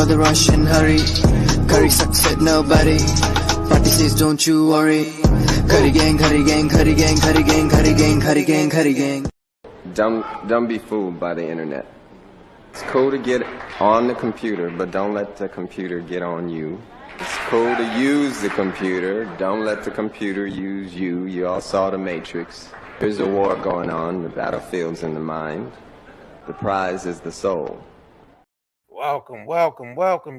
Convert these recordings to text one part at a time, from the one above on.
mother rush and hurry. Curry sucks at nobody. Party says don't you worry. Curry gang, curry gang, curry gang, curry gang, curry gang, curry gang, curry gang. Don't be fooled by the internet. It's cool to get on the computer, but don't let the computer get on you. It's cool to use the computer. Don't let the computer use you. You all saw The Matrix. There's a war going on. The battlefield's in the mind. The prize is the soul. Welcome,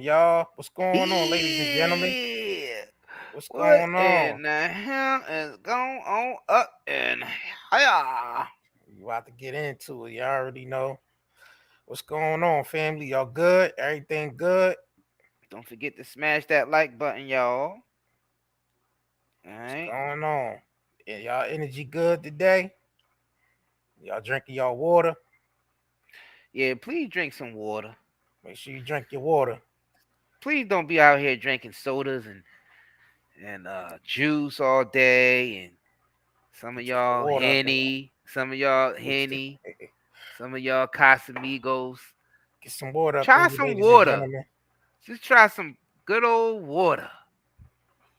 y'all. What's going on, ladies and gentlemen? What's going on? In the hell is going on up in here? You about to get into it. You already know. What's going on, family? Y'all good? Everything good? Don't forget to smash that like button, y'all. All right. What's going on? Yeah, y'all energy good today? Y'all drinking y'all water? Yeah, please drink some water. Make sure you drink your water. Please don't be out here drinking sodas and juice all day, and some of y'all Henny, some of y'all Casamigos. Get some water. Try some water. Just try some good old water,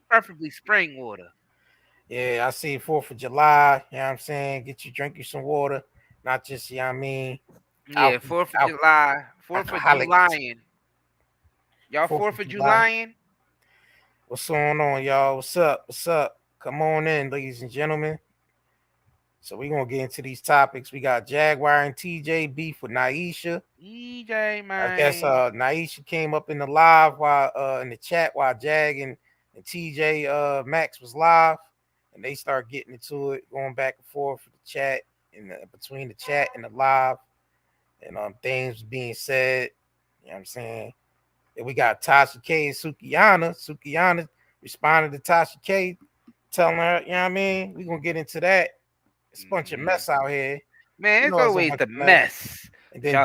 preferably spring water. Yeah, I see 4th of July. You know what I'm saying? Drink you some water, not just, you know what I mean? Yeah, 4th of July. 4th of July. Y'all 4th of July? What's going on, y'all? What's up? Come on in, ladies and gentlemen. So we're going to get into these topics. We got Jaguar and TJ beef with Niesha. TJ, man. I guess Niesha came up in the live while in the chat while Jag and TJ Maxx was live. And they start getting into it, going back and forth with the chat and between the chat and the live. And things being said. You know what I'm saying? And we got TashaK and Sukihana. Sukihana responded to TashaK, telling her, you know what I mean? We're going to get into that. It's a bunch of mess out here. Man, it's always the mess. And then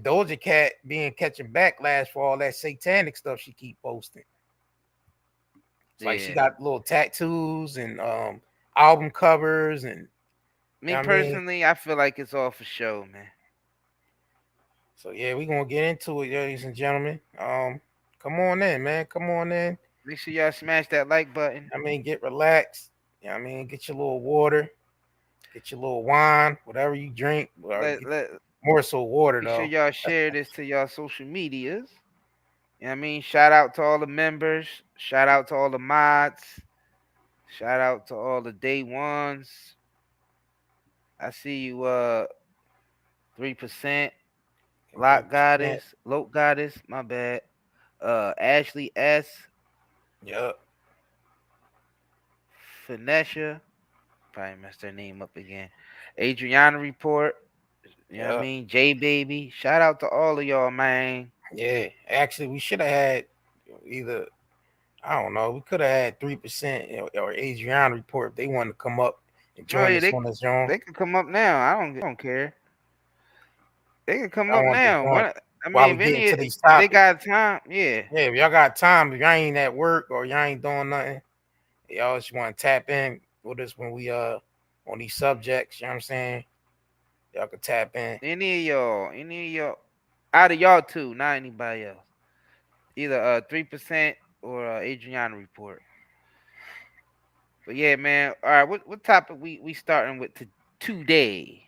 DojaCat being catching backlash for all that satanic stuff she keep posting. It's like she got little tattoos and album covers. And me personally, I feel like it's all for show, man. So yeah, we're gonna get into it, ladies and gentlemen. Come on in, man. Come on in. Make sure y'all smash that like button. I mean, get relaxed. You know what I mean? Get your little water, get your little wine, whatever you drink. More so water, though. Make sure y'all share this to y'all social medias. You know what I mean? Shout out to all the members. Shout out to all the mods. Shout out to all the day ones. I see you 3%. Loke Goddess, my bad. Ashley S. Yup. Finesha. Probably messed her name up again. Adriana Report. You know what I mean? J Baby. Shout out to all of y'all, man. Yeah. Actually, we should have had either, I don't know, we could have had 3% or Adriana Report if they wanted to come up and join us on this joint. They can come up now. I don't care. They can come up now. I mean, if they got time, yeah. Yeah, if y'all got time, if y'all ain't at work or y'all ain't doing nothing, y'all just want to tap in with us when we on these subjects, you know what I'm saying? Y'all can tap in. Any of y'all, out of y'all two, not anybody else. Either 3% or Adriana Report. But yeah, man. All right, what topic we starting with today?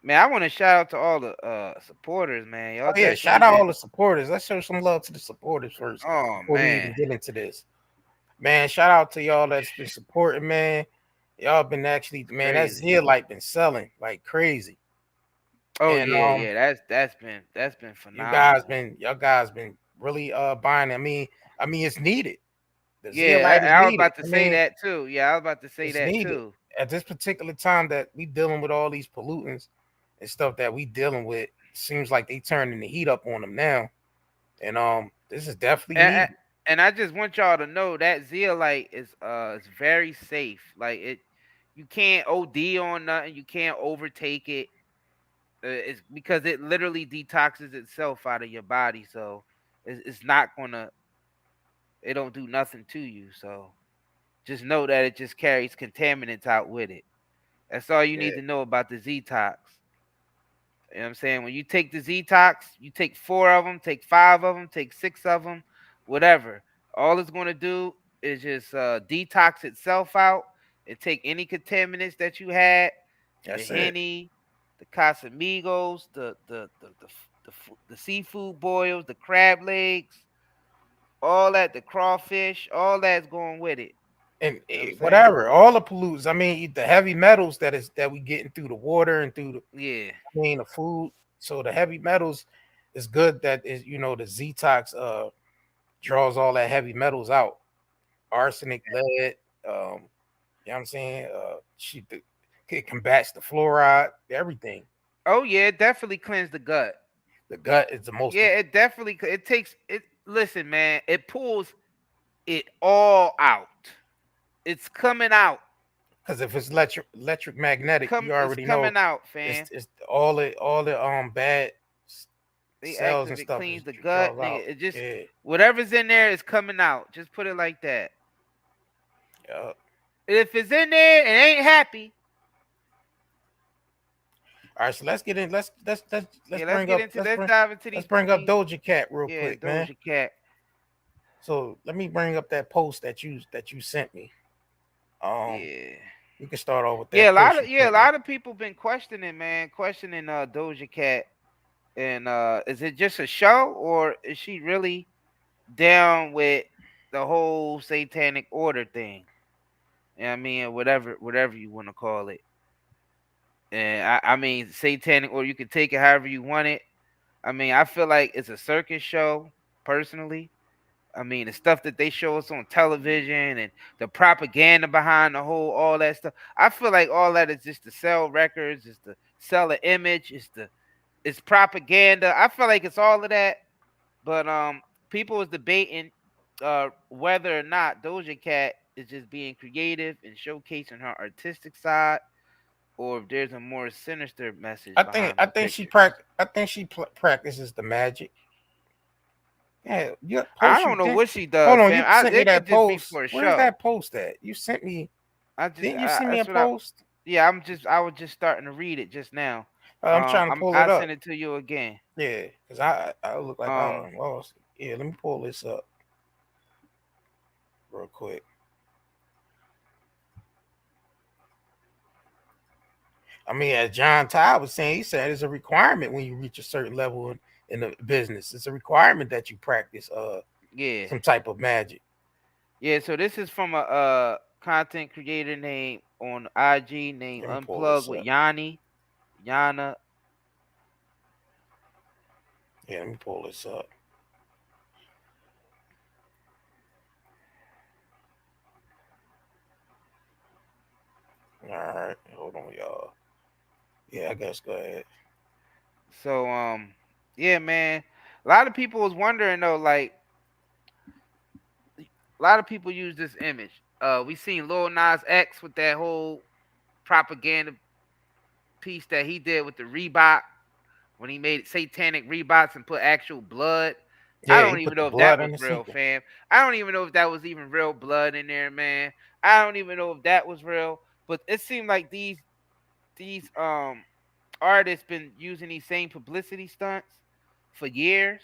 Man, I want to shout out to all the supporters, man. Y'all shout out all the supporters. Let's show some love to the supporters first. Oh, before we even get into this. Man, shout out to y'all that's been supporting, man. Y'all been actually, man, that Zia Light been selling like crazy. Oh, and, yeah. That's been phenomenal. Y'all guys been really buying. I mean, it's needed. I was about to say that too. Yeah, I was about to say that too. At this particular time that we dealing with all these pollutants and stuff that we dealing with, seems like they turning the heat up on them now. And this is definitely needed. And I just want y'all to know that Zia Light is very safe. Like you can't OD on nothing. You can't overtake it. It's because it literally detoxes itself out of your body. So it's not gonna. It don't do nothing to you. So just know that it just carries contaminants out with it. That's all you need to know about the Ztox. You know what I'm saying? When you take the Zetox, you take 4 of them, take 5 of them, take 6 of them, whatever. All it's going to do is just detox itself out and take any contaminants that you had, the That's it. Henny, the Casamigos, the seafood boils, the crab legs, all that, the crawfish, all that's going with it. And You know what I'm saying? whatever, all the pollutants. I mean, the heavy metals that we getting through the water and through the, Yeah. I mean, the food. So the heavy metals is good. That is, the Zetox draws all that heavy metals out. Arsenic, lead. You know what I'm saying? It combats the fluoride, everything. Oh yeah, it definitely cleanse the gut. The gut is the most Yeah, it definitely it takes it. Listen, man, it pulls it all out. It's coming out. because if it's electric magnetic, you It's already know coming out, it's fam. it's all the bad They cells and active. It stuff cleans is the draws gut, out. nigga. It just Yeah, whatever's in there is coming out. Just put it like that. yeah. If it's in there and ain't happy, All right, so let's get in. Let's yeah, let's bring get up into. Let's dive into let's these. bring up These Doja Cat real yeah, quick, man. Doja Cat. So let me bring up that post that you sent me. Yeah. We can start off with Yeah, that post you a sent me. lot of people been questioning, man, questioning Doja Cat, and is it just a show or is she really down with the whole satanic order thing? You know what I mean, whatever you want to call it. And I mean, satanic, or you can take it however you want it. I mean, I feel like it's a circus show, personally. I mean, the stuff that they show us on television and the propaganda behind the whole, all that stuff. I feel like all that is just to sell records, is to sell an image, it's propaganda. I feel like it's all of that. But people was debating whether or not Doja Cat is just being creative and showcasing her artistic side, or if there's a more sinister message behind I her think pictures. practices the magic. Yeah, your I post you don't know did. what she Hold does, on, you fam. sent me It that could just be post. for a Where's show. that post at? You sent me. Didn't you send me a That's what I. post? Yeah, I was just starting to read it just now. I'm trying to pull it I up. send it to you again. Yeah, because I look like Um, I lost. Yeah, let me pull this up real quick. I mean, as John Todd was saying, he said it's a requirement when you reach a certain level in the business. It's a requirement that you practice yeah, some type of magic. yeah. So this is from a content creator named on IG named Let me pull Unplug this with up. Yana. Yeah, let me pull this up. All right, hold on, y'all. Yeah, I guess go ahead. So yeah, man. A lot of people was wondering though, like a lot of people use this image. We seen Lil Nas X with that whole propaganda piece that he did with the Reebok when he made satanic Reeboks and put actual blood. I Yeah, he don't even put the know if that blood was on the real, sequel. fam. I don't even know if that was even real blood in there, man. I don't even know if that was real. But it seemed like these artists been using these same publicity stunts for years.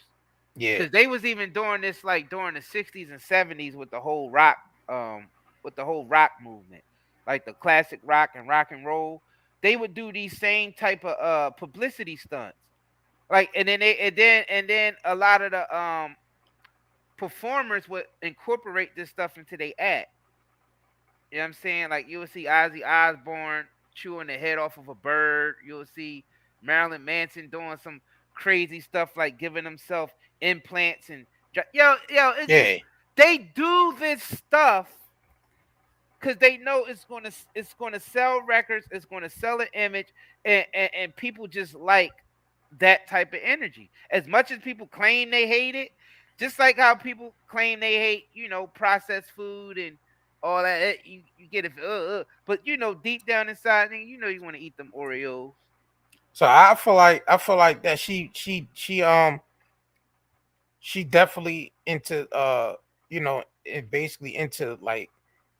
Yeah, Cause they was even doing this like during the 60s and 70s with the whole rock movement. Like the classic rock and roll. They would do these same type of publicity stunts. Like and then a lot of the performers would incorporate this stuff into their act. You know what I'm saying? Like you will see Ozzy Osbourne chewing the head off of a bird. You'll see Marilyn Manson doing some crazy stuff like giving himself implants and yo, it's just yeah. they do this stuff because they know it's gonna sell records, it's gonna sell an image, and people just like that type of energy. As much as people claim they hate it, just like how people claim they hate, processed food and all that. You get it, but deep down inside, you want to eat them Oreos. So I feel like that she definitely into basically into like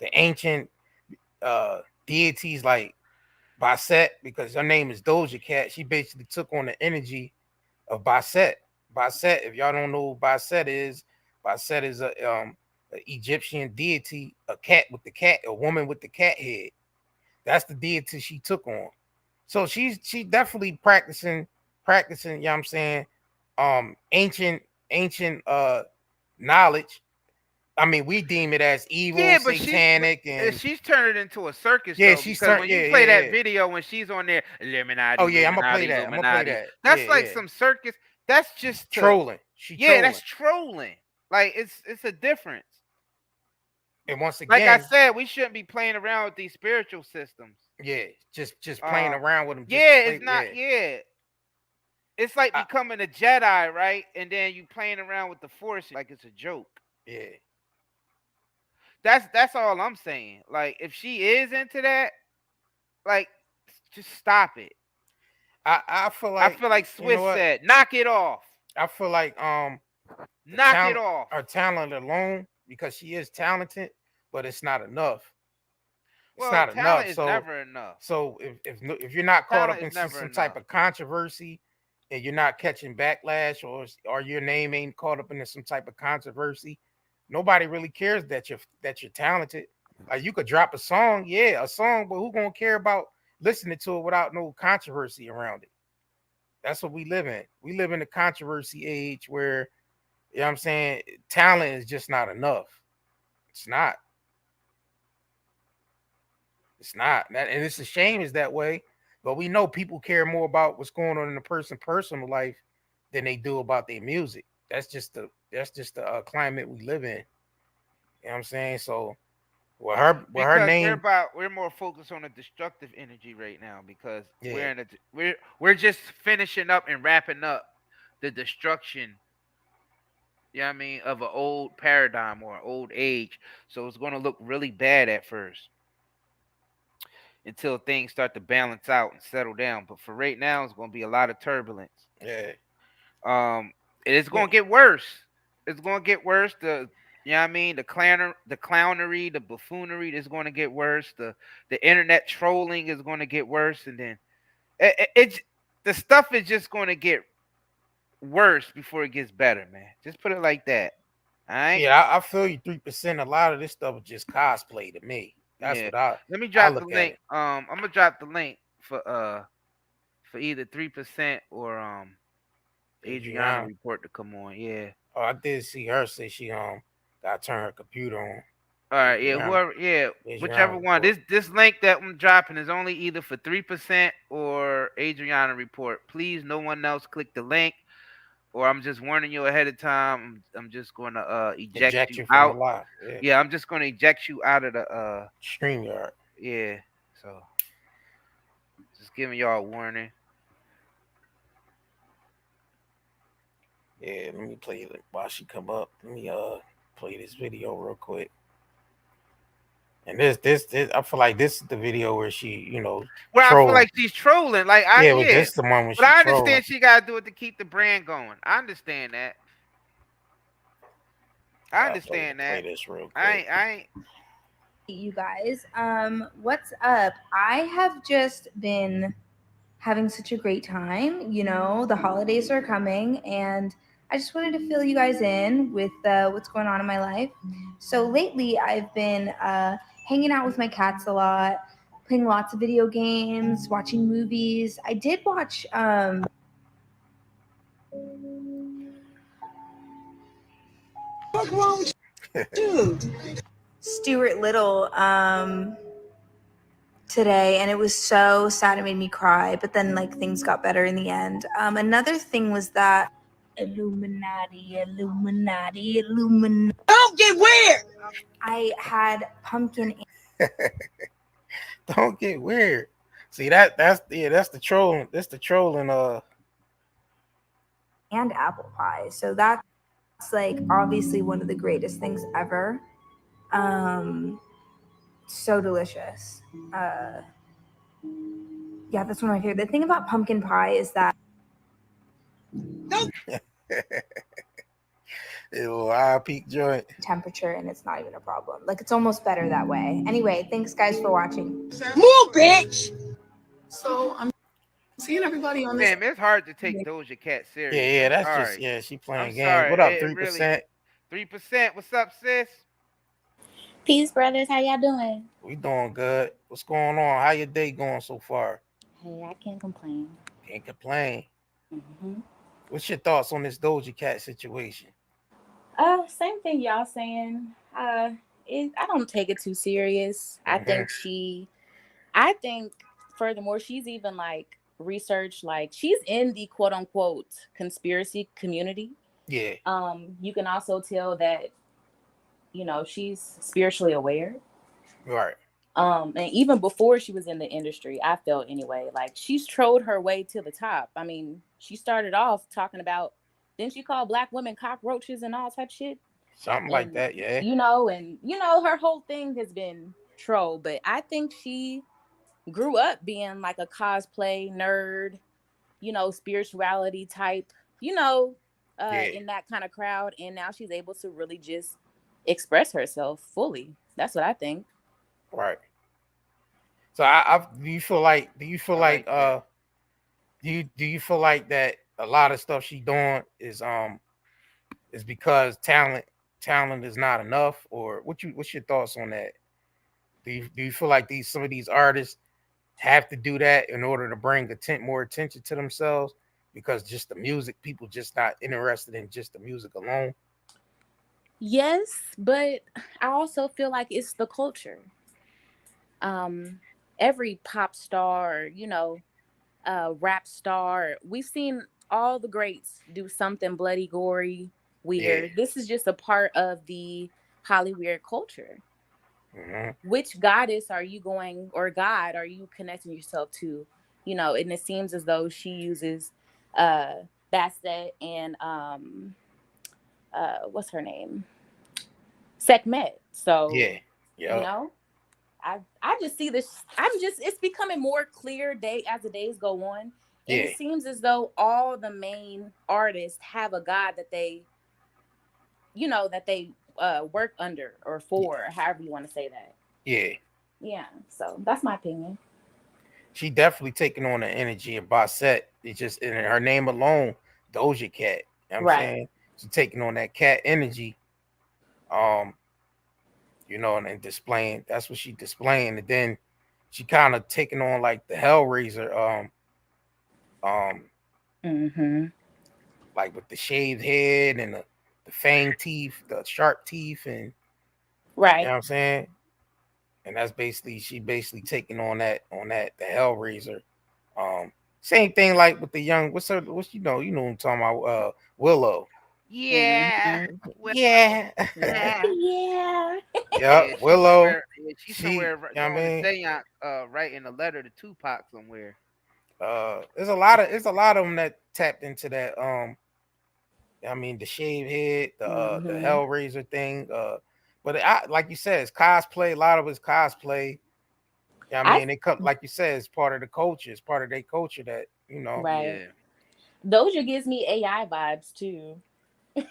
the ancient deities like Bassett, because her name is DojaCat. She basically took on the energy of Bassett. Bassett, if y'all don't know who Bassett is a Egyptian deity, a woman with the cat head. That's the deity she took on. So she definitely practicing, you know what I'm saying, ancient knowledge. I mean, we deem it as evil, but satanic, and she's turned it into a circus yeah, though. Because when you play that video when she's on there, Illuminati, oh yeah, I'm gonna play Illuminati, that. that's like some circus. That's just trolling. That's trolling. Like it's a difference. And once again, like I said, we shouldn't be playing around with these spiritual systems. Yeah, just playing around with them. It's not. Yeah. It's like becoming a Jedi, right? And then you playing around with the Force like it's a joke. Yeah. That's all I'm saying. Like, if she is into that, like, just stop it. I feel like Swiss said, knock it off. I feel like knock it off. Her talent alone, because she is talented, but it's not enough. It's not enough. Is never enough. So if you're not caught up in some type of controversy, and you're not catching backlash, or your name ain't caught up in some type of controversy, nobody really cares that you're talented. You could drop a song, but who gonna care about listening to it without no controversy around it? That's what we live in. We live in a controversy age where, you know what I'm saying, talent is just not enough. It's not. It's not. And it's a shame it's that way. But we know people care more about what's going on in a person's personal life than they do about their music. That's just the climate we live in. You know what I'm saying? So her name, we're more focused on the destructive energy right now, because we're just finishing up and wrapping up the destruction. You know what I mean, of an old paradigm or an old age. So it's going to look really bad at first, until things start to balance out and settle down. But for right now, it's going to be a lot of turbulence. Yeah. It's going to get worse. It's going to get worse. You know what I mean? The clownery, the buffoonery is going to get worse. The internet trolling is going to get worse. And then the stuff is just going to get worse before it gets better, man. Just put it like that. All right? Yeah, I feel you 3%. A lot of this stuff is just cosplay to me. That's what let me drop the link. I'm gonna drop the link for either 3% or Adriana report to come on. Yeah. Oh, I did see her say she gotta turn her computer on. All right, whichever one. This link that I'm dropping is only either for 3% or Adriana report. Please, no one else click the link, or I'm just warning you ahead of time. I'm just gonna eject you out. Yeah, I'm just gonna eject you out of the StreamYard. Yeah, so just giving y'all a warning. Yeah, let me play it while she come up. Let me play this video real quick. And this I feel like this is the video where she, I feel like she's trolling. Like this is the one when but I understand she gotta do it to keep the brand going. I understand that. I understand that. Play this real quick. I ain't. You guys, what's up? I have just been having such a great time. The holidays are coming, and I just wanted to fill you guys in with what's going on in my life. So lately, I've been hanging out with my cats a lot, playing lots of video games, watching movies. I did watch what's wrong with you? Stuart Little today, and it was so sad. It made me cry, but then things got better in the end. Another thing was that Illuminati. Don't get weird. I had pumpkin. Don't get weird. See that's the trolling. That's the trolling. And apple pie. So that's obviously one of the greatest things ever. So delicious. Yeah, that's one of my favorite. The thing about pumpkin pie is that it'll high peak joint temperature, and it's not even a problem. It's almost better that way. Anyway, thanks guys for watching. Move, bitch. So I'm seeing everybody on this. Damn, it's hard to take Doja Cat Yeah, serious. yeah, I'm that's just sorry. yeah. She I'm playing games. sorry. What up, It really 3%? 3%. What's up, sis? Peace, brothers. How y'all doing? We doing good. What's going on? How your day going so far? Hey, I can't complain. Can't complain. hmm What's your thoughts on this Doja Cat situation? Same thing y'all saying. I don't take it too serious. Hmm. I think, furthermore, she's even like research, like she's in the quote unquote conspiracy community. Yeah, You can also tell that she's spiritually aware. right. And even before she was in the industry, I felt anyway, like she's trod her way to the top. I mean, she started off talking about, didn't she call black women cockroaches and all type shit? Something like And that. Yeah, her whole thing has been troll. But I think she grew up being like a cosplay nerd, spirituality type, yeah, in that kind of crowd. And now she's able to really just express herself fully. That's what I think. right. So I I like that. do you feel like that a lot of stuff she doing is because talent is not enough, or what's your thoughts on that? Do you feel like some of these artists have to do that in order to bring more attention to themselves, because just the music, people just not interested in just the music alone? Yes, but I also feel like it's the culture. Um, every pop star, rap star, we've seen all the greats do something bloody, gory, Yeah. weird. This is just a part of the Hollywood culture. Hmm. Which goddess are you going, or God are you connecting yourself to? And it seems as though she uses Bastet and what's her name? Sekhmet. So, Yeah. you Yep. know, I just see this. It's becoming more clear day as the days go on, and it Yeah. seems as though all the main artists have a god that they work under or for, or however you want to say that. Yeah. Yeah, so that's my opinion. She definitely taking on the energy of Bassett. It's just in her name alone, Doja Cat. You know what I'm Right. saying? She's taking on that cat energy. Um, and displaying, that's what she displaying. And then she kind of taking on like the Hellraiser, um, Mm-hmm. like with the shaved head and the fang teeth, the sharp teeth, and you know Right. what I'm saying? And that's basically she basically taking on that the Hellraiser. Um, Same thing like with the young what's what I'm talking about, Willow. Yeah. Mm-hmm. Well, Yeah. yeah. Yeah. Yep, Yeah, she's Willow. somewhere. Yeah, she's She, you somewhere know what I doing the mean? seance, writing a letter to Tupac somewhere. There's a lot of them that tapped into that. I mean, the shaved head, the Mm-hmm. Hellraiser thing. But like you said, it's cosplay. A lot of it's cosplay. I I mean, it come like you said, it's part of the culture. It's part of their culture that Right. Yeah. Doja gives me AI vibes too.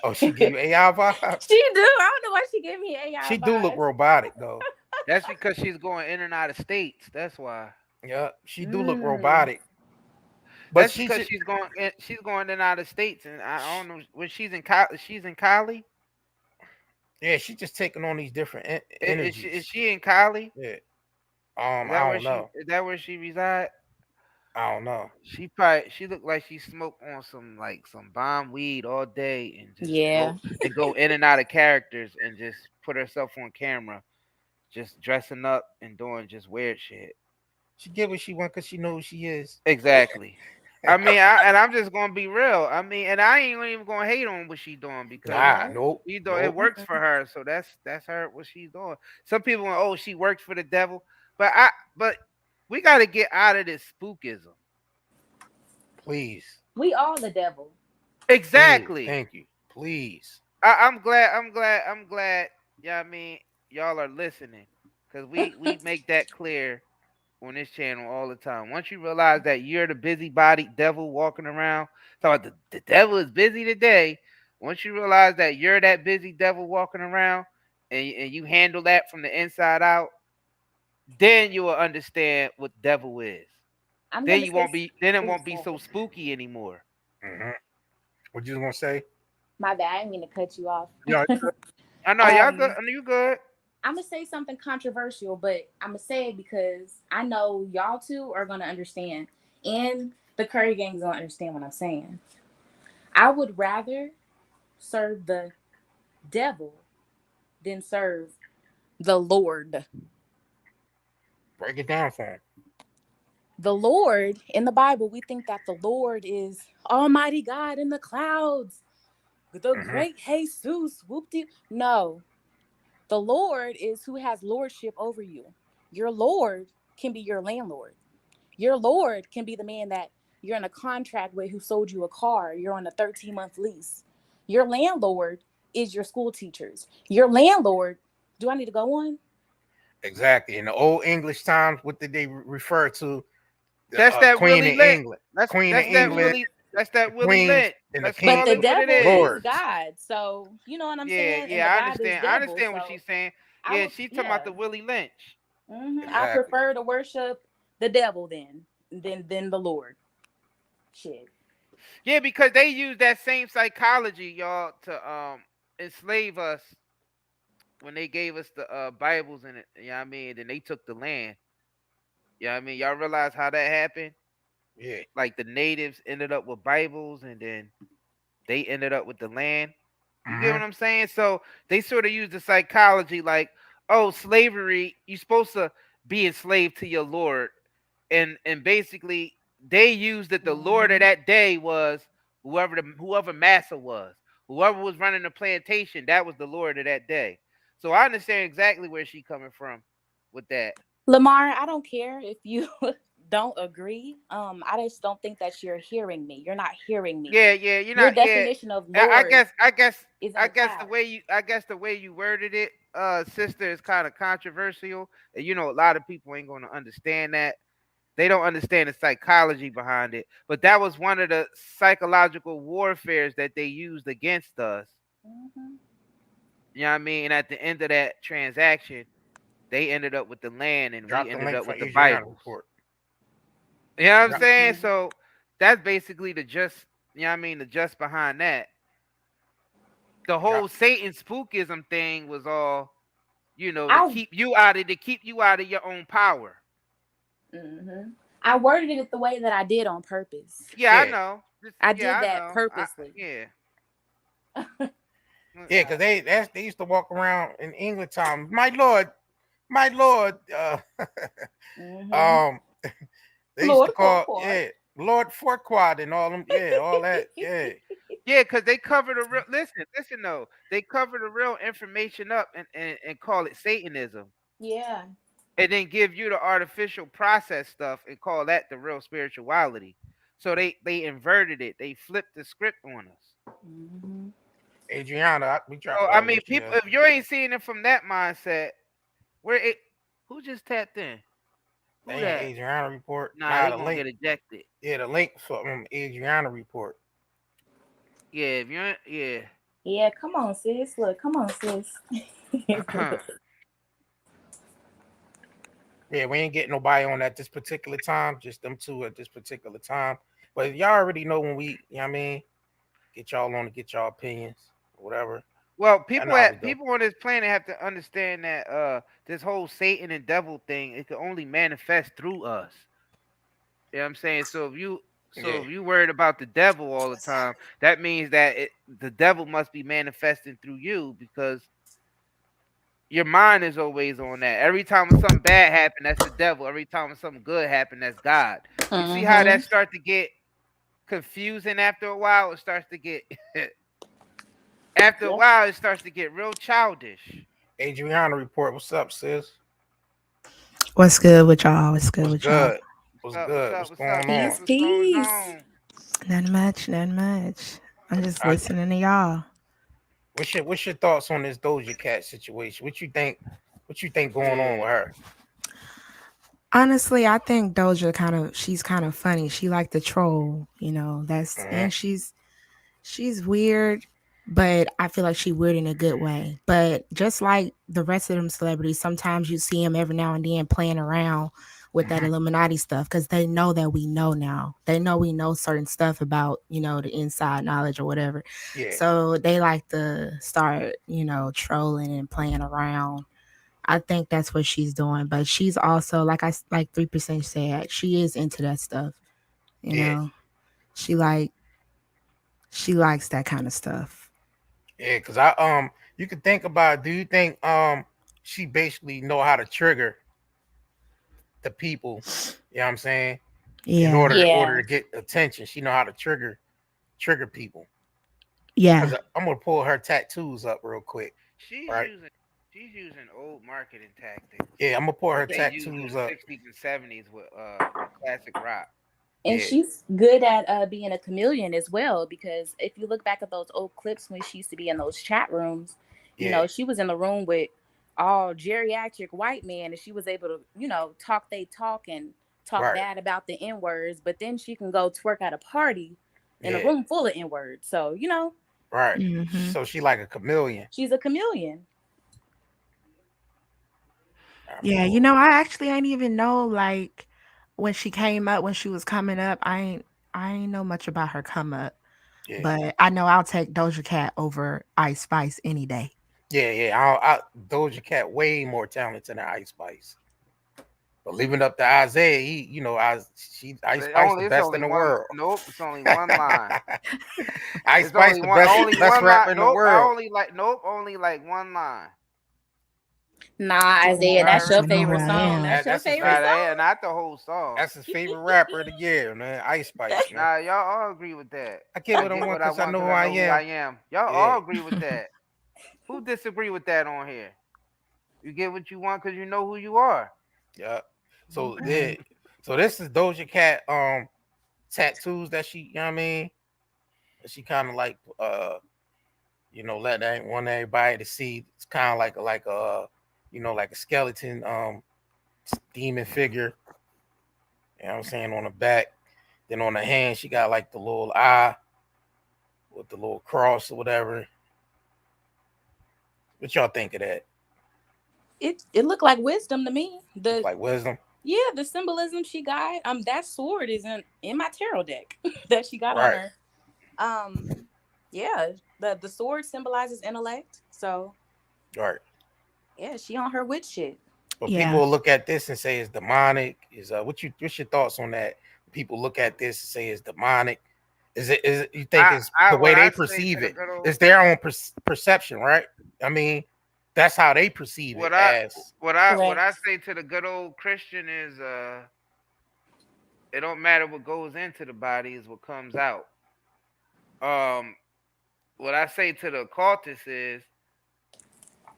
Oh, She she do. give you AI vibes. I don't know why she gave me AI She do look vibes. robotic though. That's because she's going in and out of states. That's why. Yeah, she do look Mm. robotic. But That's she because should. she's going in and out of states, and I don't know when she's in Cali. Yeah, she just taking on these different Is energies. she in Cali? Yeah. Is that I where don't know. she reside? I don't know. She looked like she smoked on some bomb weed all day and just Yeah. go in and out of characters and just put herself on camera, just dressing up and doing just weird shit. She get what she want because she knows who she is. Exactly. I mean, I'm just gonna be real. I mean, and I ain't even gonna hate on what she's doing because Nah, Right. nope, it nope. works for her. So that's her what she's doing. Some people are, oh, she works for the devil, but we got to get out of this spookism. Please, We all the devil. please, Exactly. thank you. Please. I'm glad. Yeah, I mean, y'all are listening because we make that clear on this channel all the time. Once you realize that you're the busybody devil walking around, so the devil is busy today. Once you realize that you're that busy devil walking around, and you handle that from the inside out, then you will understand what devil is. I'm Then gonna you say. won't be. Then it Oh, won't be so sorry. spooky anymore. Mm-hmm. What you gonna say? My bad. I didn't mean to cut you off. Yeah. I know y'all good. um, I know you good. I'm gonna say something controversial, but I'm gonna say it because I know y'all two are gonna understand, and the Curry gang's gonna understand what I'm saying. I would rather serve the devil than serve the Lord. Break it down for him. The Lord in the Bible, we think that the Lord is Almighty God in the clouds, the Mm-hmm. great Jesus. Whoop-de. No, the Lord is who has lordship over you. Your Lord can be your landlord. Your Lord can be the man that you're in a contract with who sold you a car. You're on a 13-month lease. Your landlord is your school teachers. Your landlord, do I need to go on? Exactly. In the old English times, what did they refer to? The That's that Queen Willie of Lynch. England, That's Queen of that's that England, Willie. That's the that Willie queens Lynch. and the Let's king, But call the it what it devil is. is lords. God. So, you know what I'm Yeah, saying? And yeah, the I God is understand. I devil. understand what So she's saying. I Yeah, would, she's talking about yeah. the Willie Lynch. I Exactly. prefer to worship the devil than the Lord. Shit. Yeah, because they use that same psychology, y'all, to enslave us when they gave us the Bibles and it. You know what I mean? Then they took the land. You know what I mean? Y'all realize how that happened? Yeah. Like the natives ended up with Bibles and then they ended up with the land. You get Mm-hmm. what I'm saying? So they sort of use the psychology like, oh, slavery, you're supposed to be enslaved to your lord. And basically they used that the lord of Mm-hmm. that day was whoever massa was. Whoever was running the plantation, that was the lord of that day. So I understand exactly where she coming from with that. Lamar, I don't care if you don't agree. I just don't think that you're hearing me. You're not hearing me. Yeah, yeah, you're Your not. Yeah, definition of I Lord guess, I guess, is in I the guess the cloud. way you worded it, sister, is kind of controversial. And a lot of people ain't going to understand that. They don't understand the psychology behind it. But that was one of the psychological warfares that they used against us. Mm-hmm. You know what I mean? And at the end of that transaction, they ended up with the land, and we Drop the ended link up for with the Adriana Bibles. report. You know what I'm Drop. saying? So that's basically the just. You know what I mean? The just behind that. The Drop. whole Satan spookism thing was all, to I keep you out of your own power. mm-hmm. I worded it the way that I did on purpose. Yeah, I Yeah. know. I Yeah, did I that know. purposely. Yeah. Yeah, because they used to walk around in England time. My lord. Mm-hmm. Um, they used to Lord call Farquhar. Lord Farquaad and all them. Yeah, all that. Yeah. Yeah, because they cover the real. Listen though. They cover the real information up and call it Satanism, Yeah. and then give you the artificial process stuff and call that the real spirituality. So they inverted it. They flipped the script on us. Mm-hmm. Adriana, we dropped So all I your mean, shit. people, if you ain't seeing it from that mindset, where it, who just tapped in? Who They that? Adriana report. Nah, Now they the gonna link. get ejected. Yeah, the link for Adriana report. Yeah, if you ain't, yeah. Yeah, come on, sis. Look, come on, sis. Yeah, we ain't getting nobody on at this particular time. Just them two at this particular time. But y'all already know when we, you know what I mean, get y'all on to get y'all opinions, whatever. Well, I know how we do. people on this planet have to understand that this whole Satan and devil thing, it can only manifest through us. You know what I'm saying? Yeah. So if you worried about the devil all the time, that means that the devil must be manifesting through you because your mind is always on that. Every time when something bad happen, that's the devil. Every time when something good happen, that's God. You see how Mm-hmm. that starts to get confusing after a while? It starts to get after a Yep. while it starts to get real childish. Adriana report. What's up, sis? What's good with y'all? What's good What's with y'all? good? What's What's good? up? What's What's up, going sis? on? Peace, What's going peace. on? Nothing much, nothing much. I'm just I, listening to y'all. what's your thoughts on this Doja Cat situation? What you think? What you think going on Yeah. with her? Honestly, I think Doja she's kind of funny. She like the troll, Mm-hmm. and she's weird, but I feel like she weird in a good way. But just like the rest of them celebrities, sometimes you see them every now and then playing around with that Illuminati stuff because they know that we know now. They know we know certain stuff about, the inside knowledge or whatever. Yeah. So they like to start, trolling and playing around. I think that's what she's doing. But she's also, like 3% said, she is into that stuff. Yeah. She likes that kind of stuff. Yeah, because you can think about, do you think she basically know how to trigger the people, you know what I'm saying? In Yeah. order to get attention, she know how to trigger people. Yeah. I'm gonna pull her tattoos up real quick. She's right? using old marketing tactics. Yeah, I'm gonna pull her They tattoos used up. 60s and 70s with classic rock. And Yeah. she's good at being a chameleon as well, because if you look back at those old clips when she used to be in those chat rooms, she was in the room with all geriatric white men, and she was able to, talk they talk and talk Right. bad about the N-words, but then she can go twerk at a party in a room full of N-words. So, Right. Mhm. So she like a chameleon. she's a chameleon. Yeah, I actually ain't even know like when she came up, when she was coming up, I ain't know much about her come up. Yeah. But I know I'll take Doja Cat over Ice Spice any day. Yeah. DojaCat way more talented than Ice Spice. But leaving up to Isiah, Ice Spice the best in the world. Nope, it's only one line. Ice Spice the best rapper in the world. Only like one line. Nah, Isiah, that's your You know who favorite I song. am. That's your That's his favorite favorite. song. Not the whole song. That's his favorite rapper of the year, man. Ice Spice, man. Nah, y'all all agree with that. I get what I want because I know who I am. Y'all Yeah. all agree with that. Who disagree with that on here? You get what you want because you know who you are. Yeah. So this is Doja Cat tattoos that she, you know what I mean? She kind of like want everybody to see. It's kind of like a like a skeleton demon figure. You know what I'm saying, on the back. Then on the hand she got like the little eye with the little cross or whatever. What y'all think of that? It looked like wisdom to me. Like wisdom? Yeah, the symbolism she got. That sword is in my tarot deck that she got Right. on her. Yeah, the sword symbolizes intellect. So Right. yeah, she on her witch shit. But Yeah. people will look at this and say it's demonic. What's your thoughts on that? People look at this and say it's demonic. Is it you think it's the way they perceive it? It's their own perception, right? I mean, that's how they perceive it as. What I say to the good old Christian is it don't matter what goes into the body, is what comes out. What I say to the occultist is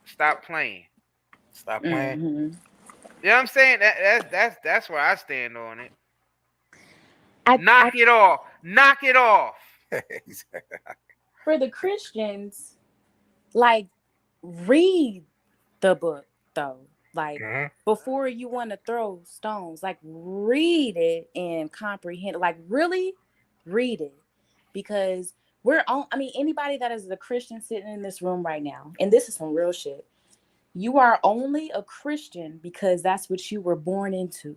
stop playing. Stop playing. Mm-hmm. You know what I'm saying? That's where I stand on it. Knock it off. Knock it off. For the Christians, like, read the book though. Like, before you want to throw stones, like, read it and comprehend it. Like, really read it, because anybody that is a Christian sitting in this room right now, and this is some real shit. You are only a Christian because that's what you were born into.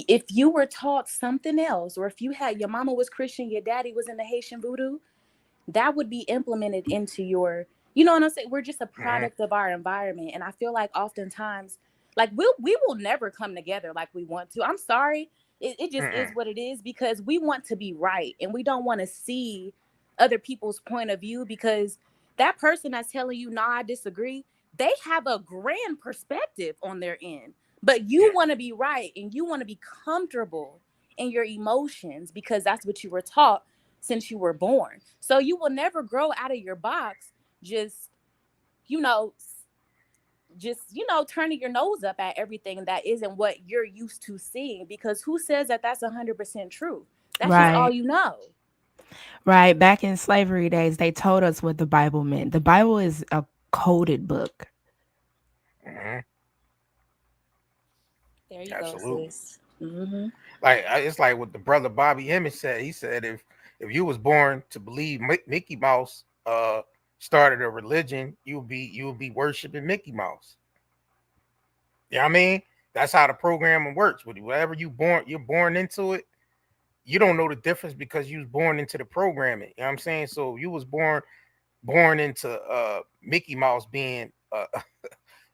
If you were taught something else, or if your mama was Christian, your daddy was in the Haitian voodoo, that would be implemented into your, you know what I'm saying? We're just a product of our environment. And I feel like oftentimes, like, we will never come together like we want to. I'm sorry. It just is what it is, because we want to be right. And we don't want to see other people's point of view, because that person that's telling you, nah, I disagree, they have a grand perspective on their end. But you want to be right, and you want to be comfortable in your emotions, because that's what you were taught since you were born. So you will never grow out of your box just turning your nose up at everything that isn't what you're used to seeing, because who says that that's 100% true? That's just all you know. Right. Back in slavery days, they told us what the Bible meant. The Bible is a coded book. There you go, sis. Mm-hmm. Like, it's like what the brother Bobby Hemmings said. He said if you was born to believe Mickey Mouse started a religion, you would be worshiping Mickey Mouse. You know what I mean? That's how the programming works. Whatever you're born into it. You don't know the difference because you was born into the programming. You know what I'm saying? So you was born into Mickey Mouse being you know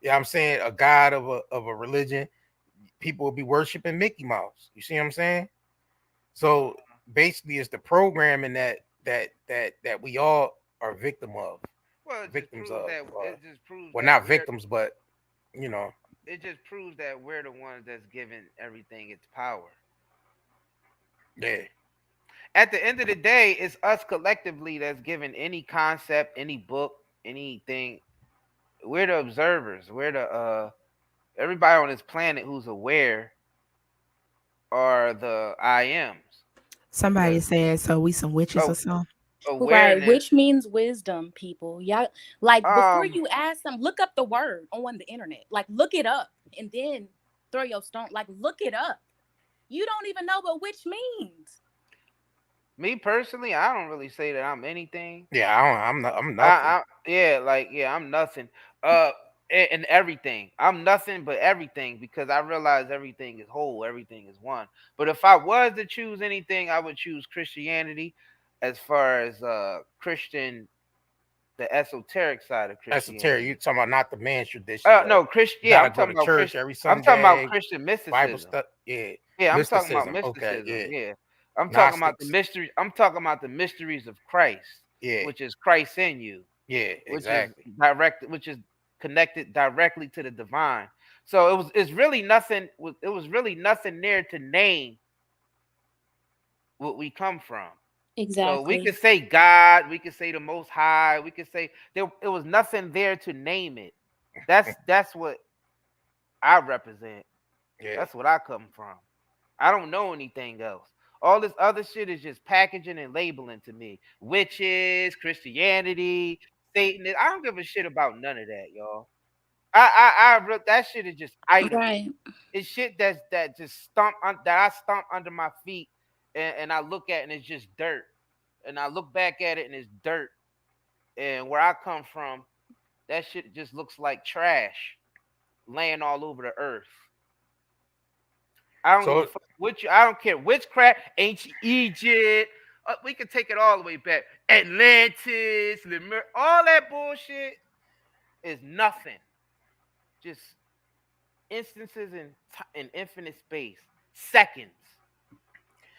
what I'm saying, a god of a religion. People will be worshiping Mickey Mouse. You see what I'm saying? So basically it's the programming that we all are victims of. It just proves Well, that not victims, but you know. It just proves that we're the ones that's giving everything its power. Yeah. At the end of the day, it's us collectively that's giving any concept, any book, anything. We're the observers. We're the everybody on this planet who's aware are the I ams. Somebody said, so we some witches or something. Right, which means wisdom, people. Y'all, like, before Um, you ask them, look up the word on the internet. Like, look it up and then throw your stone. Like, look it up. You don't even know what witch means. Me personally, I don't really say that I'm anything. Yeah, I'm nothing. I'm nothing. And everything. I'm nothing but everything because I realize everything is whole, everything is one. But if I was to choose anything, I would choose Christianity as far as Christian, the esoteric side of Christianity. Esoteric, you talking about not the man's tradition. No, Christian. Yeah, I'm talking about church every Sunday. I'm talking about Christian mysticism. Bible stuff. Yeah. Yeah, I'm talking about mysticism. Okay, yeah. I'm talking about the mystery. I'm talking about the mysteries of Christ. Yeah. Which is Christ in you. Yeah, exactly. Which is connected directly to the divine. So it's really nothing. It was really nothing there to name what we come from. Exactly. So we could say God, we could say the Most High, we could say it was nothing there to name it. That's what I represent. Yeah. That's what I come from. I don't know anything else. All this other shit is just packaging and labeling to me. Witches, Christianity, Satan. I don't give a shit about none of that, y'all. That shit is just idle. Right. It's shit that just that I stomp under my feet and I look at and it's just dirt. And I look back at it and it's dirt. And where I come from, that shit just looks like trash laying all over the earth. I don't care witchcraft, ancient Egypt. We can take it all the way back. Atlantis, Lemuria, all that bullshit is nothing. Just instances in infinite space, seconds.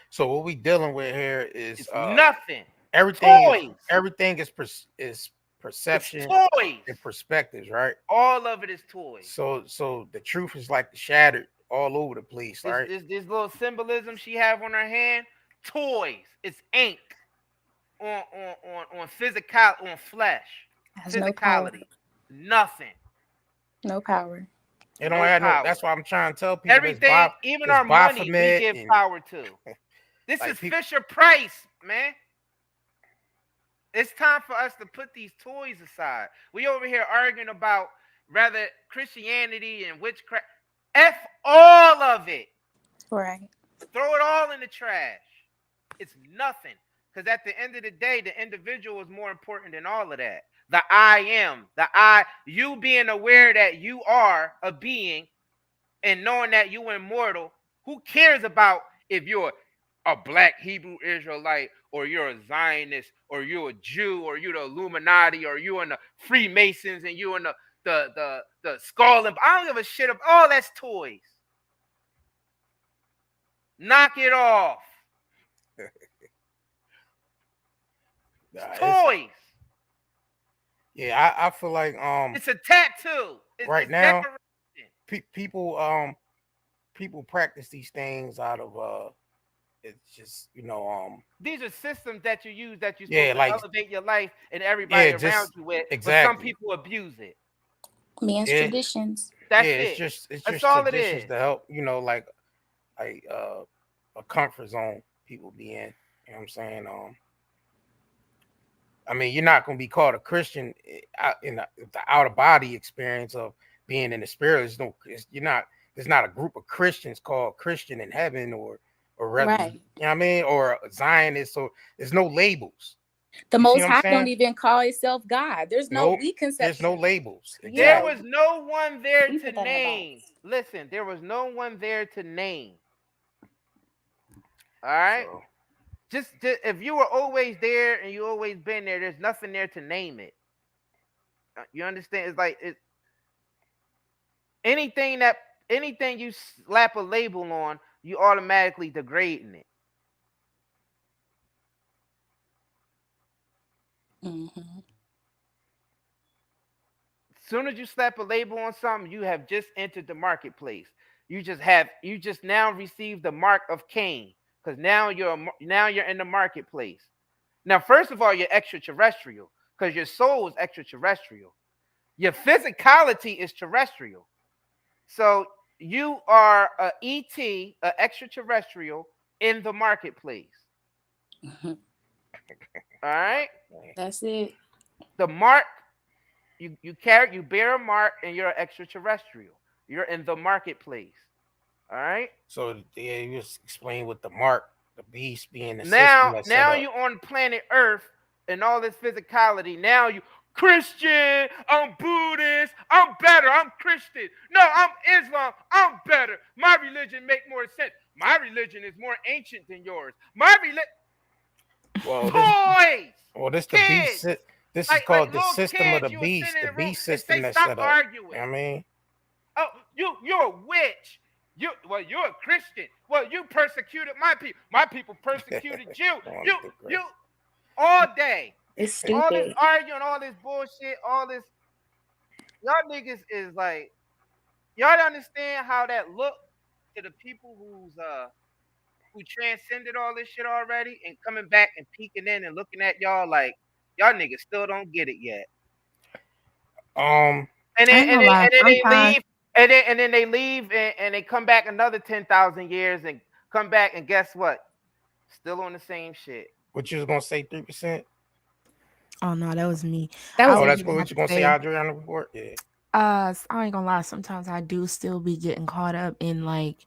So what we dealing with here is nothing. Everything is perception, it's toys, and perspectives, right? All of it is toys. So the truth is like shattered all over the place, right? This little symbolism she have on her hand, toys. It's ink on flesh. Has physicality. Nothing. No power. It don't have no. That's why I'm trying to tell people. Everything, even our money, we give power to. This is Fisher Price, man. It's time for us to put these toys aside. We over here arguing about rather Christianity and witchcraft. F all of it. Right. Throw it all in the trash. It's nothing. Because at the end of the day, the individual is more important than all of that. The I am. You being aware that you are a being and knowing that you're immortal. Who cares about if you're a black Hebrew Israelite or you're a Zionist or you're a Jew or you're the Illuminati or you're in the Freemasons and you're in the skull and I don't give a shit of all that's toys. Knock it off. Toys. Yeah, I feel like it's a tattoo. It's now people practice these things out of it's just these are systems that you use that you supposed to elevate your life and everybody around you with. Exactly. But some people abuse it. Man's traditions. That's it's just all traditions it is. To help, like a comfort zone people be in. You know what I'm saying? I mean, you're not going to be called a Christian in the out of body experience of being in the spirit. There's not a group of Christians called Christian in heaven or rather, right. You know what I mean? Or a Zionist. So there's no labels. The You see Most what I'm High don't saying? even call itself God. There's no Nope. we There's no conception. labels. There Yeah, Exactly. was no one there we to put that in a name. box. Listen, there was no one there to name. All right. So Just if you were always there and you always been there, there's nothing there to name it. You understand? It's like anything that anything you slap a label on, you automatically degrading it. Hmm. As soon as you slap a label on something, you have just entered the marketplace. You just now received the mark of Cain because now you're in the marketplace. Now, first of all, you're extraterrestrial because your soul is extraterrestrial. Your physicality is terrestrial. So you are a ET, a extraterrestrial in the marketplace. All right. That's it. The mark you bear a mark and you're an extraterrestrial. You're in the marketplace. All right. so yeah, you just explain what the mark, the beast being the system Now that's set now up. you on planet Earth and all this physicality. Now you Christian, I'm Buddhist, I'm better, I'm Christian. No, I'm Islam, I'm better. My religion make more sense. My religion is more ancient than yours. My religion Well, this toys, well this the beast. kids, This is like called the little system of kids the you would sit beast. in The a room beast and system say, that's stop set up. You arguing. know what I mean? Oh, you're a witch. You're a Christian. Well, you persecuted my people. My people persecuted you. On You the you great. all day. It's All this stupid. arguing, all this bullshit, all this y'all niggas is like y'all don't understand how that look to the people who transcended all this shit already and coming back and peeking in and looking at y'all like y'all niggas still don't get it yet. Um, And I then ain't and gonna then lie. and then they Sometimes, leave and then they leave and they come back another 10,000 years and come back and guess what? Still on the same shit. what you was gonna say? 3%? oh no, that was me. That I was Oh, was that's me. just what about you to gonna say, say, Audrey, on the report? Yeah. I ain't gonna lie. Sometimes I do still be getting caught up in like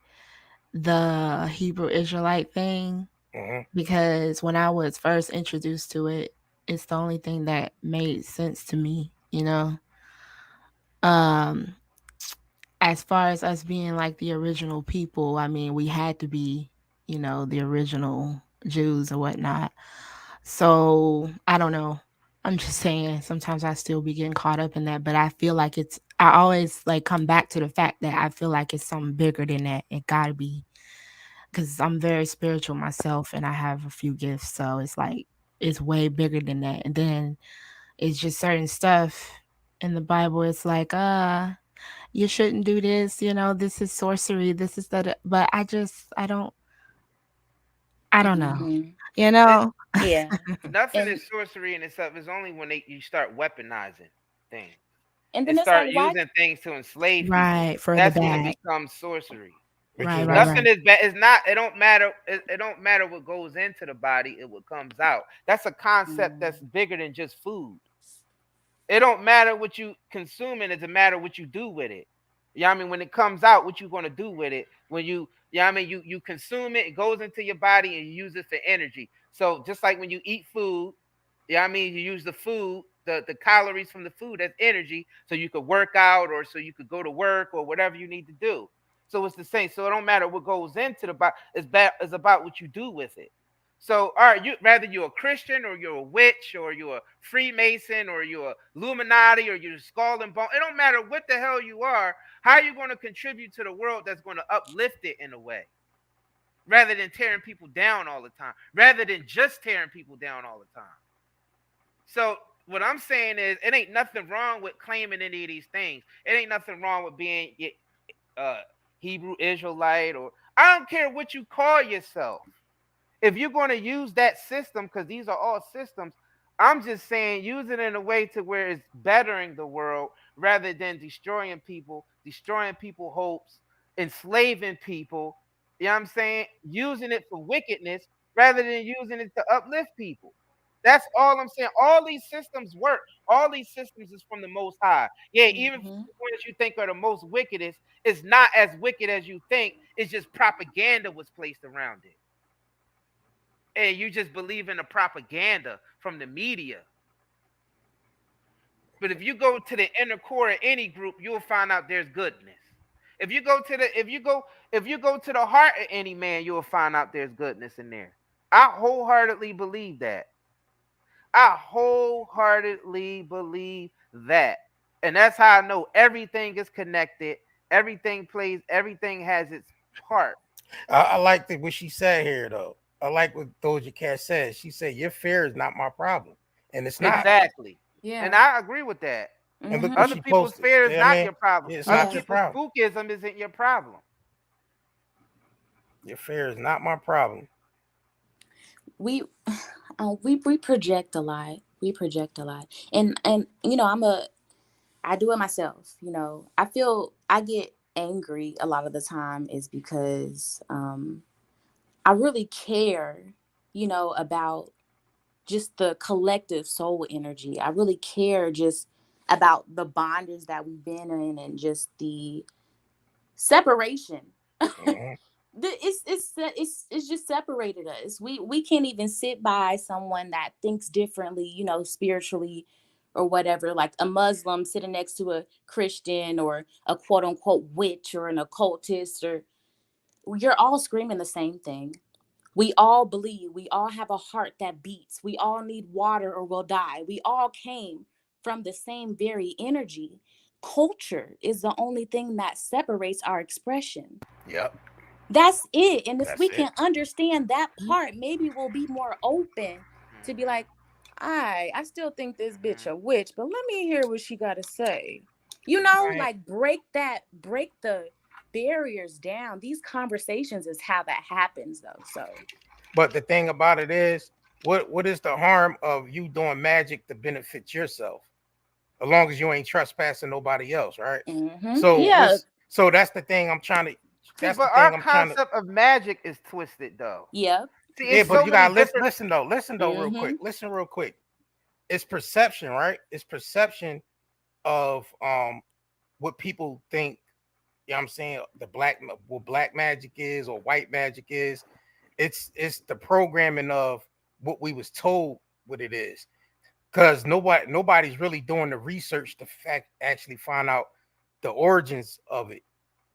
the Hebrew Israelite thing Mm-hmm. because when I was first introduced to it, it's the only thing that made sense to me. Um, as far as us being like the original people, I mean, we had to be, the original Jews or whatnot. So I don't know. I'm just saying sometimes I still be getting caught up in that, but I feel like I always like come back to the fact that I feel like it's something bigger than that. It gotta be because I'm very spiritual myself and I have a few gifts. So it's like it's way bigger than that. And then it's just certain stuff in the Bible. It's like, you shouldn't do this, this is sorcery, this is that. But I don't know. Hmm. You It, know? Yeah, nothing and is sorcery in itself. It's only when you start weaponizing things and and then it's start like, why? using things to enslave people. Right, for the That's when it bad. becomes sorcery. Which Right, is right, gonna Nothing right. is bad. It's not. It don't matter. It don't matter what goes into the body. It what comes out. That's a concept Mm. that's bigger than just food. It don't matter what you consuming. It's a matter what you do with it. Yeah, I mean, when it comes out, what you gonna do with it? When I mean, you consume it, it goes into your body, and you use it for energy. So just like when you eat food, yeah, I mean, you use the food, the calories from the food as energy, so you could work out or so you could go to work or whatever you need to do. So it's the same. So it don't matter what goes into the body. It's about what you do with it. So, all right, you rather you're a Christian or you're a witch or you're a Freemason or you're a Illuminati or you're Skull and Bone. It don't matter what the hell you are. How are you going to contribute to the world that's going to uplift it in a way, rather than tearing people down all the time, rather than just tearing people down all the time. So what I'm saying is, it ain't nothing wrong with claiming any of these things. It ain't nothing wrong with being uh, Hebrew Israelite or I don't care what you call yourself. If you're going to use that system, because these are all systems, I'm just saying use it in a way to where it's bettering the world rather than destroying people hopes, enslaving people. You know what I'm saying? Using it for wickedness rather than using it to uplift people. That's all I'm saying. All these systems work. All these systems is from the Most High. Yeah, even if Hmm. the ones you think are the most wickedest, it's not as wicked as you think. It's just propaganda was placed around it. and you just believe in the propaganda from the media. But if you go to the inner core of any group, you'll find out there's goodness. If you go to the heart of any man, you'll find out there's goodness in there. I wholeheartedly believe that. I wholeheartedly believe that. And that's how I know everything is connected. Everything plays, everything has its part. I like what she said here, though. I like what DojaCat said. She said, "Your fear is not my problem," and it's not. Exactly. Yeah. And I agree with that. And look Mhm. what Other she people's posted. fear is You know what I not mean? your problem. Yeah, it's Other not your people's problem. spookism isn't your problem. Your fear is not my problem. We we project a lot. We project a lot. And you know, I do it myself, you know. I feel I get angry a lot of the time is because I really care, you know, about just the collective soul energy. I really care just about the bondage that we've been in and just the separation. Mhm. It's just separated us. We can't even sit by someone that thinks differently, you know, spiritually or whatever, like a Muslim sitting next to a Christian or a quote unquote witch or an occultist, or you're all screaming the same thing. We all believe, we all have a heart that beats, we all need water or we'll die. We all came from the same very energy. Culture is the only thing that separates our expression. Yep, That's it. And if that's we it. can understand that part, maybe we'll be more open to be like, I still think this bitch a witch, but let me hear what she got to say. You know, Right. like break the barriers down. These conversations is how that happens though. So, But the thing about it is, what is the harm of you doing magic to benefit yourself? As long as you ain't trespassing nobody else, right? So yeah, so that's the thing I'm trying to. See, That's the but our thing I'm trying to. concept of magic is twisted though. yeah. See, Yeah, it's but so you many gotta different. listen though, real quick. Listen real quick. It's perception, right? It's perception of what people think. You know what I'm saying? What black magic is or white magic is. It's the programming of what we was told what it is. Because nobody's really doing the research to actually find out the origins of it.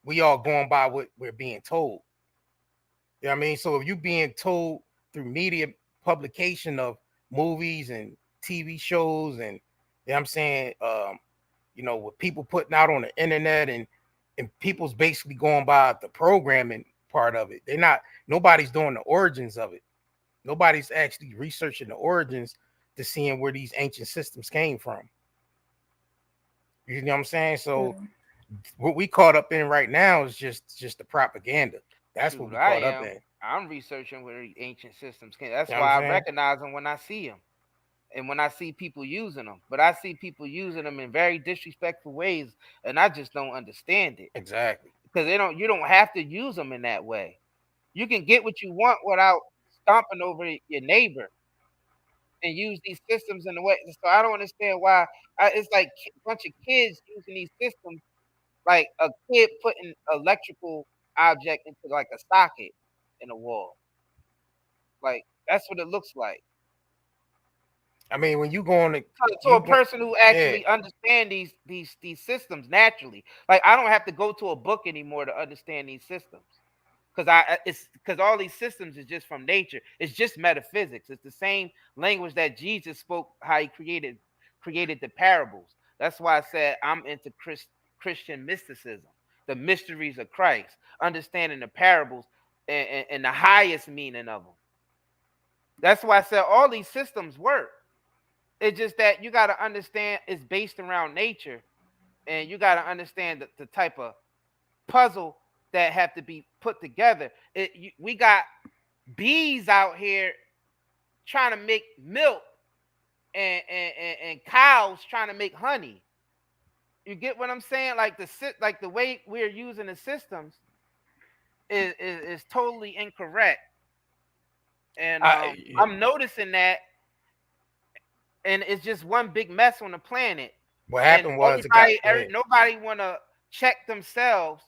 We all going by what we're being told. You know what I mean? So if you being told through media publication of movies and TV shows and you know what I'm saying, what people putting out on the internet and people's basically going by the programming part of it. Nobody's doing the origins of it. Nobody's actually researching the origins to seeing where these ancient systems came from. You know what I'm saying? So what we caught up in right now is just the propaganda. That's what Shoot, we I caught up am. in. I'm researching where the ancient systems came. That's You know what I'm why I saying? recognize them when I see them, and when I see people using them. But I see people using them in very disrespectful ways, and I just don't understand it Exactly. because they don't. You don't have to use them in that way. You can get what you want without stomping over your neighbor and use these systems in the way. So I don't understand why it's like a bunch of kids using these systems, like a kid putting electrical object into like a socket in a wall. Like that's what it looks like. I mean, when you go on the To you a go, person who yeah, actually understand these systems naturally. Like I don't have to go to a book anymore to understand these systems. It's because all these systems is just from nature. It's just metaphysics. It's the same language that Jesus spoke, how he created the parables. That's why I said I'm into Christian mysticism, the mysteries of Christ, understanding the parables and the highest meaning of them. That's why I said all these systems work. It's just that you got to understand it's based around nature, and you got to understand the type of puzzle that have to be put together. We got bees out here trying to make milk, and cows trying to make honey. You get what I'm saying? Like the way we're using the systems is totally incorrect, and I I'm noticing that, and it's just one big mess on the planet. what And happened was it got yeah. nobody want to check themselves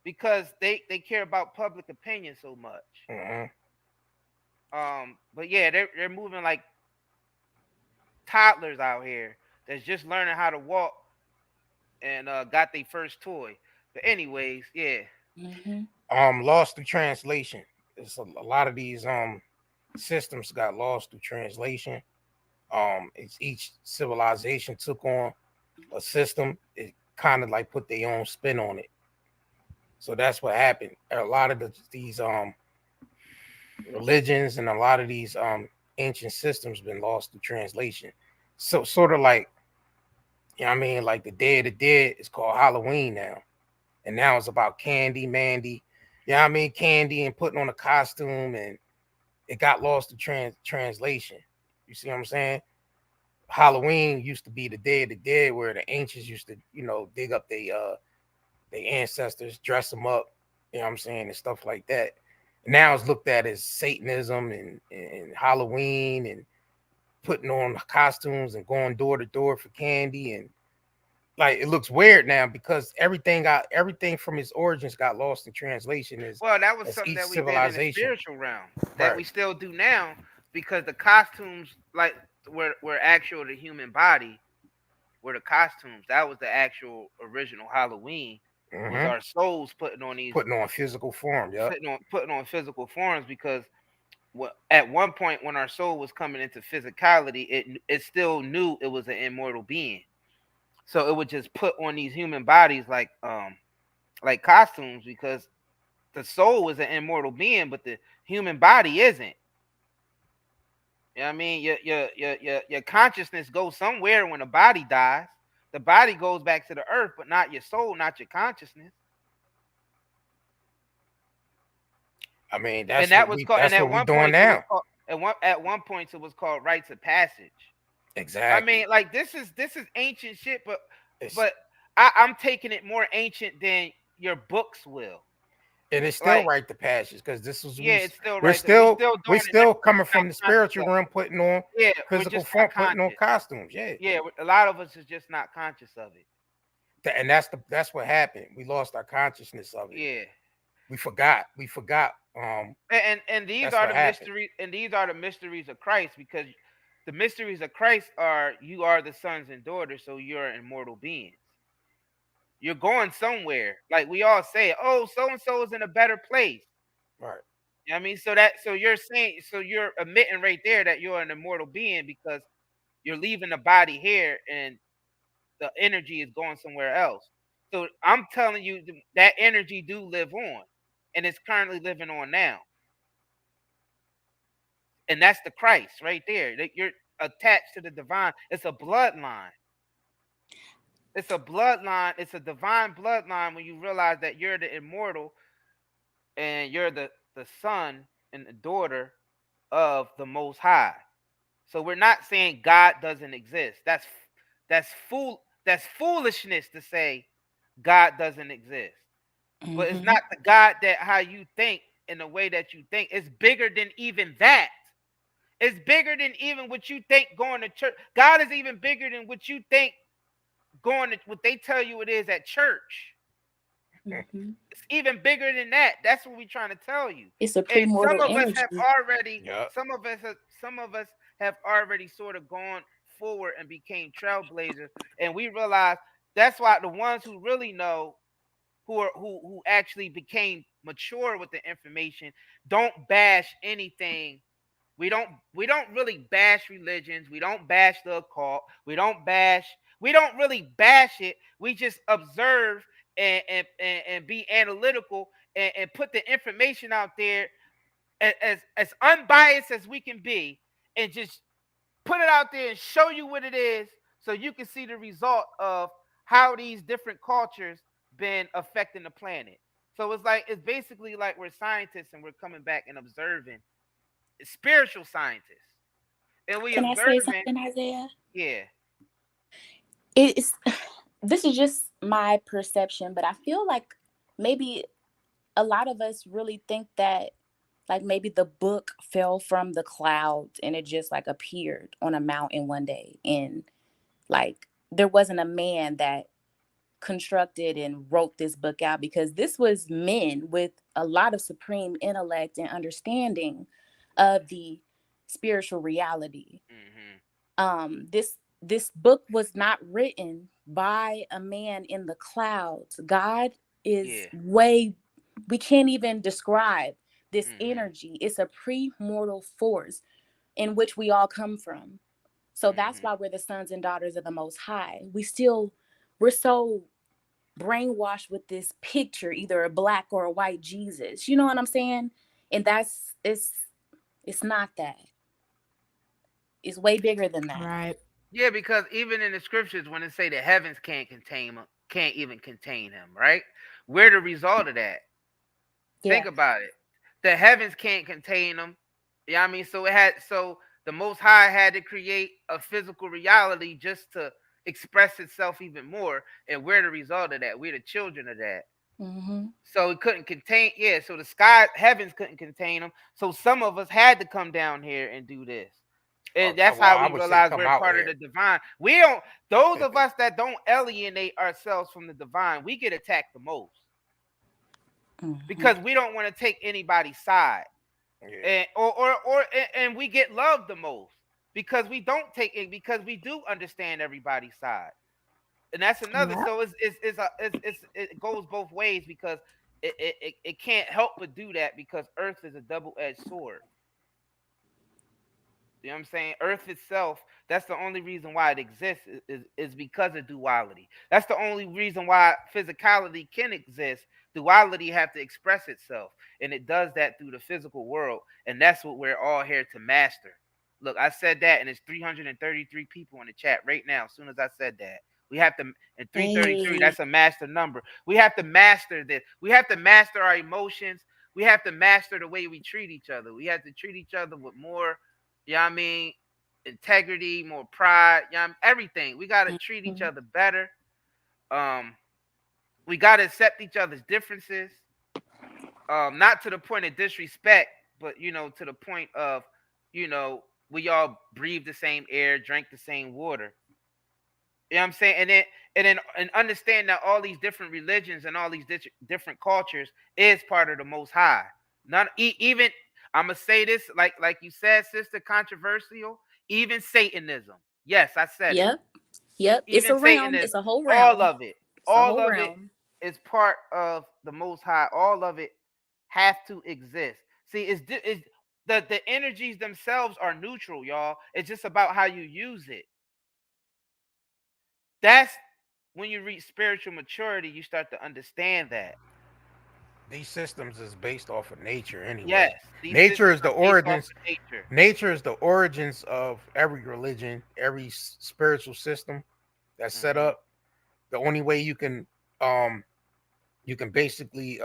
because they care about public opinion so much. Mm-hmm. But yeah, they're moving like toddlers out here that's just learning how to walk and got their first toy. But anyways, yeah. Hmm. Lost through translation. It's a lot of these systems got lost through translation. It's each civilization took on a system. It kind of like put their own spin on it. So that's what happened. A lot of these religions and a lot of these ancient systems been lost through translation. So sort of like, you know what I mean, like the Day of the Dead is called Halloween now. And now it's about candy, Mandy. You know what I mean? Candy and putting on a costume, and it got lost to translation. You see what I'm saying? Halloween used to be the Day of the Dead, where the ancients used to, dig up their ancestors, dress them up, you know what I'm saying, and stuff like that. And now it's looked at as Satanism and Halloween and putting on costumes and going door to door for candy, and like it looks weird now because everything from its origins got lost in translation. Well, that was As something each that we did in the civilization, spiritual realm that we right? still do now because the costumes like were actual the human body were the costumes. That was the actual original Halloween. Was Mm-hmm. our souls putting on these Putting on physical form, yep. putting on physical forms because at one point when our soul was coming into physicality, it still knew it was an immortal being. So it would just put on these human bodies like costumes because the soul is an immortal being, but the human body isn't. You know what I mean? Your consciousness goes somewhere when the body dies. The body goes back to the earth, but not your soul, not your consciousness. I mean, And that was called. And that's at what we one doing point, it was now. called. At one point, it was called rites of passage. I Exactly. mean, like this is ancient shit, but It's but I'm taking it more ancient than your books will. and it's still Like, right to passage because this is yeah, it's still we're right that we still still we're doing it now. still We're coming just not from the conscious spiritual of realm, it. putting on Yeah, we're physical just not form, putting on conscious. costumes. Yeah, Yeah, a lot of us is just not conscious of it. And that's what happened. We lost our consciousness of it. Yeah. We forgot. And these That's are what the happened. mysteries, and these are the mysteries of Christ, because the mysteries of Christ are you are the sons and daughters, so you're immortal beings. You're going somewhere. Like we all say, oh, so and so is in a better place. Right. You know what I mean? So you're saying, so you're admitting right there that you're an immortal being because you're leaving the body here and the energy is going somewhere else. So I'm telling you that energy do live on, and it's currently living on now. And that's the Christ right there. That you're attached to the divine. It's a bloodline. It's a bloodline. It's a divine bloodline when you realize that you're the immortal and you're the son and the daughter of the Most High. So we're not saying God doesn't exist. That's foolishness to say God doesn't exist. But it's Hmm. not the God that how you think in the way that you think. It's bigger than even that. It's bigger than even what you think going to church. God is even bigger than what you think going to what they tell you it is at church. Hmm. It's even bigger than that. That's what we're trying to tell you. It's a And some premortal of us have energy. already, Yeah. some of us have already sort of gone forward and became trailblazers. And we realize that's why the ones who really know, who actually became mature with the information, don't bash anything. We don't really bash religions. We don't bash the occult. We don't really bash it. We just observe and be analytical and put the information out there as unbiased as we can be, and just put it out there and show you what it is so you can see the result of how these different cultures been affecting the planet. So it's basically like we're scientists and we're coming back and observing, spiritual scientists, and we Can I say observing. something, Isaiah? Yeah. It's this is just my perception, but I feel like maybe a lot of us really think that like maybe the book fell from the clouds and it just like appeared on a mountain one day, and like there wasn't a man that constructed and wrote this book out, because this was men with a lot of supreme intellect and understanding of the spiritual reality. Mm-hmm. This book was not written by a man in the clouds. God is Yeah. way, we can't even describe this Mm-hmm. energy. It's a pre-mortal force in which we all come from. So that's Mm-hmm. why we're the sons and daughters of the Most High. We're so brainwashed with this picture, either a black or a white Jesus. You know what I'm saying? And that's it's not that. It's way bigger than that. Right. Yeah, because even in the scriptures, when it say the heavens can't contain him, can't even contain him, right? We're the result of that. Yeah. Think about it. The heavens can't contain them. Yeah, I mean, so the Most High had to create a physical reality just to express itself even more, and we're the result of that. We're the children of that. Mm-hmm. So it couldn't contain. Yeah, so the sky heavens couldn't contain them. So some of us had to come down here and do this. And that's Well, how I we would say realize come we're out part of here. the divine. We don't. Those of us that don't alienate ourselves from the divine, we get attacked the most Mm-hmm. because we don't want to take anybody's side, Yeah. and we get loved the most because we don't take it, because we do understand everybody's side, and that's another. Yep. So it goes both ways because it can't help but do that because Earth is a double-edged sword. You know what I'm saying? Earth itself, that's the only reason why it exists is because of duality. That's the only reason why physicality can exist. Duality have to express itself. And it does that through the physical world. And that's what we're all here to master. Look, I said that, and it's 333 people in the chat right now. As soon as I said that, we have to, and 333, Hey. that's a master number. We have to master this. We have to master our emotions. We have to master the way we treat each other. We have to treat each other with more, you know what I mean, integrity, more pride, you know, everything. We got to treat each Mhm. other better. Um, we got to accept each other's differences. Not to the point of disrespect, but to the point of, we all breathe the same air, drink the same water. You know what I'm saying? And understand that all these different religions and all these different cultures is part of the Most High. Not even, I'm gonna say this, like you said, sister, controversial. Even Satanism. Yes, I said it. Yep. Yep. It's Even a realm. It's Satanism. a whole All realm. of it. It's a All whole of it realm. is part of the Most High. All of it have to exist. See, it's the energies themselves are neutral, y'all. It's just about how you use it. That's when you reach spiritual maturity, you start to understand that. These systems is based off of nature Yes, anyway. these Nature systems is the are based off origins. of nature. Nature is the origins of every religion, every spiritual system that's set Hmm. up. The only way um you can basically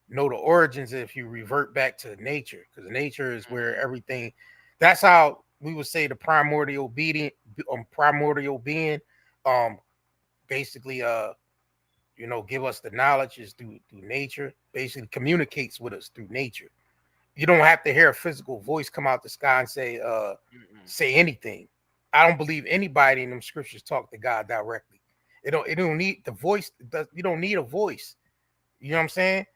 know the origins if you revert back to nature, because nature is where Hmm. everything. That's how we would say the primordial being, um, basically, give us the knowledge is through nature. Basically, communicates with us through nature. You don't have to hear a physical voice come out the sky and Hmm. say anything. I don't believe anybody in them scriptures talk to God directly. It don't need the voice. You don't need a voice. You know what I'm saying?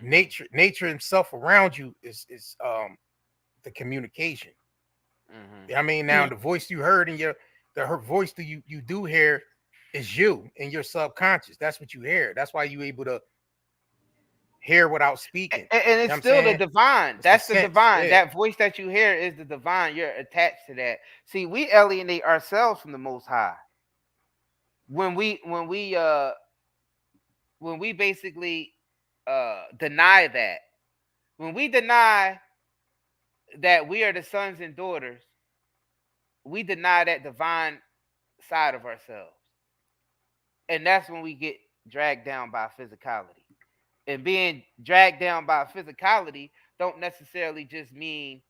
Hmm. Nature himself around you is the communication. Hmm. Yeah, I mean, now Yeah. the voice you heard in her voice that you do hear is you in your subconscious. That's what you hear. That's why you able to hear without speaking. And You know it's what I'm still the saying? divine. It's the That's the sense. divine. Yeah. That voice that you hear is the divine. You're attached to that. See, we alienate ourselves from the Most High when we basically deny that. When we deny that we are the sons and daughters, we deny that divine side of ourselves. And that's when we get dragged down by physicality. And being dragged down by physicality don't necessarily just mean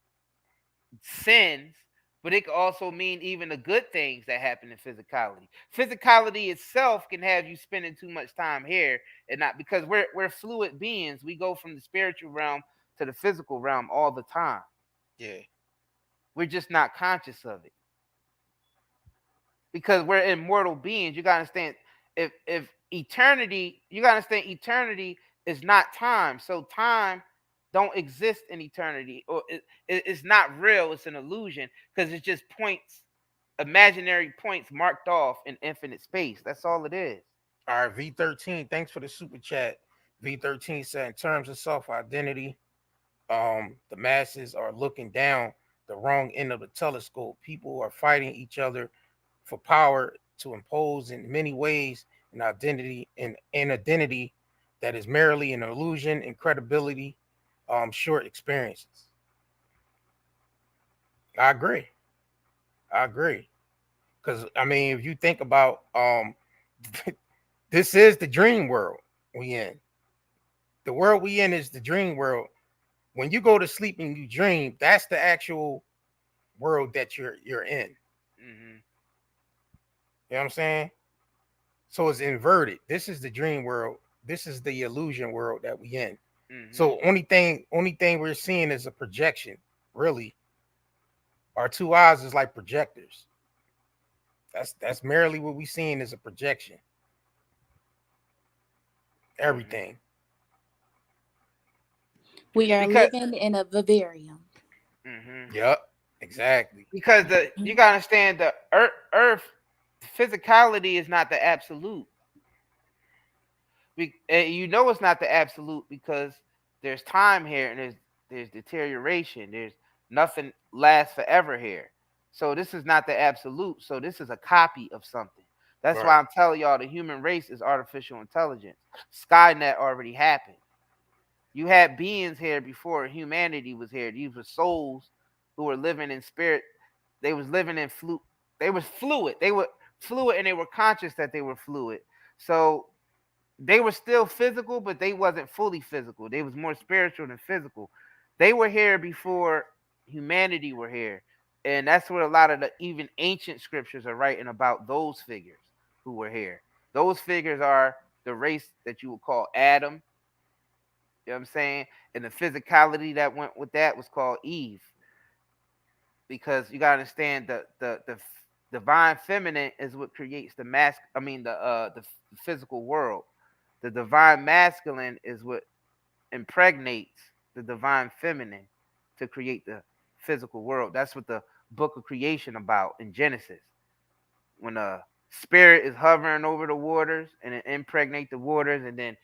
sins, but it can also mean even the good things that happen in physicality. Physicality itself can have you spending too much time here, and not because we're fluid beings. We go from the spiritual realm to the physical realm all the time. Yeah. We're just not conscious of it because we're immortal beings. You gotta understand, if eternity, you gotta understand eternity is not time. So time don't exist in eternity, or it's not real. It's an illusion because it's just points, imaginary points marked off in infinite space. That's all it is. All right, V13, thanks for the super chat. V13 said, in terms of self identity, the masses are looking down the wrong end of the telescope. People are fighting each other for power to impose in many ways an identity and an identity that is merely an illusion and credibility, short experiences. I agree. I agree. Because I mean, if you think about this is the dream world we in. The world we in is the dream world. When you go to sleep and you dream, that's the actual world that you're in. Mm-hmm. You know what I'm saying? So it's inverted. This is the dream world. This is the illusion world that we in. Mm-hmm. So only thing we're seeing is a projection. Really, our two eyes is like projectors. That's merely what we seeing is a projection. Everything. We are Because living in a vivarium. mm-hmm. Yep. Exactly. Because you gotta understand the earth physicality is not the absolute. You know it's not the absolute because there's time here and there's deterioration. There's nothing lasts forever here. So this is not the absolute. So this is a copy of something. That's why I'm telling y'all the human race is artificial intelligence. Skynet already happened. You had beings here before humanity was here. These were souls who were living in spirit. They was living in They was fluid. They were fluid and they were conscious that they were fluid. So they were still physical, but they wasn't fully physical. They was more spiritual than physical. They were here before humanity were here. And that's what a lot of the even ancient scriptures are writing about those figures who were here. Those figures are the race that you would call Adam. You know what I'm saying? And the physicality that went with that was called Eve. Because you gotta understand the divine feminine is what creates the physical world. The divine masculine is what impregnates the divine feminine to create the physical world. That's what the book of creation about in Genesis. When a spirit is hovering over the waters and it impregnates the waters and then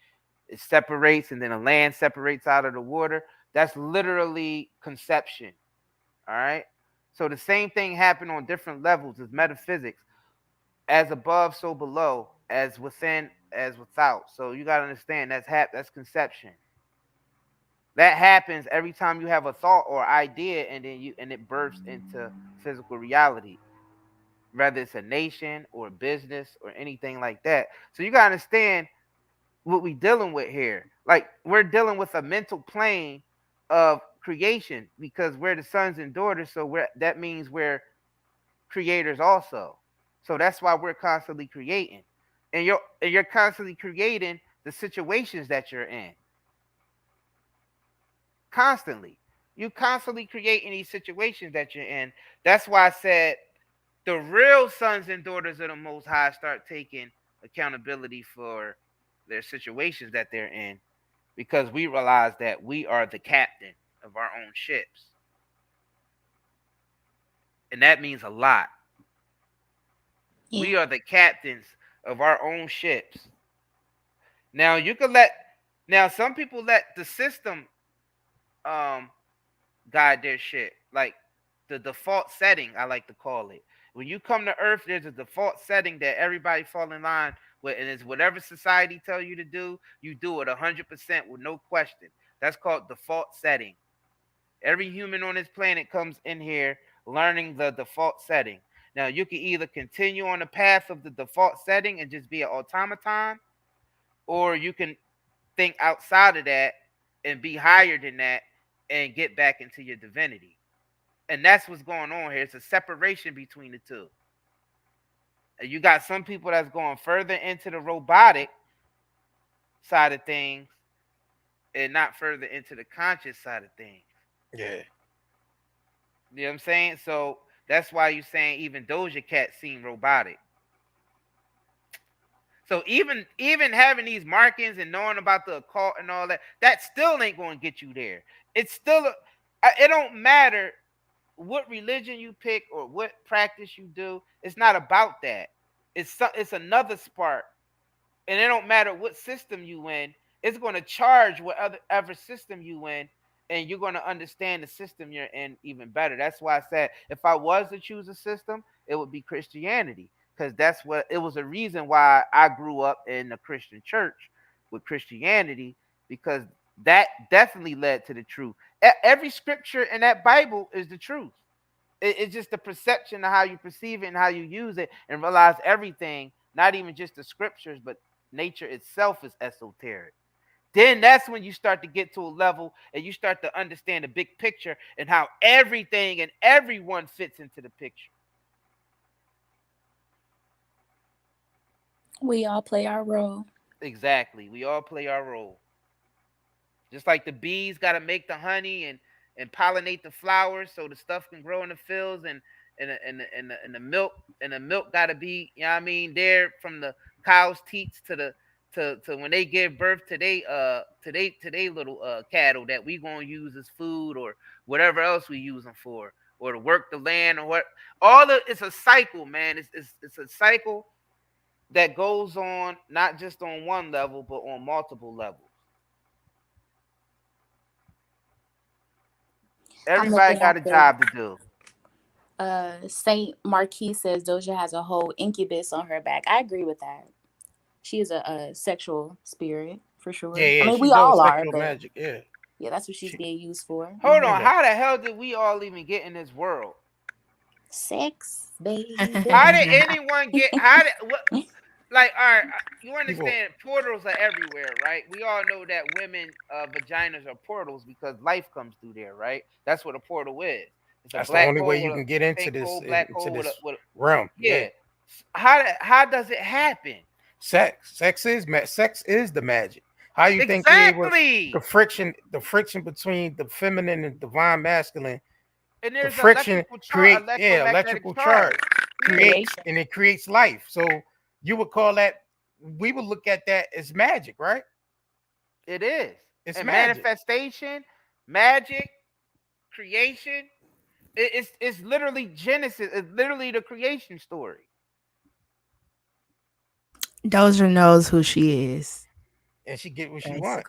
it separates and then a land separates out of the water, that's literally conception. All right. So the same thing happened on different levels as metaphysics, as above, so below, as within, as without. So you got to understand that's conception. That happens every time you have a thought or idea, and then it bursts into physical reality, whether it's a nation or a business or anything like that. So you got to understand what we dealing with here. Like we're dealing with a mental plane of creation because we're the sons and daughters. So that means we're creators also. So that's why we're constantly creating, and you're constantly creating the situations that you're in. Constantly, you constantly creating these situations that you're in. That's why I said the real sons and daughters of the Most High start taking accountability for their situations that they're in, because we realize that we are the captain of our own ships, and that means a lot. Yeah. We are the captains of our own ships. Now you can now some people let the system um guide their shit. Like the default setting, I like to call it. When you come to Earth, there's a default setting that everybody fall in line with, and it's whatever society tell you to do, you do it 100% with no question. That's called default setting. Every human on this planet comes in here learning the default setting. Now you can either continue on the path of the default setting and just be an automaton, or you can think outside of that and be higher than that and get back into your divinity. And that's what's going on here. It's a separation between the two. And you got some people that's going further into the robotic side of things and not further into the conscious side of things. Yeah. You know what I'm saying? So that's why you're saying even DojaCat seem robotic. So even having these markings and knowing about the occult and all that, that still ain't going to get you there. It's still it don't matter what religion you pick or what practice you do. It's not about that. It's another spark, and it don't matter what system you in. It's going to charge whatever system you in, and you're going to understand the system you're in even better. That's why I said if I was to choose a system, it would be Christianity, because that's what it was a reason why I grew up in the Christian church with Christianity, because that definitely led to the truth. Every scripture in that Bible is the truth. It's just the perception of how you perceive it and how you use it, and realize everything, not even just the scriptures, but nature itself is esoteric. Then that's when you start to get to a level and you start to understand the big picture and how everything and everyone fits into the picture. We all play our role. Exactly. We all play our role. Just like the bees got to make the honey and pollinate the flowers so the stuff can grow in the fields, and the milk got to be, you know what I mean, there from the cow's teats to when they give birth to they little cattle that we gonna use as food or whatever else we use them for, or to work the land, or what. It's a cycle, man. It's a cycle that goes on not just on one level but on multiple levels. Everybody got a job to do. Saint Marquis says Doja has a whole incubus on her back. I agree with that. She is a sexual spirit for sure. Yeah, I mean, we all are, but magic. Yeah, that's what she's being used for. Hold on, how the hell did we all even get in this world? Sex, baby. How did anyone get? Like, all right, you understand? Portals are everywhere, right? We all know that women vaginas are portals because life comes through there, right? That's what a portal is. That's the only way you can get into this realm. Yeah. How does it happen? Sex is the magic. How you think the friction between the feminine and divine masculine, and there's the friction electrical charge creates, and it creates life. So you would call that, we would look at that as magic, right? It is. It's and magic. Manifestation, magic, creation. It's literally Genesis. It's literally the creation story. Doja knows who she is, and she get what she wants.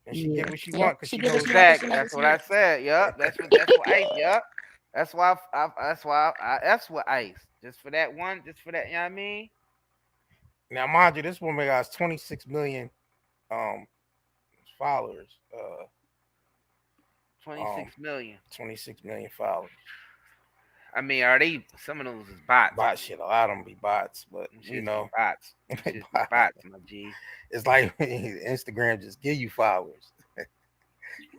And she get what she wants because she knows knows exactly. That's what I said. Yep. That's what Ice. Yep. That's why Ice. Just for that, you know what I mean? Now, mind you, this woman has 26 million followers. 26 million. 26 million followers. I mean, are they? Some of those is bots. Bot shit. A lot of them be bots, but you know, bots. Bots, my G. It's like Instagram just give you followers,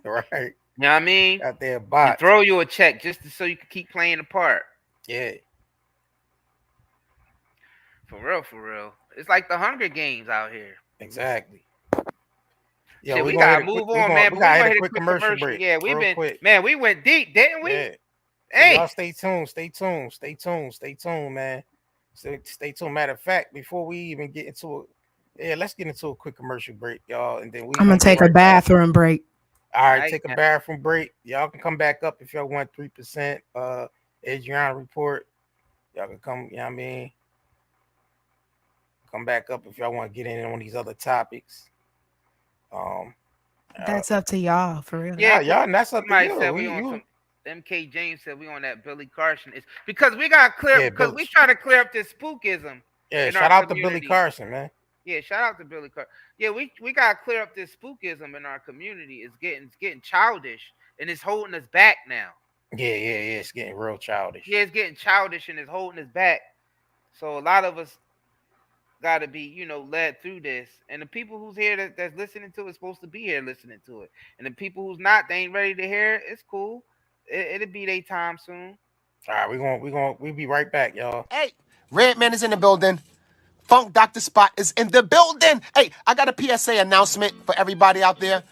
right? You know what I mean? Out there, bots throw you a check just so you can keep playing the part. Yeah. For real. It's like the Hunger Games out here. Exactly. Yeah, we gotta move on, man. We gotta hit a quick commercial break. Yeah, we went deep, didn't we? Yeah. Hey, y'all stay tuned, man. Stay tuned. Matter of fact, before we even get into it, let's get into a quick commercial break, y'all, and then I'm gonna take a bathroom break. All right, take a bathroom break. Y'all can come back up if y'all want 3%. Adriana report. Y'all can come. You know what I mean? Come back up if y'all want to get in on these other topics. That's up to y'all, for real. Yeah, y'all, and that's up to you. MK James said we on that Billy Carson. It's because we got clear because we try to clear up this spookism. Yeah, shout out to Billy Carson, man. Yeah, shout out to Billy Carson. Yeah, we got to clear up this spookism in our community. It's getting childish and it's holding us back now. Yeah, it's getting real childish. Yeah, it's getting childish and it's holding us back. So a lot of us got to be, led through this. And the people who's here that's listening to it supposed to be here listening to it. And the people who's not, they ain't ready to hear it. It's cool. It'll be their time soon. All right, we'll be right back, y'all. Hey, Redman is in the building. Funk Dr. Spot is in the building. Hey, I got a PSA announcement for everybody out there.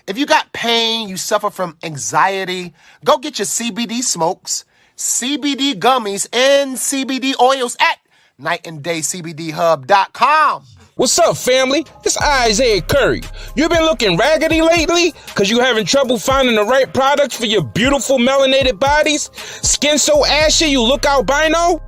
If you got pain, you suffer from anxiety, go get your CBD smokes, CBD gummies, and CBD oils at nightandaycbdhub.com. What's up, family? It's Isiah Curry. You been looking raggedy lately? Cause you having trouble finding the right products for your beautiful melanated bodies? Skin so ashy you look albino?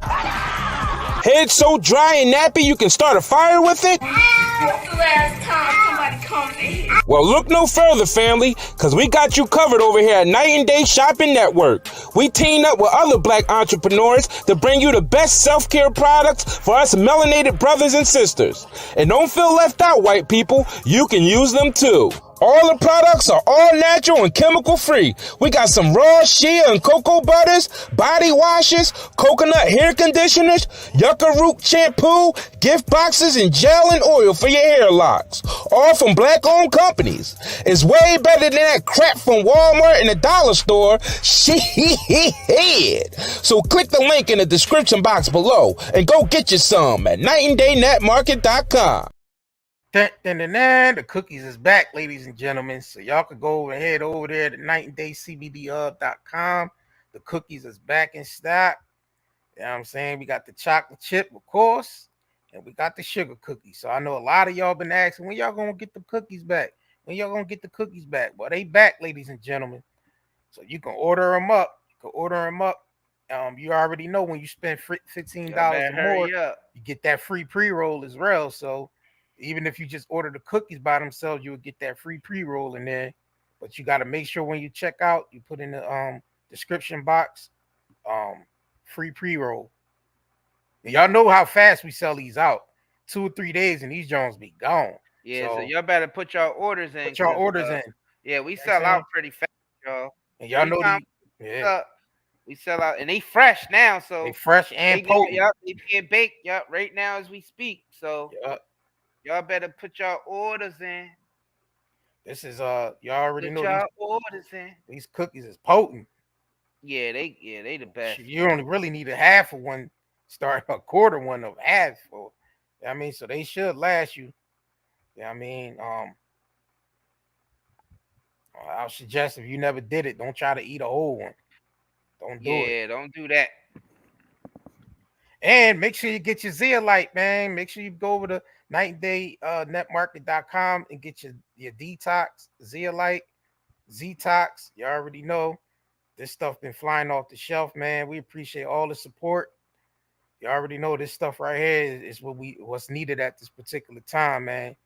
Head so dry and nappy you can start a fire with it? What's the last time somebody comes in here? Well, look no further, family, because we got you covered over here at Night and Day Shopping Network. We teamed up with other black entrepreneurs to bring you the best self-care products for us melanated brothers and sisters. And don't feel left out, white people. You can use them too. All the products are all natural and chemical free. We got some raw shea and cocoa butters, body washes, coconut hair conditioners, yucca root shampoo, gift boxes, and gel and oil for your hair locks. All from black-owned companies. It's way better than that crap from Walmart and the dollar store. Shit. So click the link in the description box below and go get you some at nightanddaynetmarket.com. The cookies is back, ladies and gentlemen. So y'all could go over and head over there to nightanddayscbdhub.com. The cookies is back in stock. You know what I'm saying? We got the chocolate chip, of course, and we got the sugar cookies. So I know a lot of y'all been asking, when y'all gonna get the cookies back? When y'all gonna get the cookies back? Well, they back, ladies and gentlemen. So you can order them up. You already know when you spend $15 or more, you get that free pre-roll as well. So even if you just order the cookies by themselves, you will get that free pre-roll in there. But you got to make sure when you check out, you put in the description box, free pre-roll. And y'all know how fast we sell these out. 2 or 3 days and these Jones be gone. Yeah, so y'all better put your orders in. Put your orders in. Yeah, we sell out pretty fast, y'all. And y'all know we sell out, and they fresh now. So they fresh and potent. They being baked, right now as we speak. So y'all better put your orders in. This is y'all already know y'all orders in. These cookies is potent. Yeah, they the best. You only really need a half of one, start a quarter one of half for. I mean, so they should last you. Yeah, I mean, I'll suggest if you never did it, don't try to eat a whole one. Don't do it. Yeah, don't do that. And make sure you get your zeolite, man. Make sure you go over to nightanddaynetmarket.com and get your detox, zeolite, Zetox. You already know this stuff been flying off the shelf, man. We appreciate all the support. You already know this stuff right here is what's needed at this particular time, man.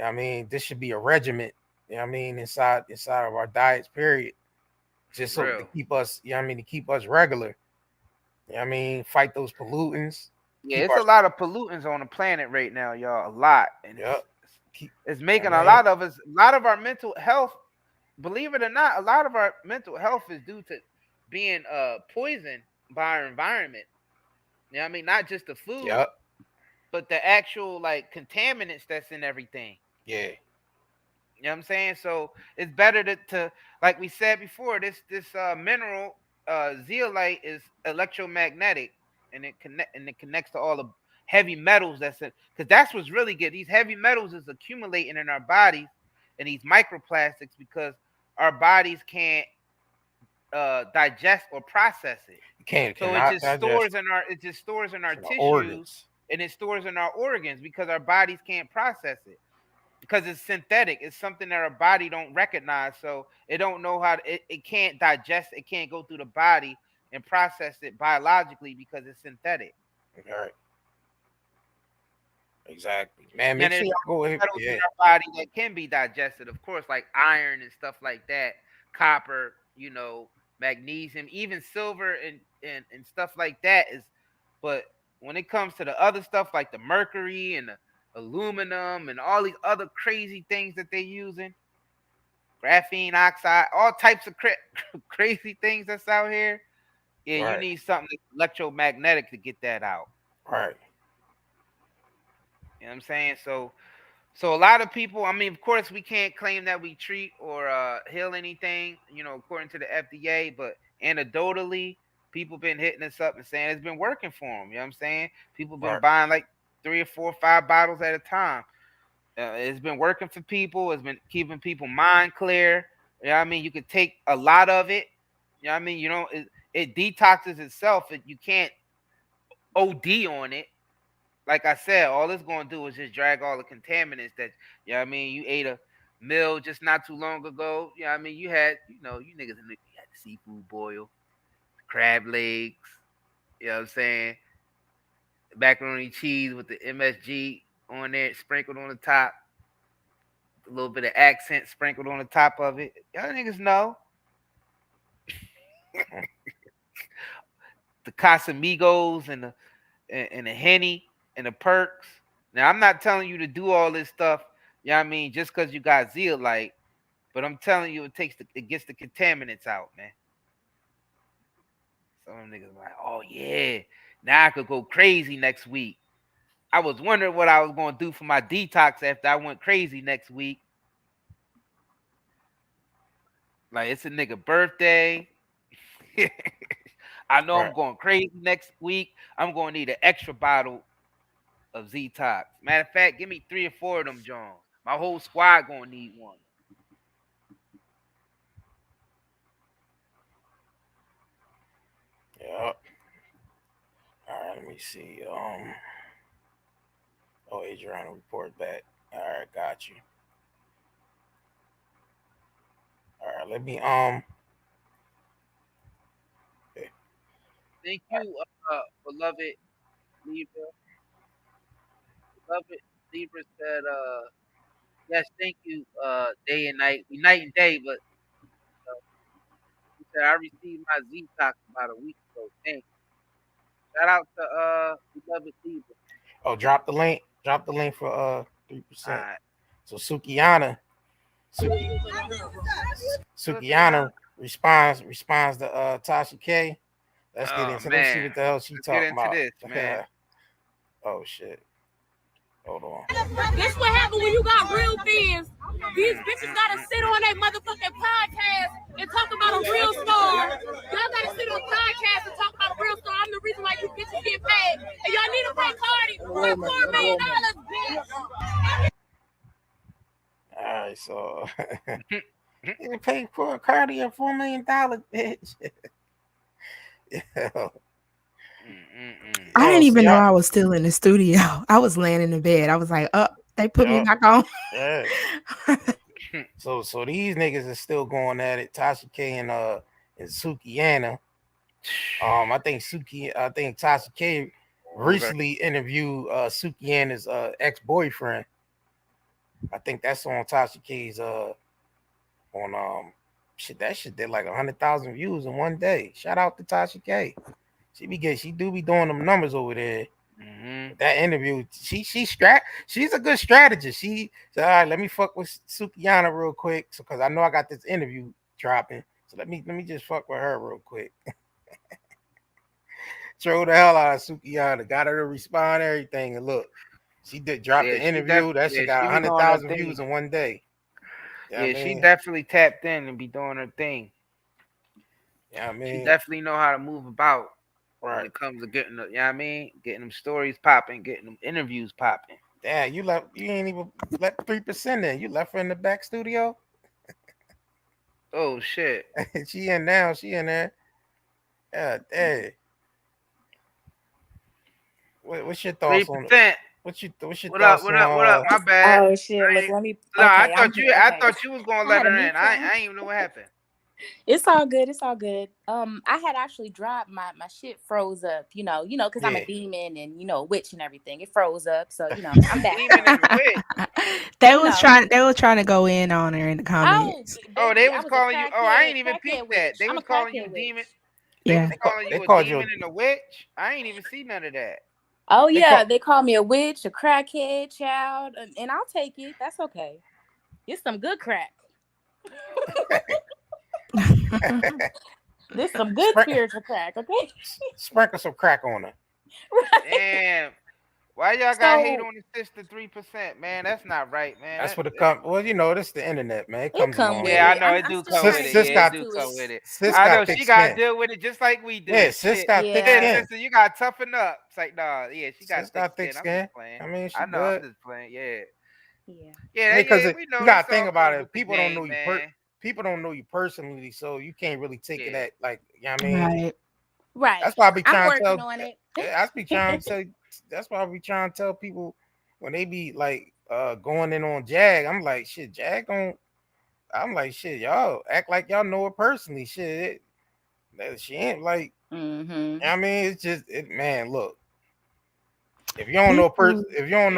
I mean, this should be a regiment, you know what I mean, inside of our diets, period. Just so to keep us, you know what I mean, to keep us regular. You know what I mean, fight those pollutants. Yeah, it's a lot of pollutants on the planet right now, y'all. A lot. And it's making a lot of our mental health, believe it or not, a lot of our mental health is due to being poisoned by our environment. You know what I mean? Not just the food, but the actual like contaminants that's in everything. Yeah. You know what I'm saying? So it's better to like we said before, this mineral zeolite is electromagnetic, and it connects to all the heavy metals that's in, because that's what's really good. These heavy metals is accumulating in our bodies and these microplastics because our bodies can't digest or process it. So it just stores in our tissues organs. And it stores in our organs because our bodies can't process it. Because it's synthetic. It's something that our body don't recognize. So it don't know how to, it can't digest, it can't go through the body and process it biologically because it's synthetic. All right. Exactly. Man, make sure y'all go ahead. In our body that can be digested, of course, like iron and stuff like that, copper, you know, magnesium, even silver and stuff like that is, but when it comes to the other stuff like the mercury and the aluminum and all these other crazy things that they're using, graphene oxide, all types of crazy things that's out here. Yeah, you need something that's electromagnetic to get that out. Right. You know what I'm saying? So a lot of people, I mean, of course, we can't claim that we treat or heal anything, you know, according to the FDA, but anecdotally, people been hitting us up and saying it's been working for them. You know what I'm saying? People been buying like 3 or 4 or 5 bottles at a time. It's been working for people. It's been keeping people mind clear. You know what I mean? You could take a lot of it. You know what I mean? You know, it detoxes itself. You can't OD on it. like I said, all it's gonna do is just drag all the contaminants that you ate a meal just not too long ago. You had you niggas you had the seafood boil, crab legs, you know what I'm saying? Macaroni cheese with the MSG on there, sprinkled on the top, a little bit of accent sprinkled on the top of it. Y'all niggas know. The Casamigos and the Henny and the Perks. Now I'm not telling you to do all this stuff, just because you got zeolite, but I'm telling you it gets the contaminants out, man. Some niggas like, oh yeah, now I could go crazy next week. I was wondering what I was gonna do for my detox after I went crazy next week. Like it's a nigga birthday. I know I'm going crazy next week. I'm gonna need an extra bottle of Z-Tox. Matter of fact, give me 3 or 4 of them Jones. My whole squad gonna need one. Yep. All right, let me see. Oh, Adriana report back. All right, got you. All right, let me Thank you, beloved Libra. Beloved Libra said, yes, thank you, day and night. We night and day, but he said I received my Z-Tox about a week ago. Thank you. Shout out to beloved Libra. Oh, drop the link. Drop the link for 3%. Right. So Sukihana responds to TashaK. Let's get into. Let's see what the hell she talking about. This, man. Oh shit. Hold on. This what happened when you got real fans. These bitches gotta sit on that motherfucking podcast and talk about a real star. Y'all gotta sit on podcast and talk about a real star. I'm the reason why you bitches get paid. And y'all need to pay Cardi for $4 million, bitch. Alright, so you pay for Cardi a $4 million, bitch. Yeah. I didn't even know I was still in the studio. I was laying in the bed. I was like, oh, they put me back on. Yeah. So these niggas are still going at it. TashaK and Sukihana. I think TashaK recently interviewed Sukihana's ex-boyfriend. I think that's on TashaK's on shit. That shit did like 100,000 views in one day. Shout out to TashaK. She do be doing them numbers over there. Mm-hmm. That interview, she's a good strategist. She said, all right, let me fuck with Sukihana real quick, because I know I got this interview dropping. So let me just fuck with her real quick. Throw the hell out of Sukihana, got her to respond, everything, and look, she did drop the interview. That shit got 100,000 views in one day. You know she definitely tapped in and be doing her thing. Yeah, she definitely know how to move about. Right. When it comes to getting getting them stories popping, getting them interviews popping. Damn, you ain't even let 3% in. You left her in the back studio. Oh shit. She in now. She in there. Yeah, damn. What's your thoughts 3%. On it? What's your thoughts What up? My bad. Oh shit. Look, let me. No, okay, I thought you was gonna let her in. I ain't even know what happened. It's all good. I had actually dropped my shit froze up, because I'm a demon and a witch and everything. It froze up, so I'm back. Demon and a witch. They were trying to go in on her in the comments. They was calling you. Oh, I ain't even peeped that. They was calling you demon. Yeah, they calling you a demon and a witch. I ain't even see none of that. Oh yeah, they call me a witch, a crackhead, child, and I'll take it. That's okay. It's some good crack. This some good spiritual crack, okay? Sprinkle some crack on her. Right. Damn. Why y'all got hate on the sister 3%, man? That's not right, man. That's what it comes. Well, this is the internet, man. It comes along. Yeah, I know it do come with it. Sis come with it. I know she got to deal with it just like we do. Yeah, sis got thick skin. Sister, you got to toughen up. It's like, nah, yeah, she got thick skin. I mean, I know, I'm just playing. Yeah. Yeah, because we got to think about it. People don't know you. People don't know you personally, so you can't really take it at like, you know what I mean? Right. That's why I be trying to tell. I be trying to say that's why we trying to tell people when they be like going in on Jag. I'm like, shit, Jag on. I'm like, shit, y'all act like y'all know her personally. Shit, she ain't like. Mm-hmm. I mean, it's just man. Look, if you don't know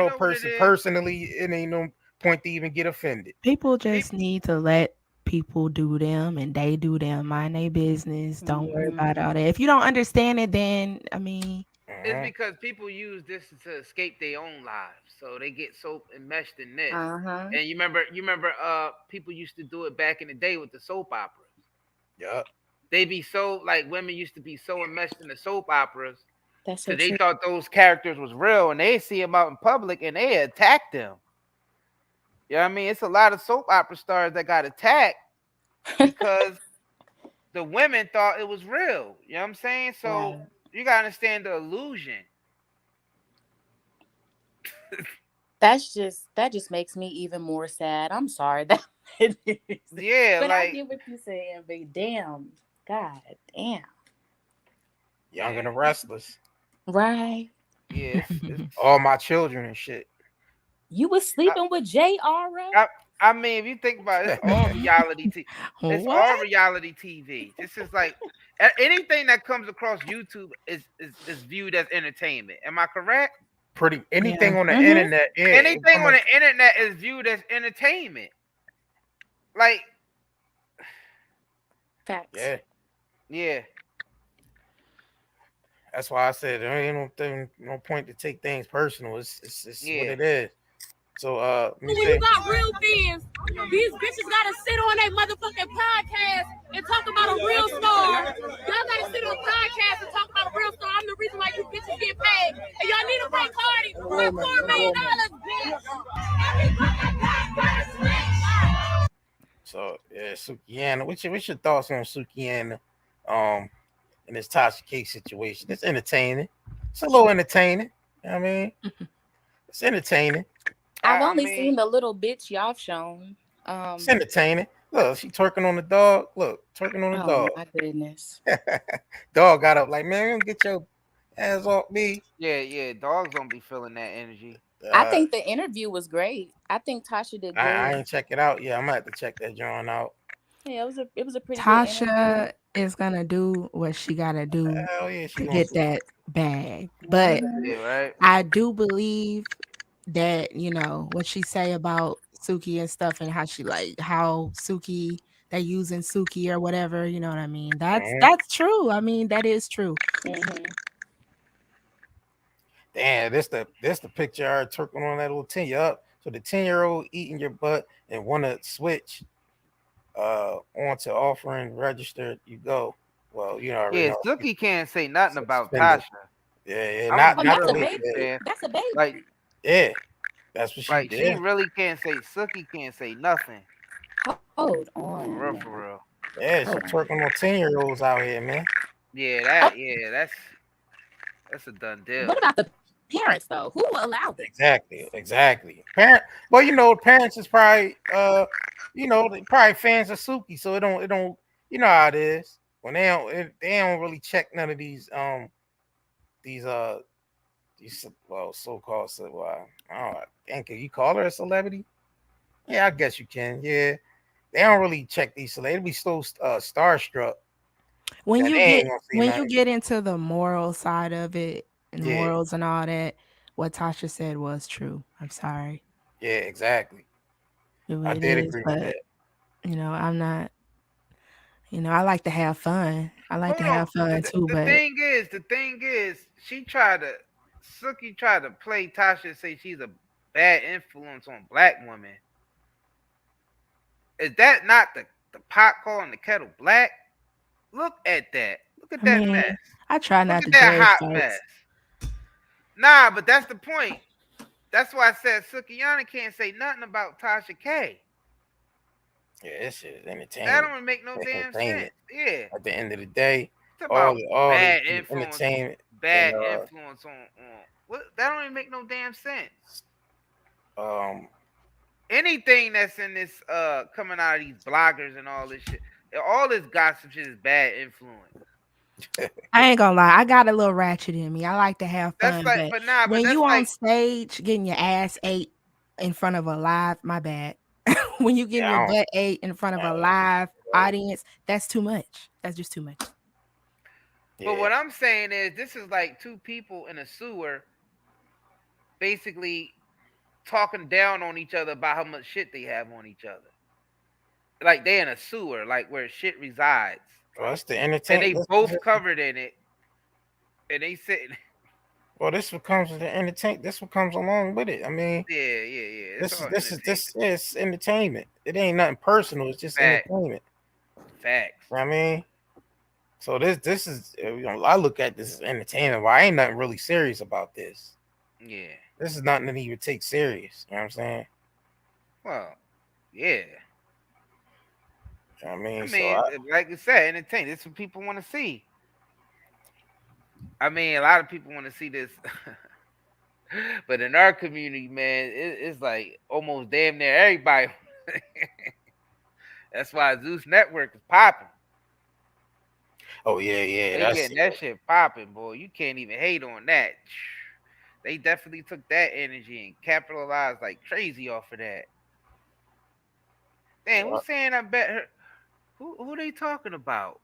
a person personally, it ain't no point to even get offended. People just need to let people do them and they do them. Mind their business. Don't worry about all that. If you don't understand it, then I mean, it's because people use this to escape their own lives, so they get so enmeshed in this. Uh-huh. And you remember, people used to do it back in the day with the soap operas. Yeah. They be so like women used to be so enmeshed in the soap operas That's so because they true. thought those characters was real, and they see them out in public and they attack them. You know what I mean? It's a lot of soap opera stars that got attacked because the women thought it was real. You know what I'm saying? So Right. you gotta understand the illusion. That just makes me even more sad. I'm sorry that Yeah, but I like get what you're saying, but damn. God damn. Young and the Restless. Right. yeah, All my children and shit. You was sleeping with J.R.A.? I mean, if you think about it, it's all reality TV. It's all what? reality TV. This is like anything that comes across YouTube is viewed as entertainment. Am I correct? Pretty anything Yeah. on the internet. Yeah. Anything on the internet is viewed as entertainment. Like, Facts. Yeah. yeah. That's why I said there ain't no point to take things personal. It's Yeah. what it is. So When you got real fans, these bitches gotta sit on a motherfucking podcast and talk about a real star. Y'all gotta sit on a podcast and talk about a real star. I'm the reason why you bitches get paid. And y'all need to pay Cardi my $4 million, bitch. So yeah, Sukihana. What's your thoughts on Sukihana? In this TashaK situation. It's entertaining. It's a little entertaining. You know what I mean? It's entertaining. I've only seen the little bitch y'all shown. It's entertaining. Look, she twerking on the dog. Look, twerking on the dog. Oh my goodness. Dog got up like, man, get your ass off me. Yeah. Dogs don't be feeling that energy. I think the interview was great. I think Tasha did good. I ain't check it out. Yeah, I'm gonna have to check that drawing out. Yeah, it was a pretty Tasha good interview. is gonna do what she gotta do Yeah, to get that bag. But Yeah, right. I do believe that, what she say about Suki and stuff and how she how Suki they using Suki or whatever, you know what I mean? That's true. I mean, that is true. Damn, this the picture of her twerking on that little 10-year-old. So the 10-year-old eating your butt and wanna switch onto offering registered, you go. Well, you know, Yeah, know. Suki can't say nothing about Tasha. Yeah, not that's a baby. That's a baby. Like, yeah, that's what she did. She really can't say. Suki can't say nothing. Hold on. For real. Yeah, she twerking on 10-year-olds out here, man. Yeah, that's a done deal. What about the parents though? Who allowed it? Exactly. Parents is probably they probably fans of Suki, so it don't you know how it is when they don't really check none of these so-called can you call her a celebrity? Yeah, I guess you can. Yeah, they don't really check these celebrities. They be so starstruck. When you get into the moral side of it and morals and all that, what Tasha said was true. I'm sorry. Yeah, exactly. I did agree with that. I'm not. I like to have fun. I like to have fun too. The thing is, Suki tried to play Tasha and say she's a bad influence on black women. Is that not the pot calling the kettle black? Look at that. Look at that mess. I try not to that judge hot folks. mess. Nah, but that's the point. That's why I said Sukihana can't say nothing about TashaK. Yeah, this shit is entertaining. That don't make no damn sense. Yeah. At the end of the day, it's all bad the influence, entertainment, influence on what? That don't even make no damn sense. Anything that's in this coming out of these bloggers and all this shit, all this gossip shit is bad influence. I ain't gonna lie, I got a little ratchet in me. I like to have That's fun, like, but but nah, but when that's you on like, stage getting your ass ate in front of a live, my bad. When you getting Yeah, your I don't. butt ate in front of a I live don't audience, that's too much. That's just too much. but yeah. what I'm saying is, this is like two people in a sewer, basically talking down on each other about how much shit they have on each other. Like they in a sewer, like where shit resides, Well, it's the and entertain. they both covered in it, and they sitting. Well, this what comes with the entertain. This what comes along with it. I mean, Yeah, yeah, yeah. It's this is all this is entertainment. this is entertainment. It ain't nothing personal. It's just Fact, entertainment. facts. You know what I mean, so this is I look at this as entertainment. But I ain't nothing really serious about this. Yeah. This is nothing to even take serious. You know what I'm saying? Well, yeah. You know what I I mean, so mean, like I said, entertainment. This is what people want to see. I mean, a lot of people want to see this, but in our community, man, it's like almost damn near everybody. That's why Zeus Network is popping. oh yeah, They that's getting that shit popping, boy. You can't even hate on that. They definitely took that energy and capitalized like crazy off of that. Damn, who's saying I bet her? Who they talking about?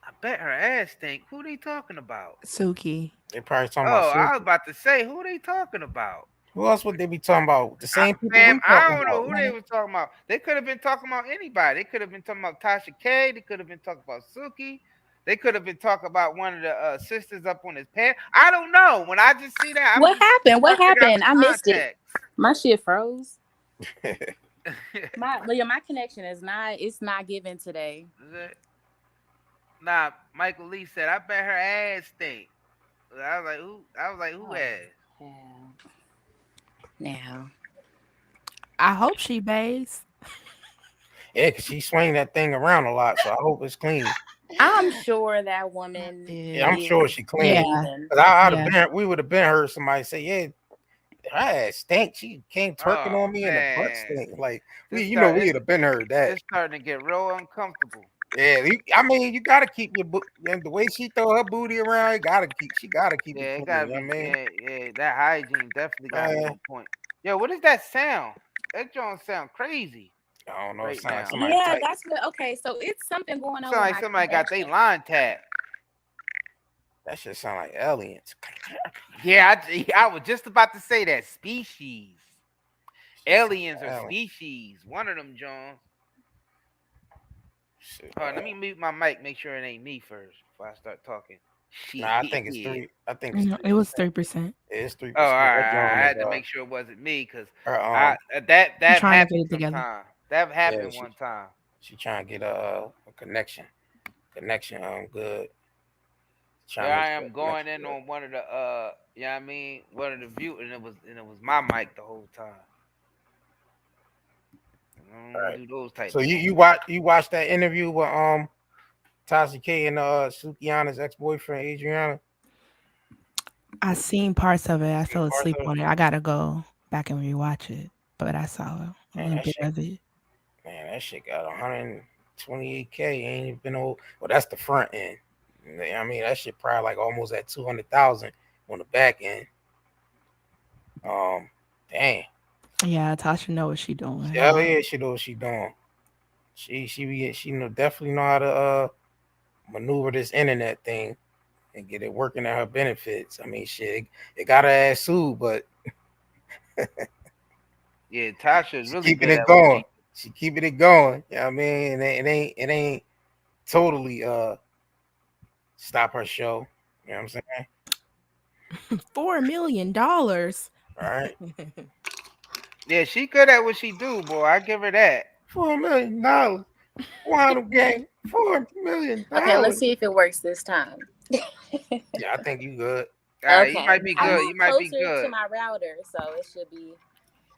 I bet her ass stink. Who they talking about? Suki. they probably talking about Oh, I Suki. was about to say, who they talking about? Who else would they be talking about? The same people Fam, we I talking don't know about, who they man. was talking about. They could have been talking about anybody. They could have been talking about TashaK. They could have been talking about Suki. They could have been talking about one of the sisters up on his pants. I don't know. When I just see that, I'm What just happened? trying What to figure out happened? the I missed it. context. My shit froze. My connection is not. It's not giving today. Nah, Michael Lee said, I bet her ass stink. I was like, who? I was like, who ass? Now. I hope she bathes. Yeah, cause she swing that thing around a lot, so I hope it's clean. I'm sure that woman Yeah, I'm is sure she clean. Yeah. Cause I'd Yeah. have been, we would have been heard somebody say, "Yeah, her ass stink. She came twerking Oh on me and the butt man, stink." Like this we start. would have been heard that. It's starting to get real uncomfortable. Yeah, I mean, you gotta keep your and the way she throw her booty around, she gotta keep Yeah, it it clean. gotta You know be. what I mean? Yeah. That hygiene definitely gotta be Man, on point. Yo, what is that sound? That don't sound crazy I don't know. It right sound like now. somebody Yeah, type. that's what. Okay, so it's something going It on sound with like my somebody got their connection. line tapped. That shit sound like aliens. Yeah, I was just about to say that. Species. Aliens or species. One of them, John. Hold on, let me mute my mic, make sure it ain't me first before I start talking. Shit. Nah, I think it's 3. I think it's 3%. It was 3%. It's 3%. Oh, all right. I had to make sure it wasn't me because her, that trying to get happened it together. sometime. That happened one time. She trying to get a connection. Good. Here I am going in on one of the you know what I mean, one of the view, and it was my mic the whole time. I don't do those types. So you watched that interview with TashaK and Sukihana's ex-boyfriend Adriana? I seen parts of it. I fell asleep on it. I gotta go back and rewatch it, but I saw a little bit of it. Man, that shit got 128K. Ain't even been old. Well, that's the front end. I mean, that shit probably like almost at 200,000 on the back end. Damn. Yeah, Tasha know what she doing. Hell yeah, she know what she doing. She definitely know how to maneuver this internet thing and get it working at her benefits. I mean, shit, it got her ass sued, but yeah, Tasha's really keeping good it going. She keeping it going. You know what I mean? It ain't totally stop her show. You know what I'm saying? $4 million. All right. Yeah, she good at what she do, boy. I give her that. $4 million. Quantum game. $4 million. Okay, let's see if it works this time. Yeah, I think you good. Okay. You might be good. You might be good. To my router, so it should be.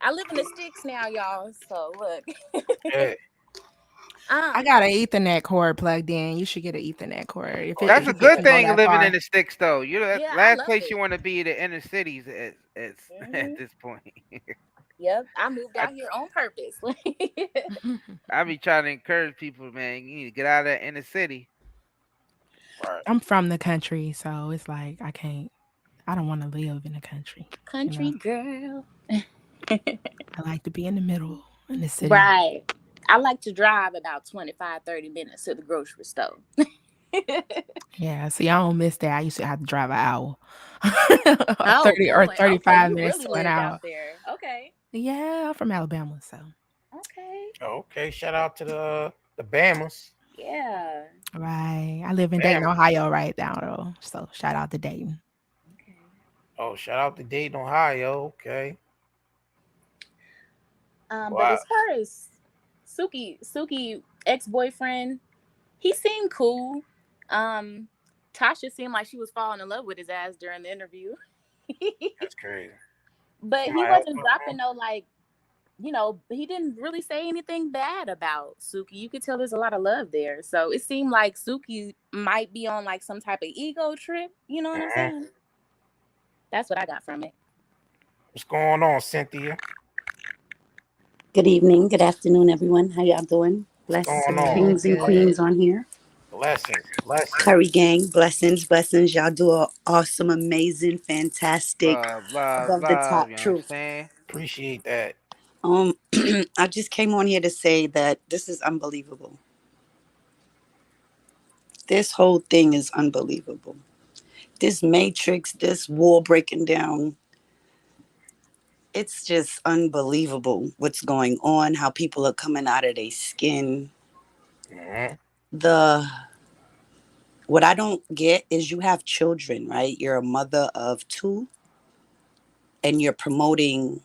I live in the sticks now, y'all. So look. Yeah. I got an Ethernet cord plugged in. You should get an Ethernet cord. That's a good thing living in the sticks, though. You know, last place you want to be the inner cities at this point. Yep, I moved out here on purpose. I be trying to encourage people, man. You need to get out of that inner city. Right. I'm from the country, so it's like I don't want to live in the country. Country girl. I like to be in the middle in the city. Right. I like to drive about 25, 30 minutes to the grocery store. Yeah, see, I don't miss that. I used to have to drive an hour, Oh 30 or boy. Okay, 35 you minutes really to an lived hour. out there. Okay. Yeah, I'm from Alabama, so Okay. Okay, shout out to the Bamas. Yeah. right. I live in Dayton, Bama. Ohio, right now, though. So shout out to Dayton. Okay. Oh, shout out to Dayton, Ohio. Okay. But Wow. as far as Suki ex-boyfriend, he seemed cool. Tasha seemed like she was falling in love with his ass during the interview. That's crazy. But he Somebody else wasn't put dropping no like, he didn't really say anything bad about Suki. You could tell there's a lot of love there. So it seemed like Suki might be on like some type of ego trip. You know what I'm saying? That's what I got from it. What's going on, Cynthia? Good evening, good afternoon, everyone. How y'all doing? What's going Blessings, on? kings and queens on here. Blessings, blessings. Curry gang, blessings, blessings. Y'all do an awesome, amazing, fantastic, Love, above the top you know what I'm truth. saying? Appreciate that. I just came on here to say that this is unbelievable. This whole thing is unbelievable. This matrix, this wall breaking down, it's just unbelievable what's going on, how people are coming out of their skin. What I don't get is you have children, right? You're a mother of two and you're promoting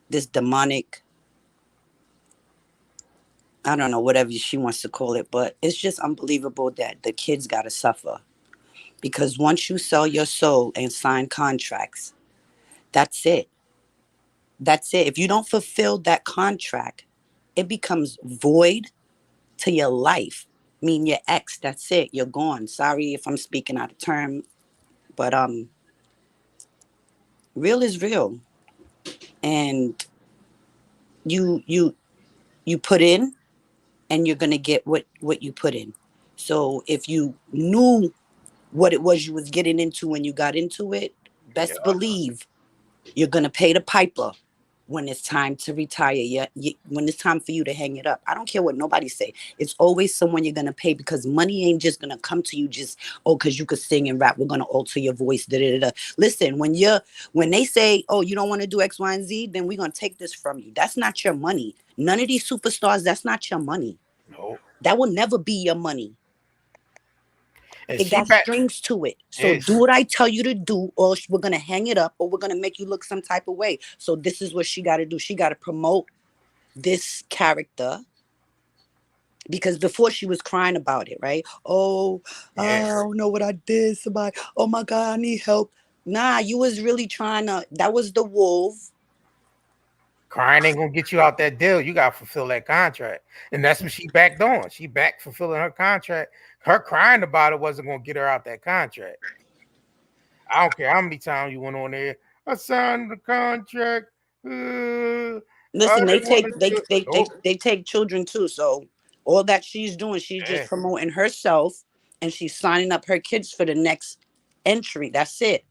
this demonic, I don't know, whatever she wants to call it, but it's just unbelievable that the kids got to suffer. Because once you sell your soul and sign contracts, that's it. That's it. If you don't fulfill that contract, it becomes void to your life. I mean, your ex, that's it. You're gone. Sorry if I'm speaking out of term, but real is real. And you put in and you're going to get what you put in. So if you knew what it was you was getting into when you got into it, best believe you're going to pay the piper when it's time to retire. When it's time for you to hang it up. I don't care what nobody say. It's always someone you're going to pay, because money ain't just going to come to you just, because you could sing and rap. We're going to alter your voice. Da, da, da. Listen, when they say, oh, you don't want to do X, Y, and Z, then we're going to take this from you. That's not your money. None of these superstars, that's not your money. No. That will never be your money. It got strings to it. So Yes. do what I tell you to do, or we're going to hang it up, or we're going to make you look some type of way. So this is what she got to do. She got to promote this character, because before she was crying about it, right? Oh, I don't know what I did. Somebody, oh my God, I need help. Nah, you was really trying to, that was the wolf. Crying ain't gonna get you out that deal. You gotta fulfill that contract. And that's what she backed on. She backed fulfilling her contract. Her crying about it wasn't gonna get her out that contract. I don't care how many times you went on there. I signed the contract. Listen, they take children too. So all that she's doing, she's just promoting herself, and she's signing up her kids for the next entry. That's it.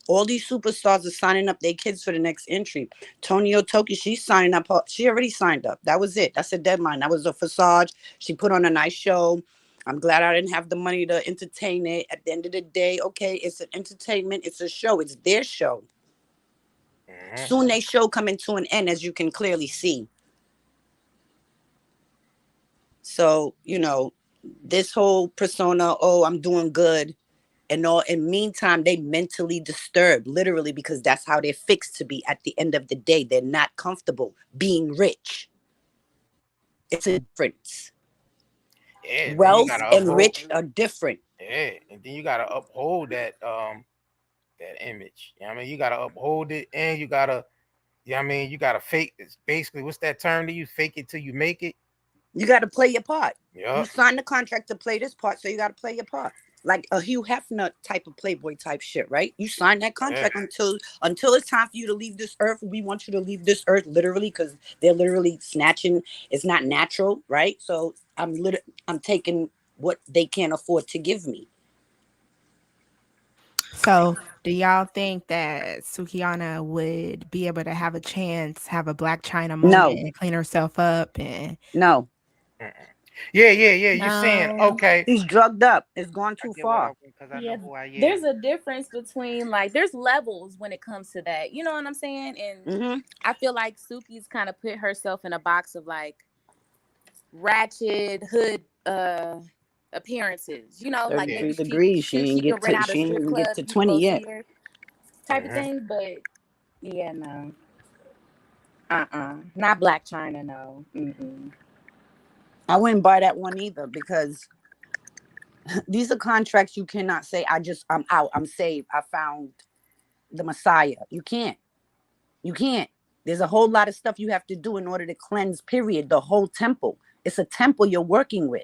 All these superstars are signing up their kids for the next entry. Tony Otoki, she's signing up. She already signed up. That was it. That's a deadline. That was a facade. She put on a nice show. I'm glad I didn't have the money to entertain it. At the end of the day, okay, it's an entertainment. It's a show. It's their show. Soon their show coming to an end, as you can clearly see. So, this whole persona, oh, I'm doing good. And all in meantime, they mentally disturbed, literally, because that's how they're fixed to be at the end of the day. They're not comfortable being rich. It's a difference. Yeah, wealth and rich are different. Yeah, and then you gotta uphold that image. You know what I mean? You gotta uphold it, and you gotta, you gotta fake. It's basically, what's that term that you fake it till you make it? You gotta play your part. Yeah. You signed the contract to play this part, so you gotta play your part. Like a Hugh Hefner type of Playboy type shit, right? You signed that contract until it's time for you to leave this earth. We want you to leave this earth literally, because they're literally snatching. It's not natural, right? So I'm taking what they can't afford to give me. So, do y'all think that Sukihana would be able to have a chance, have a Black China moment No, and clean herself up? And no. Yeah. You saying No. okay? He's drugged up. It's gone I too get what I far. want because I Yeah, know who I there's am. a difference between like there's levels when it comes to that. You know what I'm saying? And Hmm. I feel like Suki's kind of put herself in a box of like ratchet hood appearances. You know, like Yeah. maybe 33 degrees. She she ain't could get rent to. out a She ain't strip even get club to and you can 20 go yet. see her type of thing. But yeah, no. Not Black China, no. Mm-mm. I wouldn't buy that one either because these are contracts you cannot say. I'm out. I'm saved. I found the Messiah. You can't. You can't. There's a whole lot of stuff you have to do in order to cleanse. Period. The whole temple. It's a temple you're working with.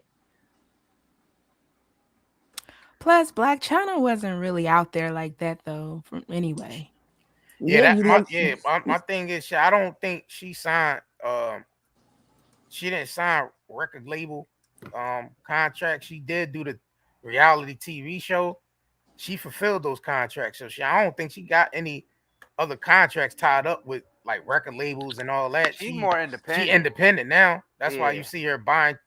plus, Black China wasn't really out there like that, though. Anyway, Yeah, Yeah, you never. my thing is, I don't think she signed. She didn't sign record label contract. She did do the reality TV show. She fulfilled those contracts, so I don't think she got any other contracts tied up with like record labels and all that. She's She more she independent. independent now. That's why you Yeah. see her buying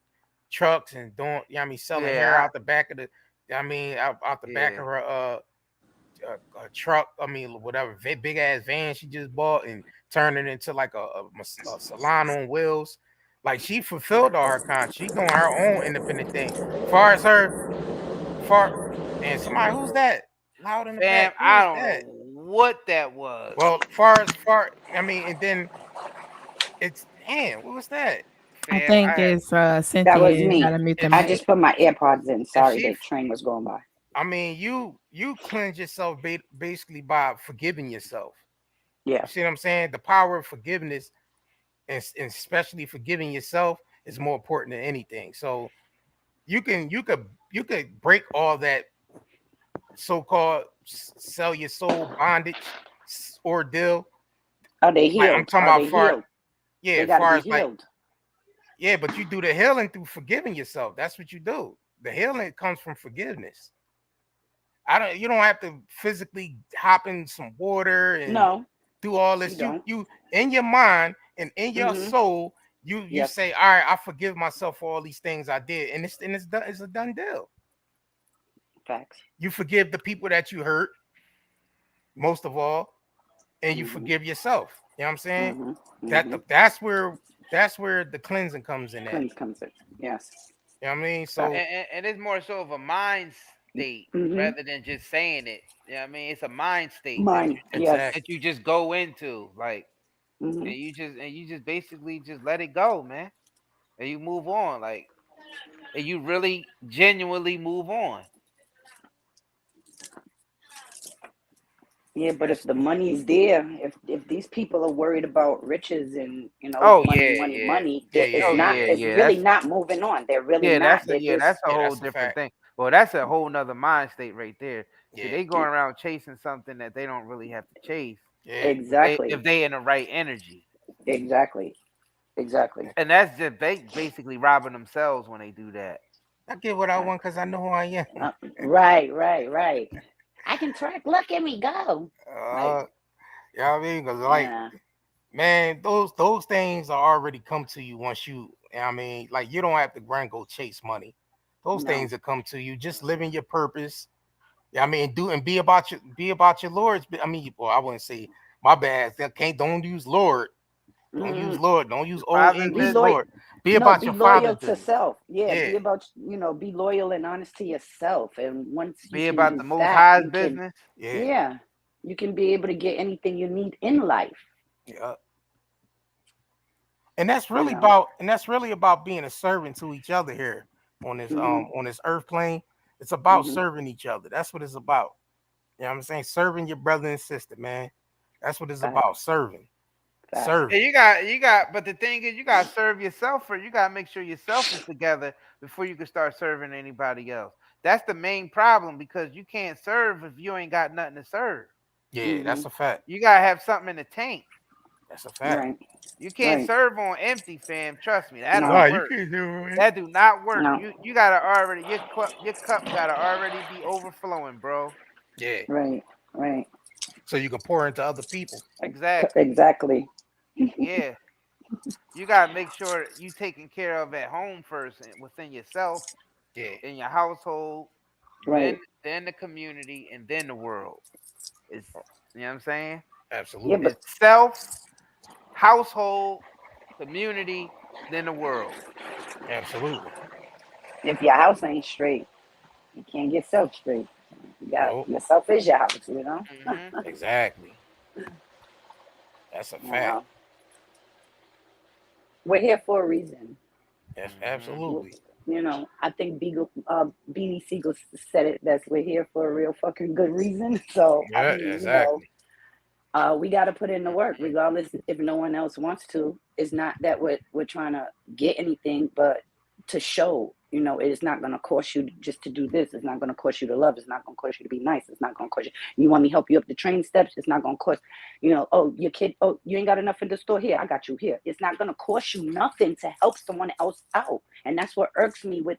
trucks and doing, selling hair Yeah. out the back of the, out the back Yeah. of her truck. I mean, whatever big ass van she just bought and turned it into like a salon on wheels. Like she fulfilled all her contracts. She doing her own independent thing. Far as her, far and somebody who's that loud in the Fam, back? Who I is don't know that? what that was. Well, and then it's damn. What was that? I Fam, think it's That Cynthia. was You me. gotta mute the If I mic. she, just put my AirPods in. if Sorry, she, the train was going by. I mean, you cleanse yourself basically by forgiving yourself. Yeah. You see what I'm saying? The power of forgiveness and especially forgiving yourself is more important than anything. So you could break all that so-called sell your soul bondage ordeal. Are they Like I'm healed? talking Are about they far, healed? yeah, They as got to far be as like, healed. yeah, but you do the healing through forgiving yourself. That's what you do. The healing comes from forgiveness. You don't have to physically hop in some water and No, do all you this. You don't. you in your mind and in your Mm-hmm. soul, you Yep. say, all right, I forgive myself for all these things I did, and it's done. It's a done deal. Facts. You forgive the people that you hurt most of all, and you Mm-hmm. forgive yourself. You know what I'm saying? Mm-hmm. That Mm-hmm. that's where the cleansing comes in at. Cleanse comes in. Yes. You know what I mean? Facts. So And it's more so of a mind state Mm-hmm. rather than just saying it. You know what I mean? It's a mind state that Mine. Yes. exactly. you just go into, like, Mm-hmm. and you just basically just let it go, man. And you move on, like, and you really genuinely move on. Yeah, but if That's the money's there, if these people are worried about riches and Oh money, yeah, money, yeah. money, yeah, Oh yeah, yeah, it's yeah. really not moving on. They're really not. They're That's just a yeah. whole That's a different fact. thing. Well, that's a whole nother mind state right there. See, Yeah, they going around chasing something that they don't really have to chase yeah. if exactly, they in the right energy. exactly, exactly. And that's just basically robbing themselves when they do that. I get what I want because I know who I am. Right, right, right. I can track. Look at me go. Like, You know what I mean? Because like, yeah. man, those things are already come to you once I mean, like you don't have to run go chase money. Those No. things that come to you, just living your purpose. Yeah, I mean, do and be about your Lord's. I mean, well, I wouldn't say my bad. Don't use Lord. Don't use Mm-mm. Lord. Don't use old Father's Be English business. loyal. Lord. Be No, about be your loyal father's to business. self. Yeah, Yeah, be about, be loyal and honest to yourself. And once you Be can about do the Most that, High's you can, business. yeah, yeah, you can be able to get anything you need in life, yeah. you know. And that's really about being a servant to each other here Hmm. on this earth plane. It's about Hmm. serving each other. That's what it's about. You know what I'm saying? Serving your brother and sister, man. That's what it's Facts, about. Serving. facts. And Serving. but the thing is, you gotta serve yourself first. You gotta make sure yourself is together before you can start serving anybody else. That's the main problem because you can't serve if you ain't got nothing to serve. Yeah, Hmm. that's a fact. You gotta have something in the tank. That's a fact. Right, You can't right. serve on empty, fam. Trust me, that No, don't No, you work. can't do it. That do not work. no. You gotta already your cup gotta already be overflowing, bro. Yeah. Right. So you can pour into other people. Exactly. Yeah. You gotta make sure you taken care of at home first, within yourself, in your household, Right. then the community, and then the world. It's, you know what I'm saying? Absolutely. but It's self, household, community, then the world. Absolutely. if your house ain't straight, you can't get self straight. You got Nope. yourself is your house, you know. Exactly. That's a fact. Wow. We're here for a reason. Yes, absolutely. You know, I think Beanie Siegel said it best. We're here for a real fucking good reason. So Yeah, I mean, exactly. we got to put in the work, regardless if no one else wants to. It's not that we're trying to get anything, but to show, you know, it is not going to cost you just to do this. It's not going to cost you to love. It's not going to cost you to be nice. It's not going to cost you. You want me to help you up the train steps? It's not going to cost, you know, oh, your kid, oh, you ain't got enough in the store. Here, I got you here. It's not going to cost you nothing to help someone else out. And that's what irks me with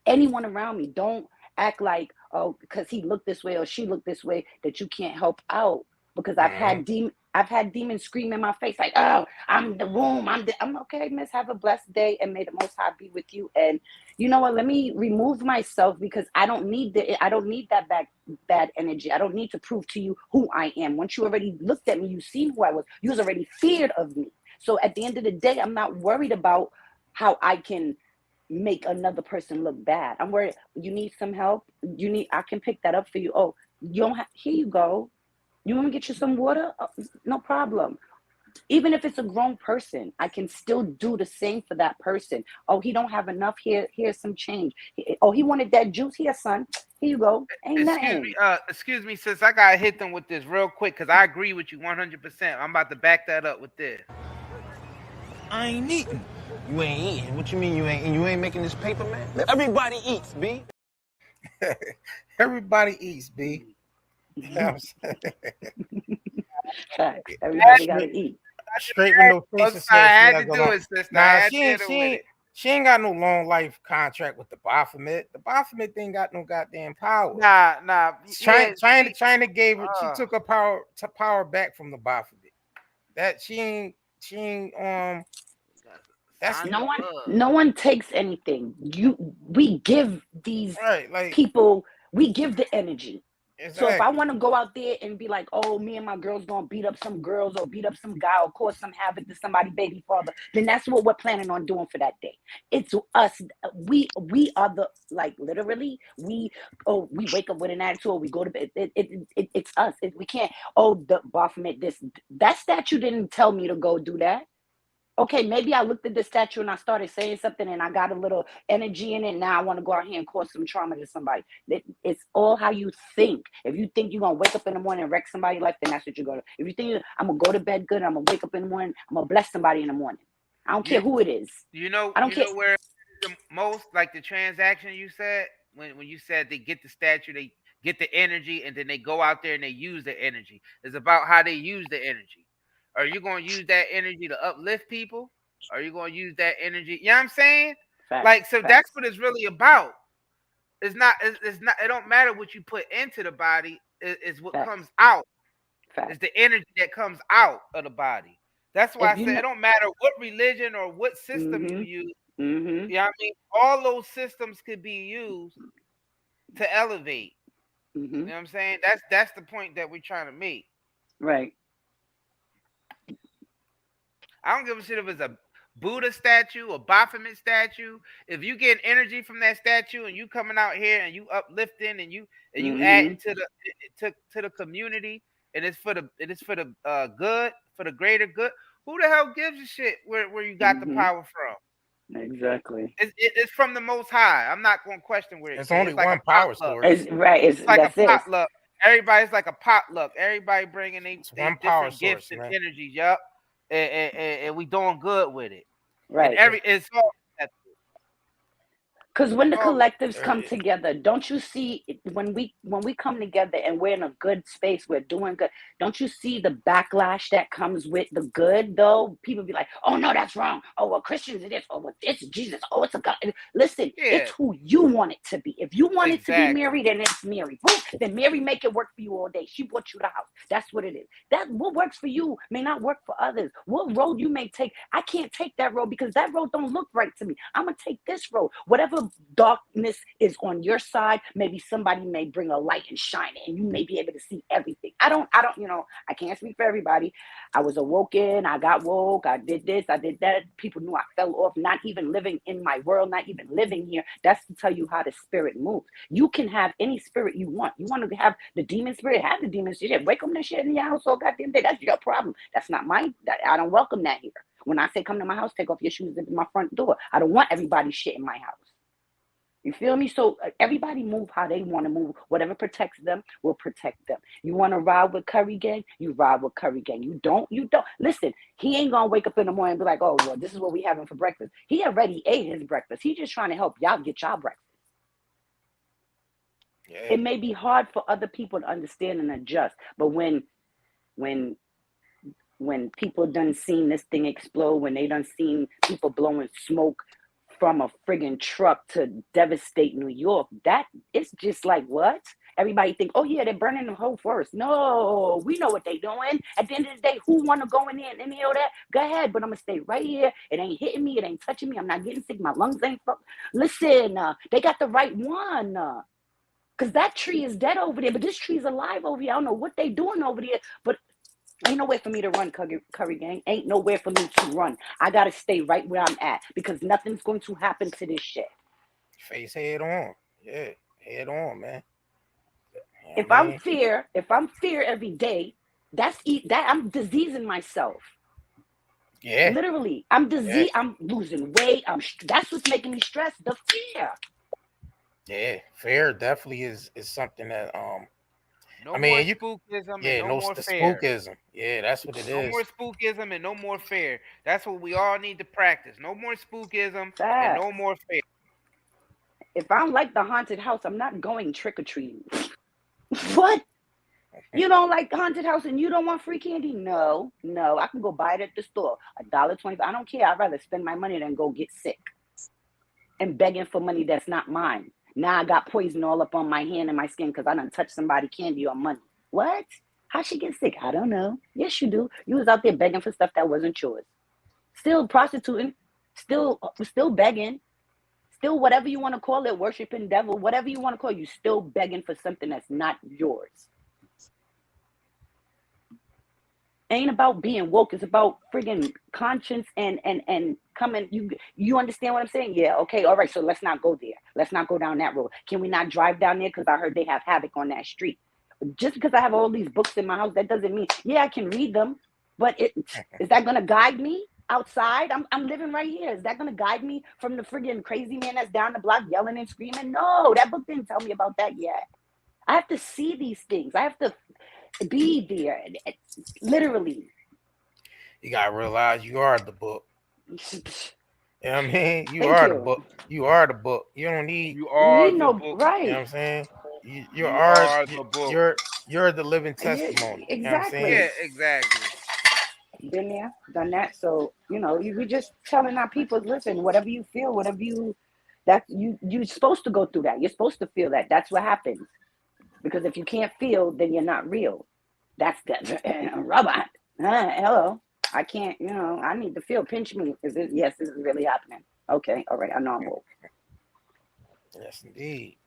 anyone around me. Don't act like, oh, because he looked this way or she looked this way, that you can't help out. Because I've had demons scream in my face like, oh, I'm the womb. I'm okay, miss. Have a blessed day, and may the Most High be with you. And you know what? Let me remove myself, because I don't need that bad energy. I don't need to prove to you who I am. Once you already looked at me, you seen who I was. You was already feared of me. So at the end of the day, I'm not worried about how I can make another person look bad. I'm worried. You need some help. I can pick that up for you. Oh, you don't have. Here you go. You want me to get you some water? No problem. Even if it's a grown person, I can still do the same for that person. Oh, he don't have enough. Here's some change. Oh, he wanted that juice. Here, son. Here you go. Ain't nothing. Excuse me, sis. I gotta hit them with this real quick because I agree with you 100%. I'm about to back that up with this. I ain't eating. You ain't eating. What you mean you ain't eating? You ain't making this paper, man? Everybody eats, B. Everybody eats, B. You know what I'm saying? Everybody gotta eat. Straight with no chaser says I had she to has do a it, sister. Nah, she ain't got no long life contract with the Baphomet. The Baphomet ain't got no goddamn power. Nah. China gave her. She took her power back from the Baphomet. That she ain't. That's no one takes anything. We give these people. We give the energy. Exactly. So if I want to go out there and be like, oh, me and my girls gonna beat up some girls or beat up some guy or cause some havoc to somebody baby father, then that's what we're planning on doing for that day. It's us. We are the, like, literally, we wake up with an attitude or we go to bed. It's us. We can't, the Baphomet, that statue didn't tell me to go do that. Okay, maybe I looked at the statue and I started saying something and I got a little energy in it. Now I want to go out here and cause some trauma to somebody. It's all how you think. If you think you're going to wake up in the morning and wreck somebody's life, then that's what you're going to. If you think I'm going to go to bed good, I'm going to wake up in the morning, I'm going to bless somebody in the morning. I don't care who it is. I don't care. Know where the most, like the transaction you said, when you said they get the statue, they get the energy, and then they go out there and they use the energy. It's about how they use the energy. Are you going to use that energy to uplift people? Are you going to use that energy? You know what I'm saying? Facts. That's what it's really about. It's not. It don't matter what you put into the body. It's what comes out. It's the energy that comes out of the body. That's why I say it don't matter what religion or what system you use. You know what I mean? All those systems could be used to elevate. You know what I'm saying? That's the point that we're trying to make. Right. I don't give a shit if it's a Buddha statue, a Baphomet statue. If you get energy from that statue and you coming out here and you uplifting and you adding to the community, and it's for the good, for the greater good. Who the hell gives a shit where you got the power from? Exactly. It's from the Most High. I'm not going to question where it's only one power source. It's like a potluck. Everybody's like a potluck. Everybody bringing they different gifts and energies. Yup. And we doing good with it. Right. And it's all Because when the Oh, collectives come together, don't you see when we come together and we're in a good space, we're doing good. Don't you see the backlash that comes with the good? Though people be like, "Oh no, that's wrong. Oh well, Christians it is. Oh well, it's Jesus. Oh it's a God." Listen, it's who you want it to be. If you want it to be Mary, then it's Mary. Then Mary make it work for you all day. She brought you the house. That's what it is. That what works for you may not work for others. What road you may take, I can't take that road because that road don't look right to me. I'm gonna take this road. Whatever darkness is on your side, maybe somebody may bring a light and shine it and you may be able to see everything. I don't I can't speak for everybody. I was awoken, I got woke, I did this, I did that. People knew I fell off, not even living in my world, not even living here. That's to tell you how the spirit moves. You can have any spirit you want. You want to have the demon spirit, have the demon spirit. Wake up that shit in your house all goddamn day. That's your problem. That's not mine. I don't welcome that here. When I say come to my house, take off your shoes at my front door. I don't want everybody's shit in my house. You feel me? So everybody move how they want to move. Whatever protects them will protect them. You want to ride with Curry Gang? You ride with Curry Gang. You don't. Listen, he ain't going to wake up in the morning and be like, oh, well, this is what we having for breakfast. He already ate his breakfast. He's just trying to help y'all get y'all breakfast. Yeah. It may be hard for other people to understand and adjust, but when people done seen this thing explode, when they done seen people blowing smoke from a friggin' truck to devastate New York, that it's just like, what? Everybody think, oh yeah, they're burning the whole forest. No, we know what they doing. At the end of the day, who want to go in there and any of that? Go ahead, but I'm gonna stay right here. It ain't hitting me. It ain't touching me. I'm not getting sick. My lungs ain't fucked. Listen, they got the right one. Because that tree is dead over there, but this tree is alive over here. I don't know what they doing over there, but ain't nowhere for me to run, Curry Gang. Ain't nowhere for me to run. I got to stay right where I'm at because nothing's going to happen to this shit. Face head on. Yeah, head on, man. If I'm fear every day, that I'm diseasing myself. Yeah. Literally, I'm disease. Yeah. I'm losing weight. That's what's making me stressed. The fear. Yeah, fear definitely is something that more spookism and no more fear. Spookism. Yeah, that's what it is. No more spookism and no more fear. That's what we all need to practice. No more spookism and no more fear. If I'm like the haunted house, I'm not going trick-or-treating. What? You don't like the haunted house and you don't want free candy? No. I can go buy it at the store. $1.25. I don't care. I'd rather spend my money than go get sick and begging for money that's not mine. Now I got poison all up on my hand and my skin because I done touched somebody candy or money. What? How she get sick? I don't know. Yes, you do. You was out there begging for stuff that wasn't yours. Still prostituting. Still begging. Still whatever you want to call it, worshiping devil, whatever you want to call it, you still begging for something that's not yours. Ain't about being woke. It's about friggin' conscience and coming. You understand what I'm saying? Yeah. Okay. All right. So let's not go there. Let's not go down that road. Can we not drive down there? Because I heard they have havoc on that street. Just because I have all these books in my house, that doesn't mean, yeah, I can read them. But is that gonna guide me outside? I'm living right here. Is that gonna guide me from the friggin' crazy man that's down the block yelling and screaming? No, that book didn't tell me about that yet. I have to see these things. I have to be there, literally. You gotta realize you are the book. You know what I mean? You are the book. You are the book. You don't need. You are the book. Right. You know what I'm saying? You are the book. You're the living testimony. Yeah, exactly. You know what I'm saying? Yeah, exactly. Been there, done that. So we just telling our people, listen, whatever you feel, whatever you're supposed to go through that. You're supposed to feel that. That's what happens. Because if you can't feel, then you're not real. That's the robot. Hello. I can't, I need to feel. Pinch me. Yes, this is really happening. Okay. All right. I know I'm woke. Yes, indeed.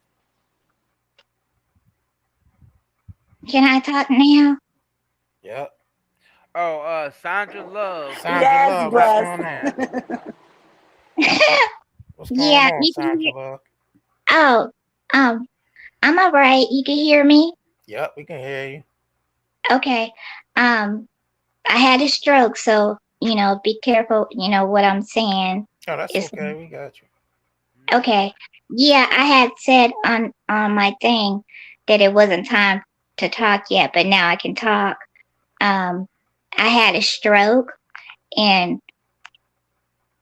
Can I talk now? Yep. Oh, Sandra Love. Yes, what's going on, Sandra Love? Oh, I'm all right. You can hear me? Yep, we can hear you. Okay. I had a stroke, so be careful. What I'm saying. Oh, that's okay. We got you. Okay. Yeah, I had said on my thing that it wasn't time to talk yet, but now I can talk. I had a stroke in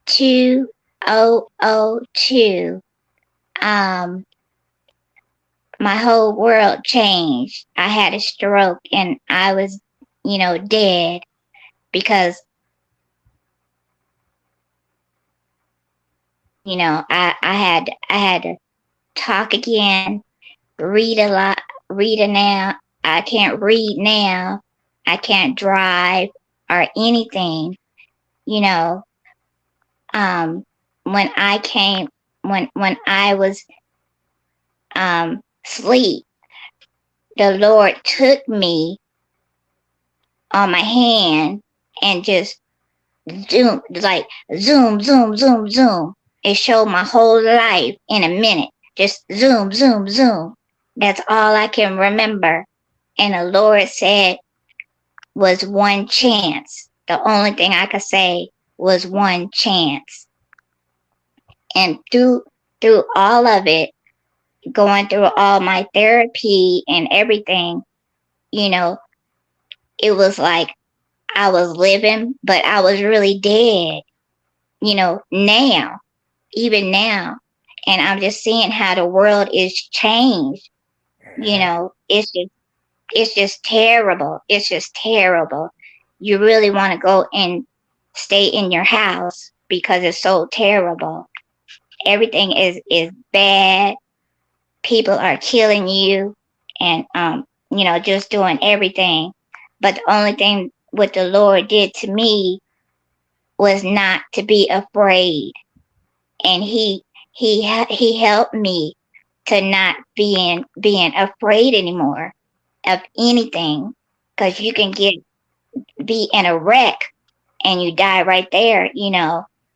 2002. um, my whole world changed. I had a stroke and I was, dead because, I had to talk again, read a lot, read it now. I can't read now. I can't drive or anything, you know. Um, when I came, when I was sleep, the Lord took me on my hand and just zoom, zoom, zoom, zoom. It showed my whole life in a minute. Just zoom, zoom, zoom. That's all I can remember. And the Lord said was one chance. The only thing I could say was one chance. And through all of it, going through all my therapy and everything, you know, it was like I was living, but I was really dead, now, even now. And I'm just seeing how the world is changed. It's just terrible. It's just terrible. You really want to go and stay in your house because it's so terrible. Everything is bad. People are killing you and just doing everything. But the only thing what the Lord did to me was not to be afraid. And he helped me to not being afraid anymore of anything, because you can be in a wreck and you die right there,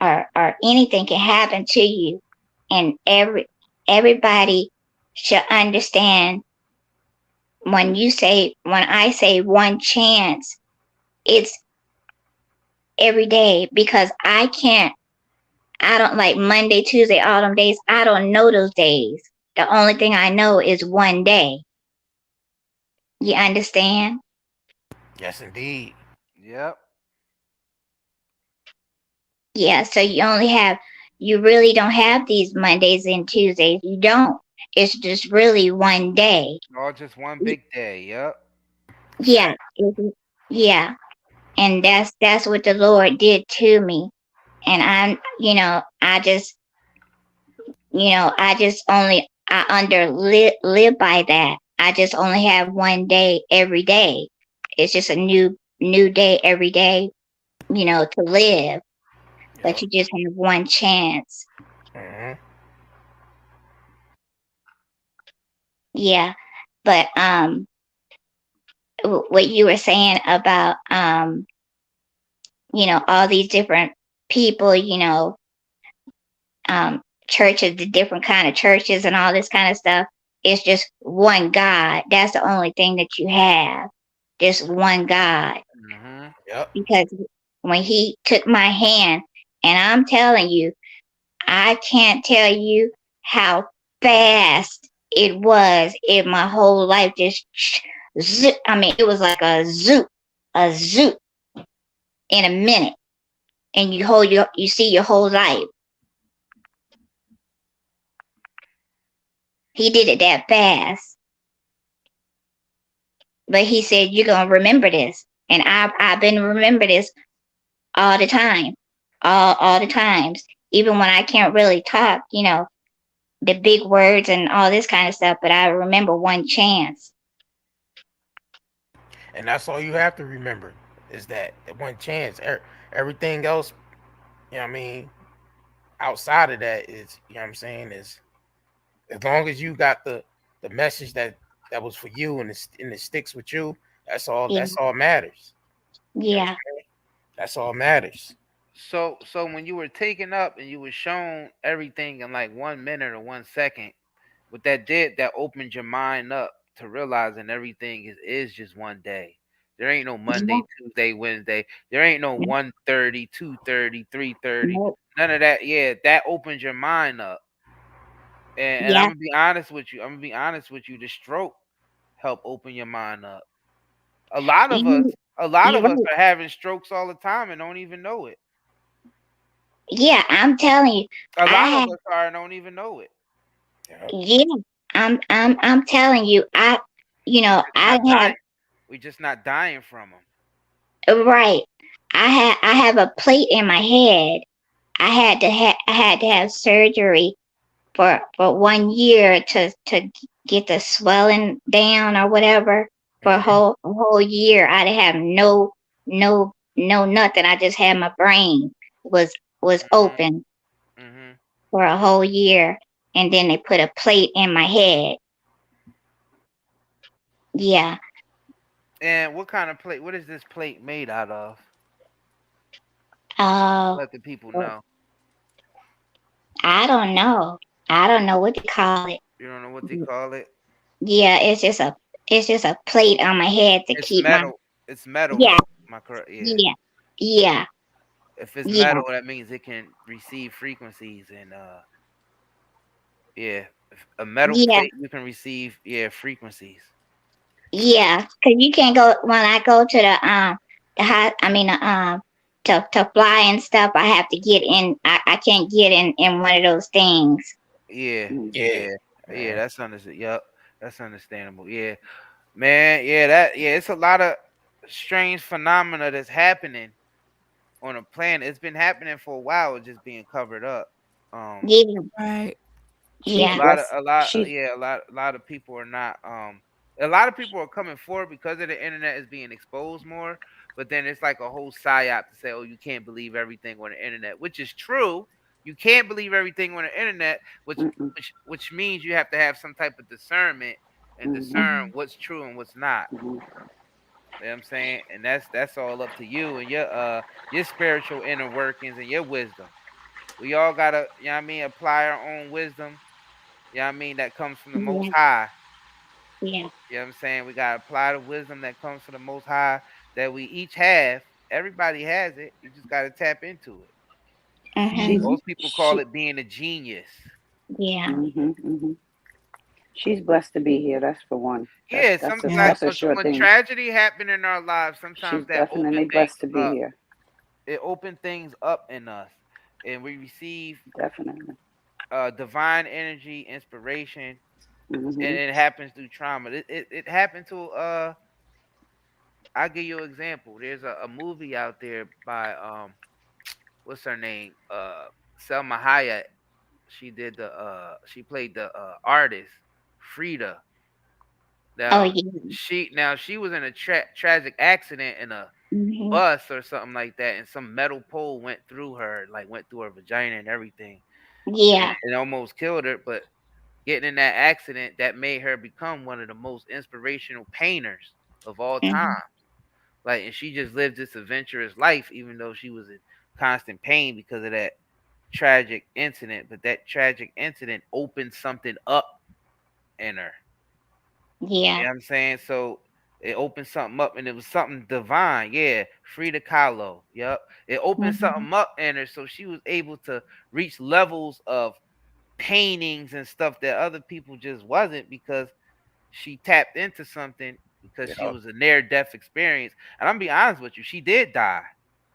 or anything can happen to you. And everybody should understand when I say one chance, it's every day, because I don't like Monday, Tuesday, all them days. I don't know those days. The only thing I know is one day. You understand? Yes, indeed. Yep. Yeah, so you really don't have these Mondays and Tuesdays. You don't. It's just really one day. All just one big day. Yep. Yeah. Yeah. And that's what the Lord did to me. And I live by that. I just only have one day every day. It's just a new day every day, to live. But you just have one chance. Mm-hmm. Yeah. But what you were saying about all these different people, churches, the different kind of churches and all this kind of stuff. It's just one God. That's the only thing that you have. Just one God. Mm-hmm. Yep. Because when he took my hand, and I'm telling you, I can't tell you how fast it was in my whole life. Just zoop. I mean, it was like a zoop in a minute. And you see your whole life. He did it that fast. But he said, you're going to remember this. And I've been remember this all the time. All the times. Even when I can't really talk, the big words and all this kind of stuff. But I remember one chance. And that's all you have to remember is that one chance. Everything else, what I mean, outside of that is, what I'm saying, is as long as you got the message that was for you and it sticks with you, that's all. Yeah. That's all matters. Yeah. That's all matters. So when you were taken up and you were shown everything in like 1 minute or 1 second, what that did, that opened your mind up to realizing everything is just one day. There ain't no Monday, Tuesday, Wednesday. There ain't no 1:30, 2:30, 3:30. Nope. None of that. Yeah, that opens your mind up. And I'm Yeah. gonna be honest with you. I'm gonna be honest with you. The stroke helped open your mind up. A lot of us, You, a lot you're of us right. are having strokes all the time and don't even know it. Yeah, I'm telling you, A I lot of have. us are and don't even know it. Yeah, I'm telling you, I Not dying. have We just not dying from them. right. I have a plate in my head. I had to have surgery for 1 year to get the swelling down or whatever. For a whole year, I'd have no nothing. I just had my brain was was open Mm-hmm. for a whole year, and then they put a plate in my head. Yeah. And what kind of plate? What is this plate made out of? Oh, Let the people know. I don't know. I don't know what to call it. You don't know what they call it? Yeah, it's just a plate on my head to It's keep my metal. It's metal. yeah Am I correct? Yeah. yeah yeah If it's yeah metal, that means it can receive frequencies and yeah. If a metal yeah plate, you can receive frequencies. yeah. Cause you can't go when I go to the high. I mean to fly and stuff. I have to get in. I can't get in one of those things. Yeah, Yeah. yeah, yeah. That's Yup, that's understandable. Yeah, man. Yeah, that. Yeah, it's a lot of strange phenomena that's happening on a planet. It's been happening for a while. It's just being covered up. Um, Yeah Right. She's yeah blessed. She's yeah, a lot of people are not. A lot of people are coming forward because of the internet is being exposed more. But then it's like a whole psyop to say, "Oh, you can't believe everything on the internet," which is true. You can't believe everything on the internet, mm-mm, which means you have to have some type of discernment and mm-hmm, discern mhm, what's true and what's not. mm-hmm. You know what I'm saying? And that's all up to you and your spiritual inner workings and your wisdom. We all gotta, you know what I mean, apply our own wisdom, you know what I mean, that comes from the most yeah high. yeah You know what I'm saying? We gotta apply the wisdom that comes from the most high that we each have. Everybody has it. You just gotta tap into it. She's mhm Most people call she. it being a genius. yeah Mm-hmm, mm-hmm. She's blessed to be here. That's for one. Yeah, That's some a Yeah. like that's a sure when thing. tragedy happened in our lives, She's sometimes that definitely blessed to be here. open things up in us, and we receive Definitely. divine energy, inspiration, and Mm-hmm. it happens through trauma. It happened to I'll give you an example. There's a movie out there by what's her name? Selma Hayek. She played the artist Frida. oh Now yeah she was in a tragic accident in a mhm bus or something like that, and some metal pole went through her, like went through her vagina and everything, and yeah it almost killed her. But getting in that accident, that made her become one of the most inspirational painters of all time. mhm Like, and she just lived this adventurous life, even though she was in constant pain because of that tragic incident. But that tragic incident opened something up in her. You yeah know what I'm saying? So it opened something up, and it was something divine. Yeah, Frida Kahlo. Yep, it opened mhm something up in her, so she was able to reach levels of paintings and stuff that other people just wasn't, because she tapped into something, because she Yeah. was a near death experience. And I'm gonna be honest with you, she did die,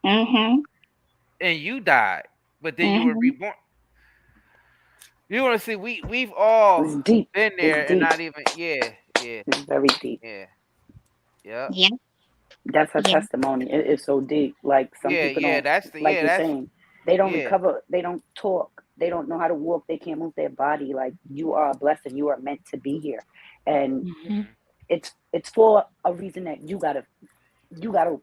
mhm and you died, but then you were mhm reborn. You want to see? We've all It's deep. been It's there and deep. not even. Yeah, yeah, It's very deep. yeah, yeah, yeah That's her yeah testimony. It's so deep. Like some yeah, people yeah. don't, That's the like yeah. you're That's saying, they don't yeah. recover. They don't talk. They don't know how to walk. They can't move their body. Like you are a blessing. You are meant to be here, and Mhm. it's for a reason that you gotta.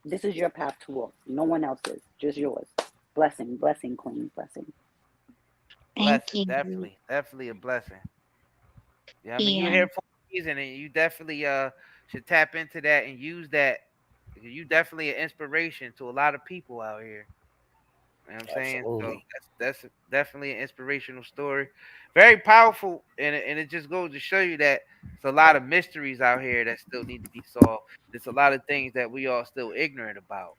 This is your path to walk. No one else's. Just yours. Blessing, blessing, queen, blessing. thank Blessing, you definitely a blessing. Yeah, I mean, you're yeah here for a reason, and you definitely should tap into that and use that. You definitely an inspiration to a lot of people out here. You know what I'm saying? So Absolutely. that's definitely an inspirational story. Very powerful, and it just goes to show you that there's a lot of mysteries out here that still need to be solved. There's a lot of things that we all still ignorant about.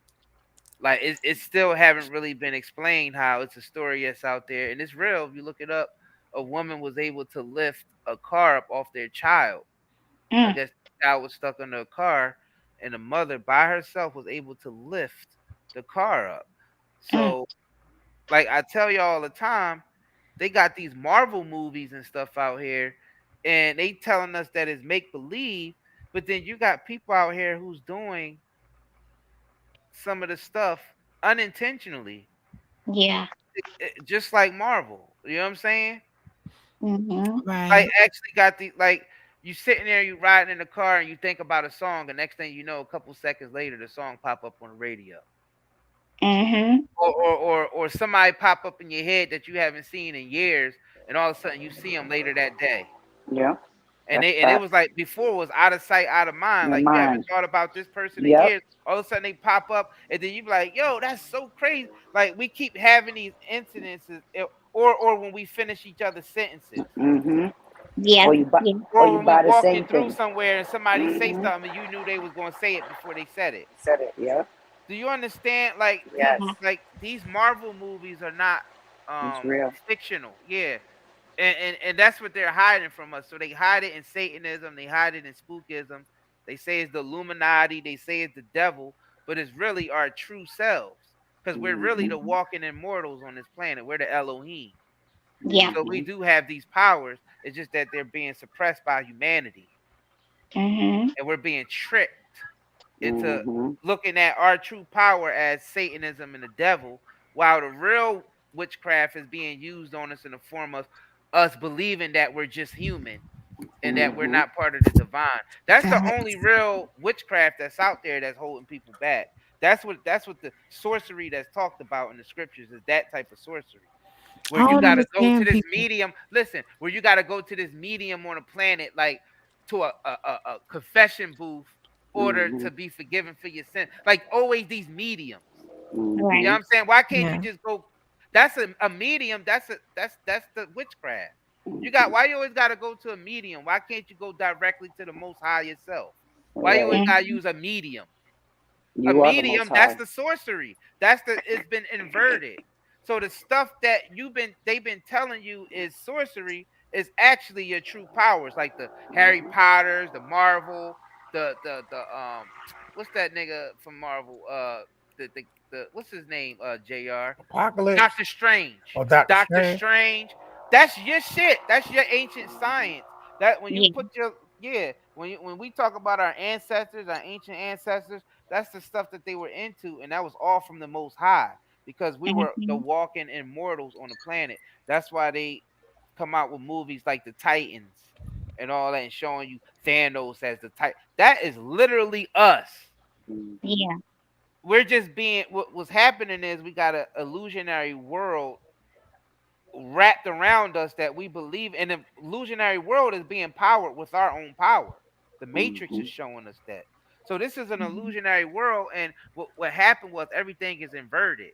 Like it still haven't really been explained how it's a story that's out there, and it's real. If you look it up, a woman was able to lift a car up off their child. I mm, guess the child was stuck under a car, and the mother by herself was able to lift the car up. mm, So, like I tell you all the time, they got these Marvel movies and stuff out here, and they telling us that it's make believe, but then you got people out here who's doing some of the stuff unintentionally, Yeah. just like Marvel. You know what I'm saying? Mhm. Like Right. actually got the like you sitting there, you riding in the car, and you think about a song, and next thing you know, a couple seconds later, the song pop up on the radio, Mhm. or somebody pop up in your head that you haven't seen in years, and all of a sudden you see them later that day. Yeah, And that's it fact. was like before it was out of sight, out of mind. Your Like you haven't mind. thought about this person in Yep. years. All of a sudden they pop up, and then you be like, "Yo, that's so crazy!" Like we keep having these incidences, or when we finish each other's sentences, Mhm. Yeah. Yeah. Or or you when we buy the walking same through thing. somewhere and somebody say Mhm. something and you knew they was gonna say it before they said it. Said it. Yeah. Do you understand? Like Yes. these Marvel movies are not It's real. fictional. Yeah, and that's what they're hiding from us. So they hide it in Satanism, they hide it in spookism. They say it's the Illuminati, they say it's the devil, but it's really our true selves. Because we're really Mhm. the walking immortals on this planet. We're the Elohim. Yeah. So we Mhm. do have these powers. It's just that they're being suppressed by humanity. Mhm. And we're being tricked into Mhm. looking at our true power as Satanism and the devil, while the real witchcraft is being used on us in the form of us believing that we're just human and that we're Mhm. not part of the divine. That's the only Facts. real witchcraft that's out there that's holding people back. That's what the sorcery that's talked about in the scriptures is, that type of sorcery. Where I you don't gotta go to understand this people. medium. Listen, where you gotta go to this medium on a planet, like to a confession booth, order to Mhm. be forgiven for your sin. Like always these mediums. You know Right. what Mhm. I'm saying? Why can't you Yeah. just go? That's a medium. That's the witchcraft. You got Mhm. why you always gotta go to a medium? Why can't you go directly to the most high yourself? Why you always Right. gotta Mhm. use a medium? A You are the Most medium, that's High. the sorcery. It's been inverted. So the stuff that they've been telling you is sorcery is actually your true powers, like the Harry Potters, the Marvel, the what's that nigga from Marvel? The what's his name? JR. Apocalypse Doctor Strange. or Doctor Doctor Strange. Strange. That's your shit. That's your ancient science. That when you Yeah. put your when we talk about our ancestors, our ancient ancestors, that's the stuff that they were into, and that was all from the Most High because we were the Mhm. walking immortals on the planet. That's why they come out with movies like the Titans and all that, and showing you Thanos as the Titan. That is literally us. Mhm. Yeah. We're just being what was happening is we got an illusionary world wrapped around us that we believe in. The illusionary world is being powered with our own power. The Matrix is Mhm. showing us that. So this is an Mhm. illusionary world, and what happened was everything is inverted.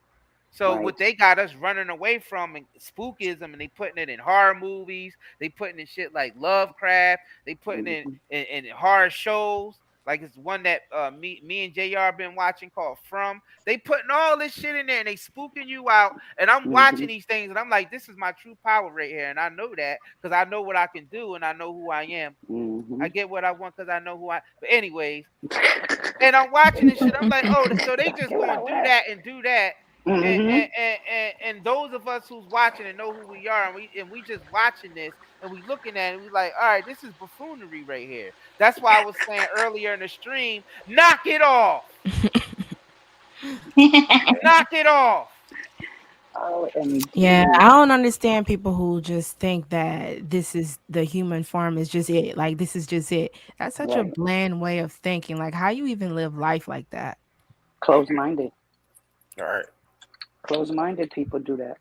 So Right. what they got us running away from and spookism, and they putting it in horror movies. They putting in shit like Lovecraft. They putting it Mhm. in horror shows. Like it's one that me and JR been watching called From. They putting all this shit in there and they spooking you out. And I'm watching Mhm. these things and I'm like, this is my true power right here. And I know that because I know what I can do and I know who I am. I Mhm. get what I want because I know who I. But anyways, and I'm watching this shit. I'm like, oh, so they just Get what I gonna do want. that and do that. And, Mhm. and, and, and those of us who's watching and know who we are, and we just watching this and we looking at it, and we like, all right, this is buffoonery right here. That's why I was saying earlier in the stream, knock it off, knock it off. Yeah, OMG. I don't understand people who just think that this is the human form is just it. Like this is just it. That's such a Right. bland way of thinking. Like how you even live life like that? Closed minded. All right. Closed minded people do that.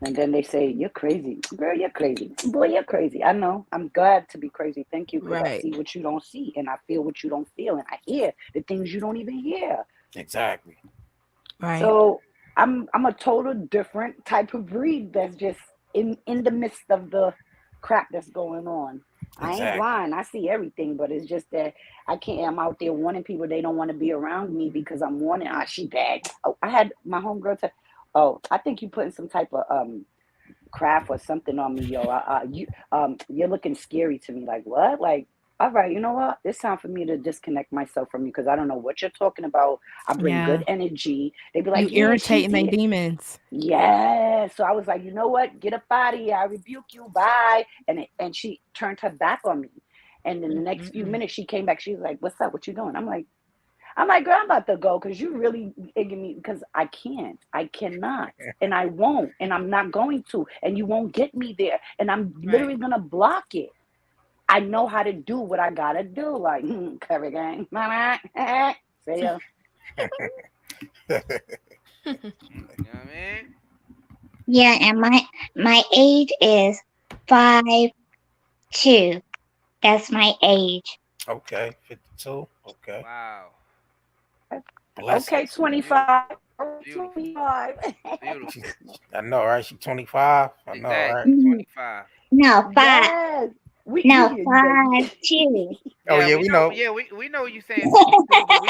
And then they say, "You're crazy. Girl, you're crazy. Boy, you're crazy." I know. I'm glad to be crazy. Thank you, because I Right. see what you don't see, and I feel what you don't feel, and I hear the things you don't even hear. Exactly. Right. So I'm a total different type of breed that's just in the midst of the crap that's going on. I ain't Exactly. blind. I see everything, but it's just that I can't. I'm out there warning people they don't want to be around me because I'm warning. Ah, she bad. Oh, I had my homegirl tell. Oh, I think you putting some type of craft or something on me, yo. You're looking scary to me. Like what? Like, all right, you know what? It's time for me to disconnect myself from you because I don't know what you're talking about. I bring Yeah. good energy. They be like, You yeah, she's irritating they here. demons. Yeah. So I was like, you know what? Get up out of here. I rebuke you. Bye. And she turned her back on me. And in the next few Mm-mm. minutes, she came back. She was like, what's up? What you doing? I'm like, girl, I'm about to go because you really igging me because I can't. I cannot. And I won't. And I'm not going to. And you won't get me there. And I'm Right. literally going to block it. I know how to do what I got to do. Like, curry gang. See ya. You know what I mean? Yeah, and my age is 5'2". That's my age. Okay, 52. Okay, Wow. Okay, blessings. 25. Beautiful. 25. She, Beautiful. I know, right? She 25. I know, right? Exactly. Mm, 25. No, Yes. We no, hear you, baby. 5'2". Oh Yeah, yeah, we we know. know. Yeah, we know you saying 52, but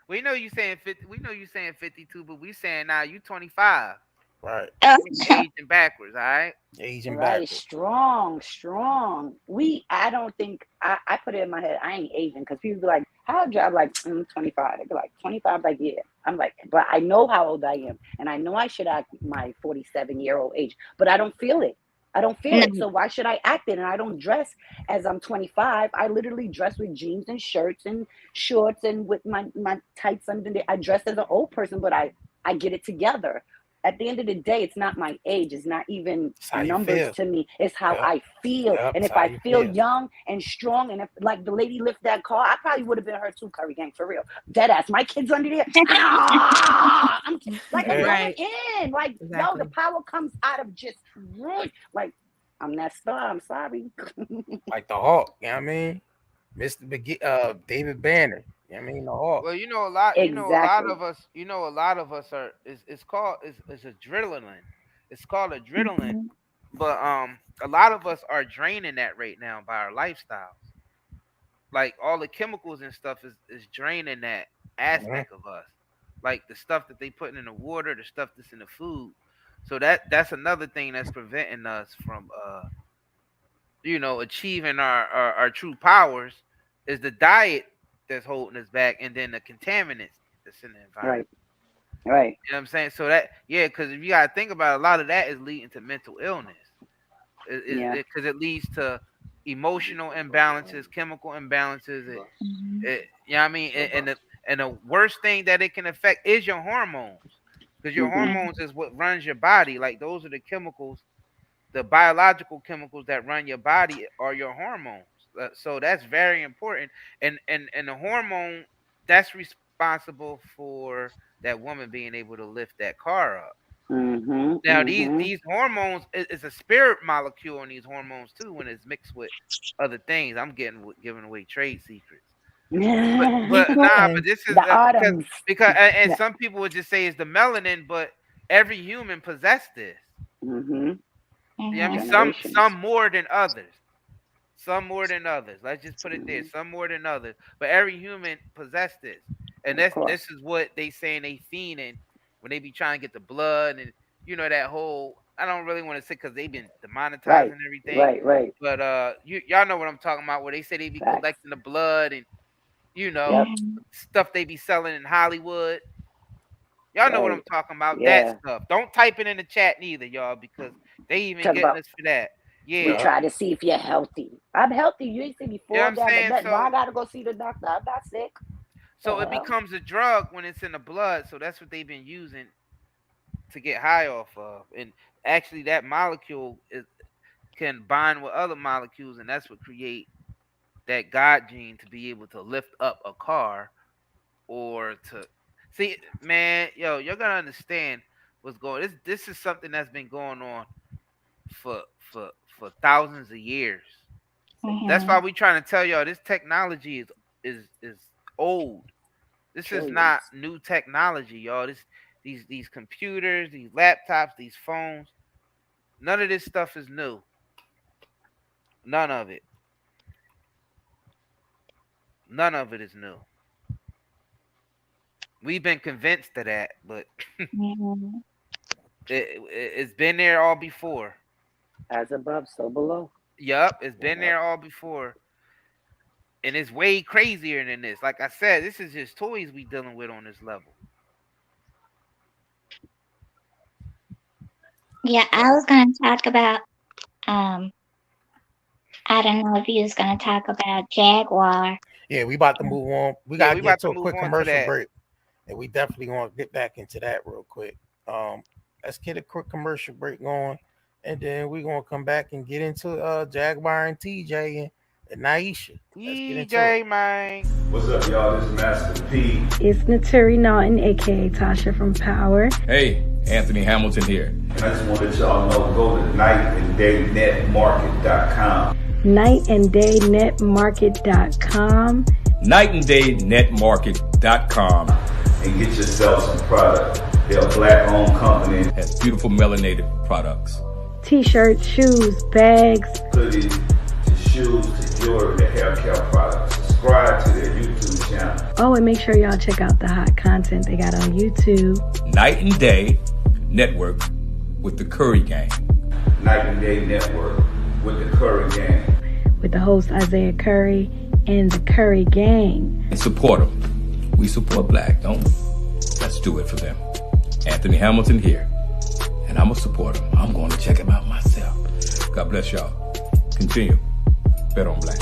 we know you saying 50. We know you saying 52, but we saying now you 25. Right, Aging backwards. All right. aging Right, backwards. strong, strong. I don't think, I put it in my head, I ain't Asian because people be like, how old you? I'm like, 25. They be like, 25? Like, yeah. I'm like, but I know how old I am. And I know I should act my 47-year-old age, but I don't feel it. I don't feel No, it. So why should I act it? And I don't dress as I'm 25. I literally dress with jeans and shirts and shorts and with my tights underneath. I dress as an old person, but I get it together. At the end of the day, it's not my age. It's not even It's how you numbers feel. to me. It's how Yep, I feel. yep. And It's if how I you feel feel. young and strong, and if like the lady lift that car, I probably would have been her too, Curry Gang, for real. Dead ass. My kids under there. I'm Hey, going Right. in. Like, yo, the Exactly. power comes out of just like I'm that star. I'm sorry. like the Hawk. You know what I mean? David Banner. You know what I mean? The Hawk. Well, you know a lot. You know a lot Exactly. of us. You know a lot of us are. It's called. It's adrenaline. It's called adrenaline. mhm, But a lot of us are draining that right now by our lifestyles. Like all the chemicals and stuff is draining that Mhm. aspect of us. Like the stuff that they putting in the water, the stuff that's in the food. So that's another thing that's preventing us from achieving our true powers is the diet that's holding us back and then the contaminants that's in the environment. Right. Right. You know what I'm saying? So that yeah, because if you gotta think about it, a lot of that is leading to mental illness. Yeah. Because it leads to emotional imbalances, chemical imbalances. mhm, You know what I mean? And the worst thing that it can affect is your hormones. Because your Mm-hmm. yeah, hormones is what runs your body. Like those are the chemicals, the biological chemicals that run your body are your hormones. So that's very important. And the hormone that's responsible for that woman being able to lift that car up. Mm-hmm. Now Mm-hmm. these hormones is a spirit molecule in these hormones too when it's mixed with other things. I'm giving away trade secrets. But Keep nah, going. but this is The because autumns. and Yeah. some people would just say it's the melanin, but every human possess this. Mm-hmm. Yeah, I mean mhm, some Generations. more than others. Some more than others. Let's just put it there. Mm-hmm. Some more than others. But every human possess this. And Of this course. is what they saying they fiending when they be trying to get the blood and that whole I don't really want to say because they've been Right. demonetizing everything. Right. Right. But y'all know what I'm talking about where they say they be Facts. collecting the blood and you know Yep. mhm. stuff they be selling in Hollywood. Y'all know what I'm Right. talking about. That Yeah. stuff. Don't type it in the chat neither, y'all, because they even Talk getting about us for that. we Yeah. Yup. try to see if you're healthy. I'm healthy. You ain't seen me You know what fall I'm down. saying? Why I So gotta go see the doctor? I'm not sick. The so it hell? becomes a drug when it's in the blood. So that's what they've been using to get high off of. And actually that molecule can bind with other molecules and that's what create that God gene to be able to lift up a car or to see man, yo, you're gonna understand what's going this is something that's been going on for thousands of years. That's why Mhm. we trying to tell y'all this technology is old. This is not Trillions. new technology, y'all. These computers, these laptops, these phones, none of this stuff is new. None of it. None of it is new. We've been convinced of that, but Mhm. it's been there all before. As above, so below. Yup, it's been Yup. there all before. And it's way crazier than this. Like I said, this is just toys we dealing with on this level. Yeah, I was gonna talk about I don't know if you was gonna talk about Jaguar. Yeah, we about to move on. We Yeah, gotta we get about to to a move quick on to commercial that. break, and we definitely want to get back into that real quick. Let's get a quick commercial break going, and then we're gonna come back and get into Jaguar and TJ and Niesha. Let's get into it. TJ, man. What's up, y'all? This is Master P. It's Naturi Naughton, aka Tasha from Power. Hey, Anthony Hamilton here. And I just want to let y'all know, go to nightanddayNetmarket.com. NightanddayNetmarket.com. NightanddayNetmarket.com. And get yourself some product. They're a black-owned company. Has beautiful melanated products. T-shirts, shoes, bags. Hoodies, to shoes, to jewelry, to hair care products. Subscribe to their YouTube channel. Oh, and make sure y'all check out the hot content they got on YouTube. Night and Day Network with the Curry Gang. Night and Day Network with the Curry Gang. With the host Isiah Curry and the Curry Gang. And support them. We support black, don't we? Let's do it for them. Anthony Hamilton here. And I'm a supporter. I'm going to check him out myself. God bless y'all. Continue. Bet on black.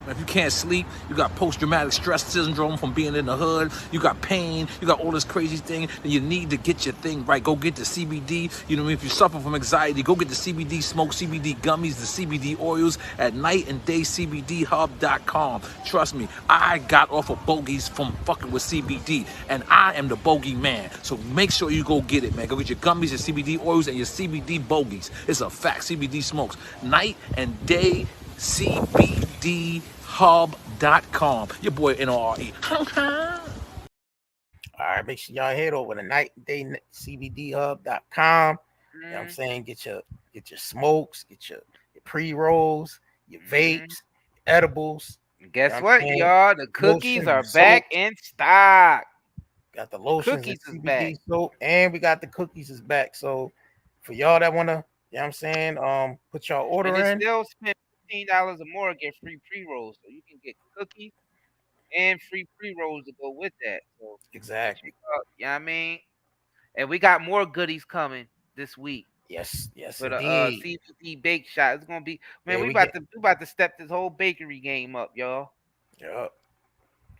If you can't sleep, you got post-traumatic stress syndrome from being in the hood, you got pain, you got all this crazy thing, then you need to get your thing right. Go get the CBD. You know what I mean? If you suffer from anxiety, go get the CBD smoke, CBD gummies, the CBD oils at nightanddaycbdhub.com. Trust me, I got off of bogeys from fucking with CBD, and I am the bogey man. So make sure you go get it, man. Go get your gummies, your CBD oils, and your CBD bogeys. It's a fact. CBD smokes. Night and Day CBDHub.com. Your boy NORE. All right, make sure y'all head over to nightanddaycbdhub.com. You know what I'm saying? Get your smokes, get your pre-rolls, your vapes, edibles. Guess what, y'all? The cookies are back in stock. Got the lotions, cookies is CBD back. soap, and we got the cookies is back. So for y'all that wanna, you know what I'm saying, put y'all order and in. Still spend $15 or more, get free pre-rolls. So you can get cookies and free pre-rolls to go with that. So exactly. You know what I mean? And we got more goodies coming this week. Yes, For the indeed. CBD bake shop. It's gonna be, man, Yeah, we about to step this whole bakery game up, y'all. Yep.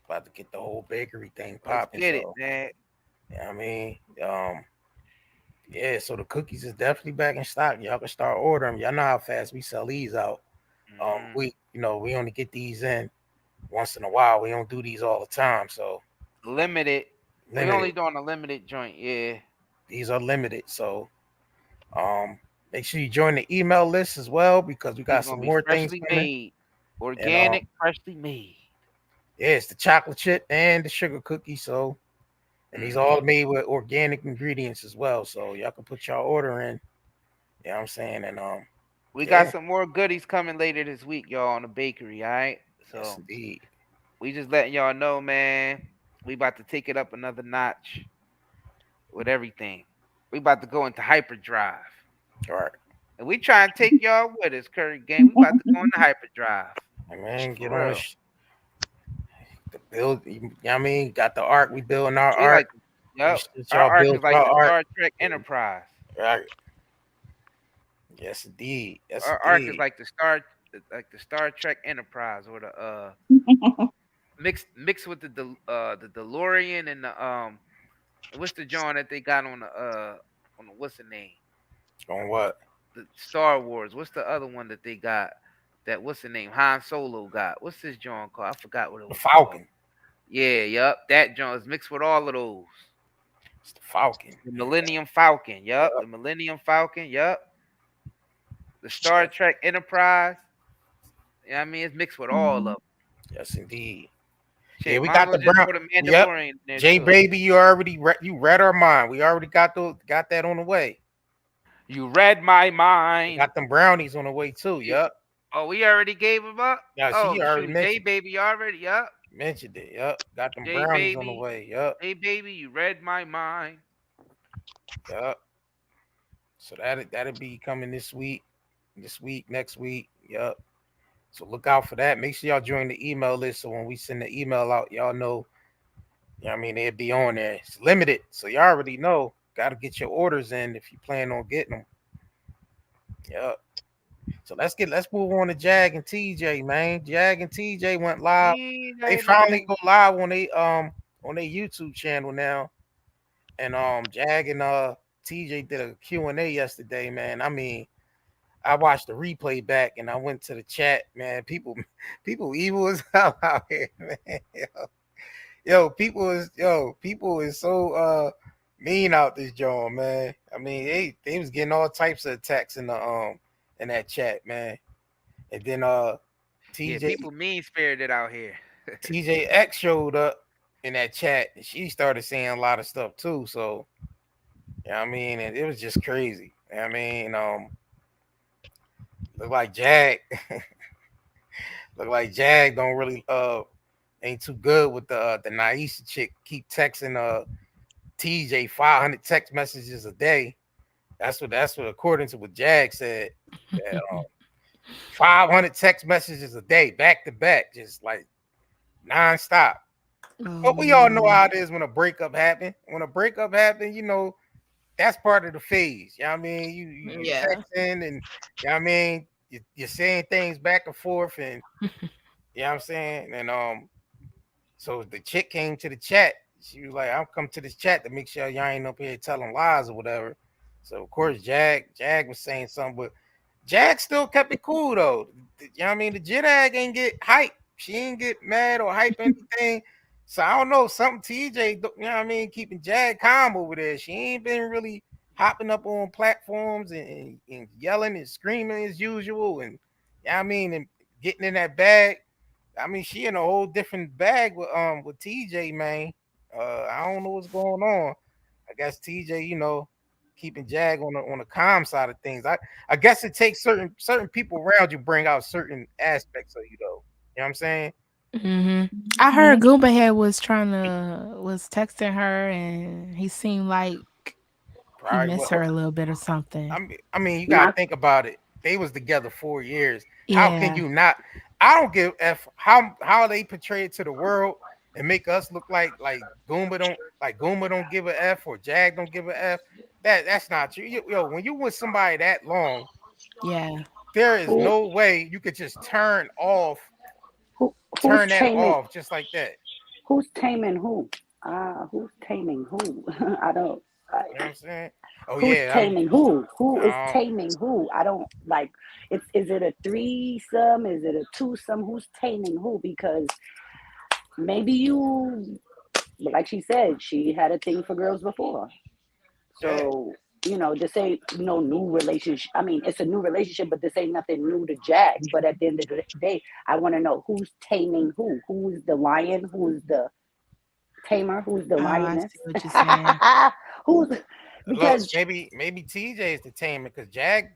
About to get the whole bakery thing popping. Let's get it, man. Yeah, I mean, yeah, so the cookies is definitely back in stock. Y'all can start ordering. Y'all know how fast we sell these out. We only get these in once in a while. We don't do these all the time. So limited. We only doing a limited joint, yeah. These are limited. So make sure you join the email list as well, because we got some more things coming. Made. Organic, freshly made. Yeah, it's the chocolate chip and the sugar cookie. So, and these are all made with organic ingredients as well. So y'all can put y'all order in. You know what I'm saying? And we got some more goodies coming later this week, y'all, on the bakery, all right? So yes, indeed. We just letting y'all know, man. We about to take it up another notch with everything. We about to go into hyperdrive. All right. And we try and take y'all with us, Curry Gang. We about to go into hyperdrive. Man, get on the build. You know what I mean? Got the arc. We building our we arc. Our arc is like the Star Trek Enterprise. Right. Yes, indeed. Yes, our arc is like the Star Trek Enterprise, or the mixed with the DeLorean and the what's the John that they got on the what's the name? On what? The Star Wars. What's the other one that they got? That what's the name? Han Solo got. What's this John called? I forgot what it was. The Falcon. Called. Yeah, yep. That John is mixed with all of those. It's the Falcon. The Millennium Falcon. Yep. The Millennium Falcon. Yep. The Star Trek Enterprise. Yeah, I mean, it's mixed with all of them. Yes, indeed. Shit, yeah, we got the brown. Yep. J Baby, you already read our mind. We already got that on the way. You read my mind. We got them brownies on the way too. Yep. Oh, we already gave them up. Yeah, she already mentioned. J Baby already. Yep. Mentioned it. Yep. Got them brownies on the way. Yep. Hey baby, you read my mind. Yep. So that'll be coming this week, next week. Yep. So look out for that. Make sure y'all join the email list so when we send the email out, y'all know. You know what I mean, they'll be on there. It's limited, so y'all already know. Got to get your orders in if you plan on getting them. Yep. So let's move on to Jag and TJ, man. Jag and TJ went live. They finally go live on their YouTube channel now. And Jag and TJ did a Q&A yesterday, man. I mean, I watched the replay back and I went to the chat, man. People evil as hell out here, man. People is so mean out this joint, man. I mean, they was getting all types of attacks in that chat, man. And then TJ people mean spirited out here. TJ X showed up in that chat and she started saying a lot of stuff too. So I mean, and it was just crazy. I mean, look like Jag don't really ain't too good with the Niesha chick. Keep texting TJ 500 text messages a day. That's what according to what Jag said. That, 500 text messages a day, back to back, just like nonstop. But we all know how it is when a breakup happen. When a breakup happen, you know, that's part of the phase. You know what I mean? You texting and you know what I mean, you're saying things back and forth and you know what I'm saying? And so the chick came to the chat. She was like, I'll come to this chat to make sure y'all ain't up here telling lies or whatever. So of course Jag was saying something, but Jag still kept it cool though. You know what I mean? The JIDAG ain't get hype. She ain't get mad or hype anything. So I don't know, something TJ, you know what I mean, keeping Jag calm over there. She ain't been really hopping up on platforms and yelling and screaming as usual. And you know what I mean, and getting in that bag. I mean, she in a whole different bag with TJ, man. I don't know what's going on. I guess TJ, you know, keeping Jag on the calm side of things. I guess it takes certain people around you bring out certain aspects of you though. You know what I'm saying? I heard Goomba Head was texting her and he seemed like he missed her a little bit or something. I mean, you gotta think about it. They was together 4 years. Yeah. How can you not? I don't give f how they portray it to the world and make us look like Goomba don't give a f or Jag don't give a f. That's not true. Yo, when you with somebody that long, there is no way you could just turn off. Turn that off just like that. Who's taming who? Who's taming who? I don't. You know what I'm saying? Oh who's yeah. Taming who? Who is taming who? I don't like. Is it a threesome? Is it a twosome? Who's taming who? Because maybe you, like she said, she had a thing for girls before. So you know, this ain't no new relationship. I mean, it's a new relationship, but this ain't nothing new to Jag. But at the end of the day, I want to know who's taming who. Who's the lion? Who's the tamer? Who's the lioness? I see what you're saying. Who's because maybe TJ is the tamer because Jag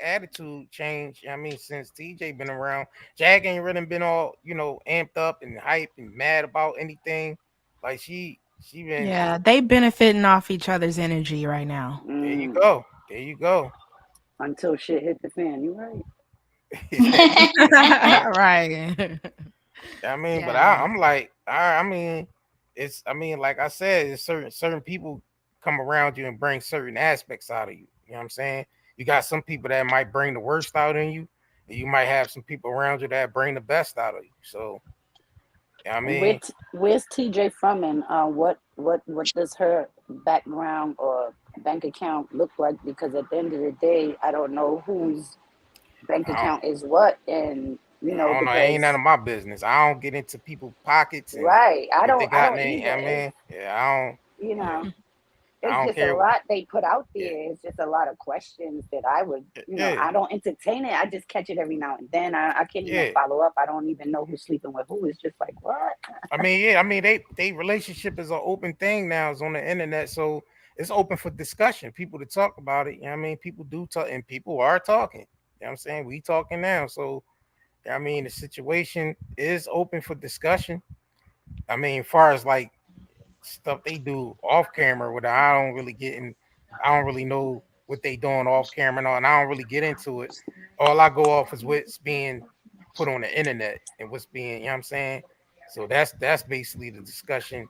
attitude changed. I mean, since TJ been around, Jag ain't really been all, you know, amped up and hyped and mad about anything. Like she been. Yeah, they benefiting off each other's energy right now. There you go. There you go. Until shit hit the fan. You right. Right. I mean, but I'm like, I mean, like I said, it's certain people come around you and bring certain aspects out of you. You know what I'm saying? You got some people that might bring the worst out in you, and you might have some people around you that bring the best out of you. So, you know what I mean, where's TJ from, and what does her background or bank account look like? Because at the end of the day, I don't know whose bank account is what, and you know, because it ain't none of my business. I don't get into people's pockets. Right. I don't either. I mean, yeah, I don't. You know. Yeah. It's just a lot they put out there. Yeah. It's just a lot of questions that I would, you know, I don't entertain it. I just catch it every now and then. I can't even follow up. I don't even know who's sleeping with who. It's just like, what? I mean, they relationship is an open thing now. It's on the internet, so it's open for discussion. People to talk about it. You know what I mean? People do talk, and people are talking. You know what I'm saying? We talking now, so I mean, the situation is open for discussion. I mean, as far as like stuff they do off camera, with I don't really know what they doing off camera and all, and I don't really get into it. All I go off is what's being put on the internet and what's being, you know what I'm saying? So that's basically the discussion.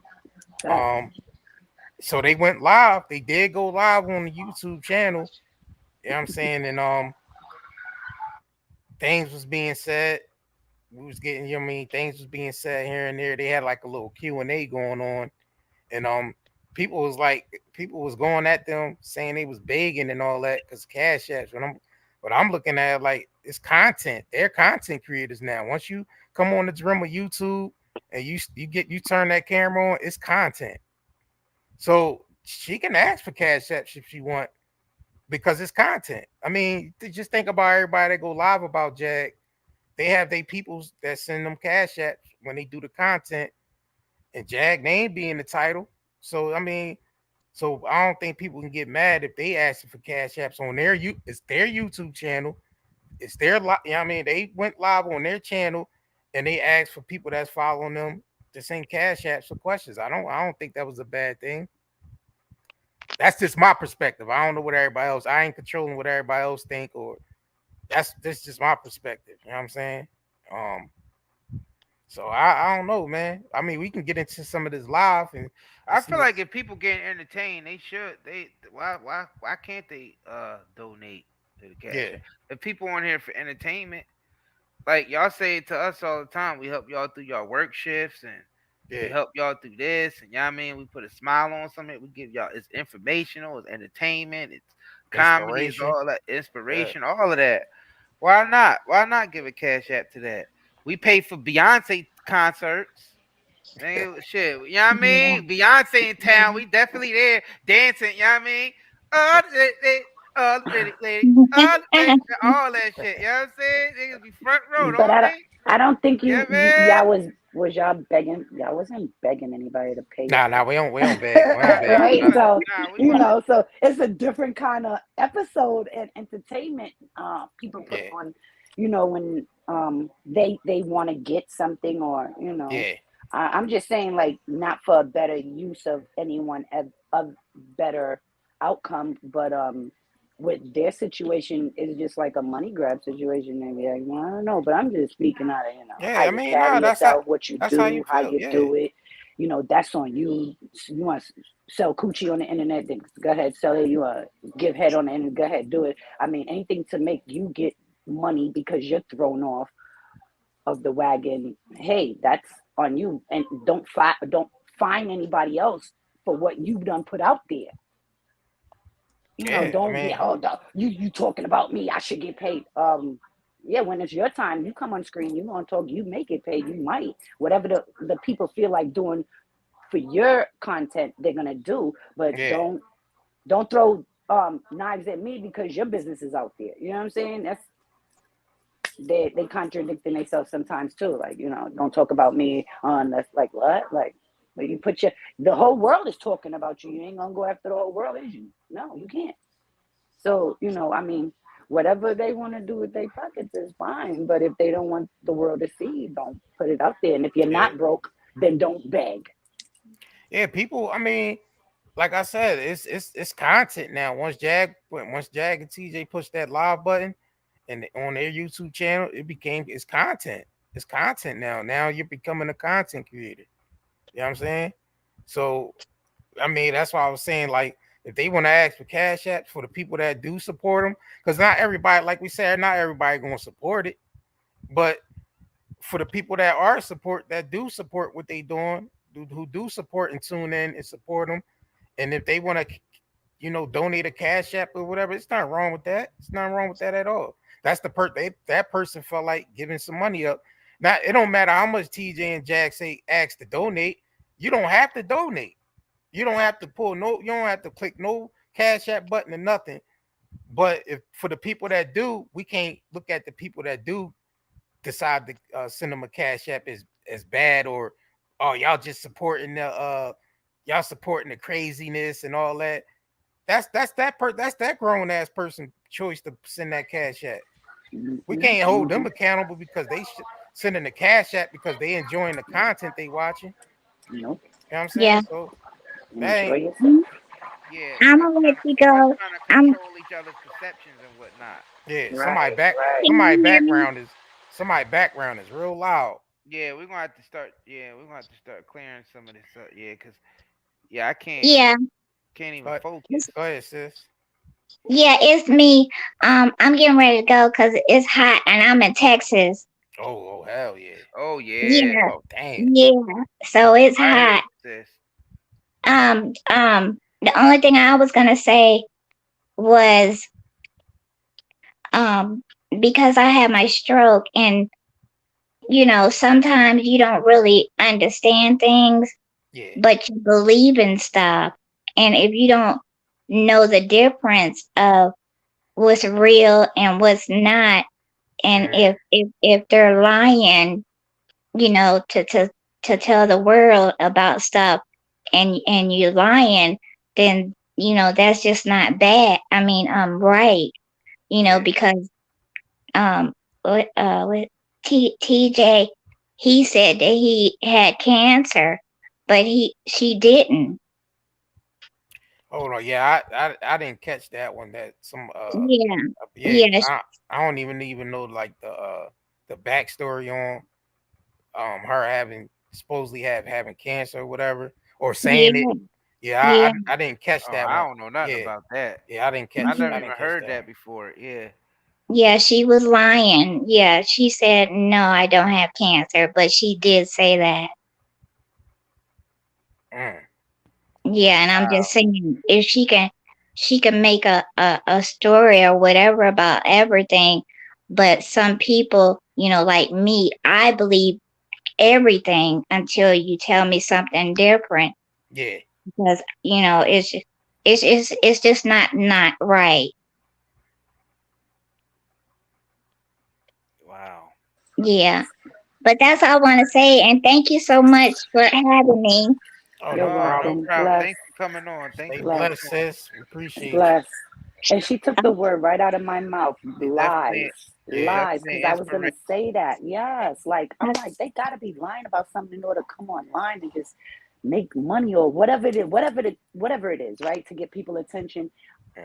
So they went live. They did go live on the YouTube channel. You know what I'm saying? And things was being said. We was getting, you know what I mean, things was being said here and there. They had like a little Q&A going on. And people was going at them saying they was begging and all that because cash apps. But I'm looking at it like it's content. They're content creators now. Once you come on the rim of YouTube and you turn that camera on, it's content. So she can ask for cash apps if she want because it's content. I mean, just think about everybody that go live about Jag. They have their peoples that send them cash apps when they do the content, and Jag name be in the title. So I mean, so I don't think people can get mad if they asking for cash apps on it's their YouTube channel. It's their you know what I mean, they went live on their channel and they asked for people that's following them to send cash apps for questions. I don't think that was a bad thing. That's just my perspective. I don't know what everybody else. I ain't controlling what everybody else think, or this just my perspective. You know what I'm saying? So I don't know, man. I mean, we can get into some of this live, and I feel like if people getting entertained, they should. Why can't they donate to the cash? Yeah. If people on here for entertainment, like y'all say it to us all the time, we help y'all through y'all work shifts and we help y'all through this, and y'all mean we put a smile on something. We give y'all it's informational, it's entertainment, it's comedy, it's all that inspiration, all of that. Why not? Why not give a cash app to that? We pay for Beyonce concerts. Man, shit, you know what I mean? Beyonce in town, we definitely there dancing, you know what I mean? All that shit, you know what I'm saying? Niggas be front row, But don't they? I don't think Yeah, y'all was y'all begging. Y'all wasn't begging anybody to pay. Nah, we don't beg. Right? So Nah, so it's a different kind of episode and entertainment. People put on, when they want to get something or I'm just saying, like, not for a better use of anyone a better outcome, but with their situation is just like a money grab situation. Maybe like, well, I don't know, but I'm just speaking out of how you carry yourself, what you do, how you do it. That's on you. You want to sell coochie on the internet, then go ahead, sell it. You want to give head on the internet, go ahead, do it. I mean, anything to make you get money because you're thrown off of the wagon. Hey, that's on you, and don't find anybody else for what you've done put out there. You talking about me, I should get paid. When it's your time, you come on screen, you gonna talk, you make it paid, you might. Whatever the people feel like doing for your content, they're gonna do, but don't throw knives at me because your business is out there. You know what I'm saying? That's they contradicting themselves sometimes too. Like, don't talk about me on that's like what? Like, but you put the whole world is talking about you. You ain't gonna go after the whole world, is you? No, you can't. So, I mean, whatever they want to do with their pockets is fine. But if they don't want the world to see, don't put it out there. And if you're not broke, then don't beg. Yeah, people, I mean, like I said, it's content now. Once Jag and TJ pushed that live button and on their YouTube channel, it's content. It's content now. Now you're becoming a content creator. You know what I'm saying? So, I mean, that's why I was saying, like, if they want to ask for cash apps for the people that do support them, because not everybody, like we said, not everybody going to support it. But for the people that do support what they doing, who do support and tune in and support them, and if they want to, donate a cash app or whatever, it's not wrong with that. It's not wrong with that at all. That's that person felt like giving some money up. Now, it don't matter how much TJ and Jack ask to donate. You don't have to donate. You don't have to you don't have to click no cash app button or nothing. But if for the people that do, we can't look at the people that do decide to send them a cash app as bad, or y'all just supporting the craziness and all that. That's that grown ass person choice to send that cash app. We can't hold them accountable because they sending the cash app because they enjoying the content they watching. Nope. You know what I'm saying? Yeah. So Yeah, I'm gonna let you go. trying to control each other's perceptions and whatnot. Yeah, Can you hear me? Somebody's background is real loud. Yeah, we're gonna have to start. Yeah, we're gonna have to start clearing some of this up. Yeah, cause I can't Yeah. even But focus. go ahead, sis. Yeah, it's me. I'm getting ready to go because it's hot and I'm in Texas. Oh, hell yeah. Oh yeah. Yeah. Oh, damn. Yeah. So it's I hear hot. you, sis. The only thing I was gonna say was um because I had my stroke and sometimes you don't really understand things, but you believe in stuff. And if you don't know the difference of what's real and what's not, and if they're lying, to tell the world about stuff, and you lying, then that's just not bad. I mean, right, because what TJ, he said that he had cancer, but she didn't. Oh no, yeah, I didn't catch that one. That some Yeah. I don't even know like the backstory on her having supposedly having cancer or whatever, or saying it. Yeah, I didn't catch that one. I don't know nothing about that. Yeah, I didn't catch. I never I even didn't heard catch that before. Yeah. Yeah, she was lying. Yeah, she said, no, I don't have cancer, but she did say that. Yeah, and I'm just saying, if she can make a story or whatever about everything, but some people, like me, I believe everything until you tell me something different. Yeah. Because, it's just not right. Wow. Yeah. But that's all I want to say, and thank you so much for having me. Oh, You're no welcome. problem. Bless. Thanks for coming on. Thank you. Bless, sis. We appreciate Bless. And she took the word right out of my mouth. Lies. Lies. Because I was going to say that. Yes. Like, I'm like, they got to be lying about something in order to come online and just make money or whatever it is, right? To get people attention.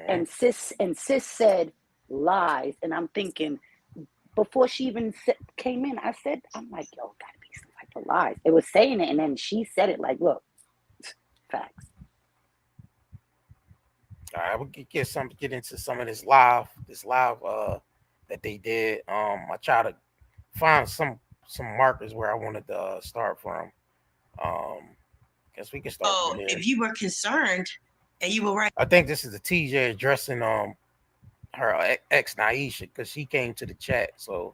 And sis said lies. And I'm thinking, before she even came in, I'm like, yo, got to be some type of lies. It was saying it. And then she said it like, look, facts. All right, we'll get into some of this live that they did. I try to find some markers where I wanted to start from. Guess we can start from here. If you were concerned and you were right. I think this is the TJ addressing her ex Niesha, because she came to the chat. So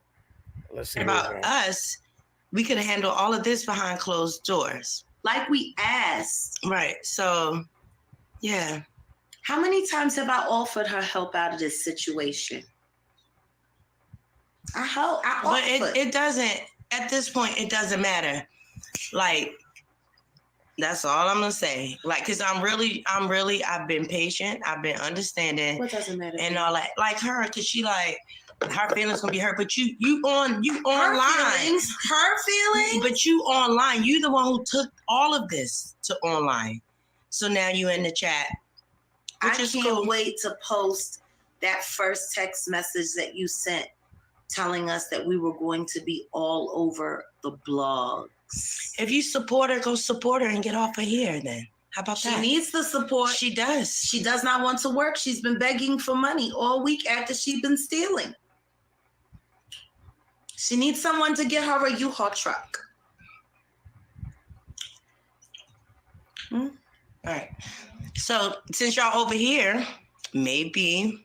let's see about us. We could have handled all of this behind closed doors, like we asked. Right. So, yeah. How many times have I offered her help out of this situation? But it doesn't, at this point, it doesn't matter. Like, that's all I'm gonna say. Like, cause I've been patient, I've been understanding. What doesn't matter? And all that. Like her, cause she like, her feelings gonna be hurt, but you online. Her feelings? But you online. You the one who took all of this to online. So now you in the chat. I can't wait to post that first text message that you sent telling us that we were going to be all over the blogs. If you support her, go support her and get off of here then. How about that? She needs the support. She does. She does not want to work. She's been begging for money all week after she's been stealing. She needs someone to get her a U-Haul truck. All right. So since y'all over here, maybe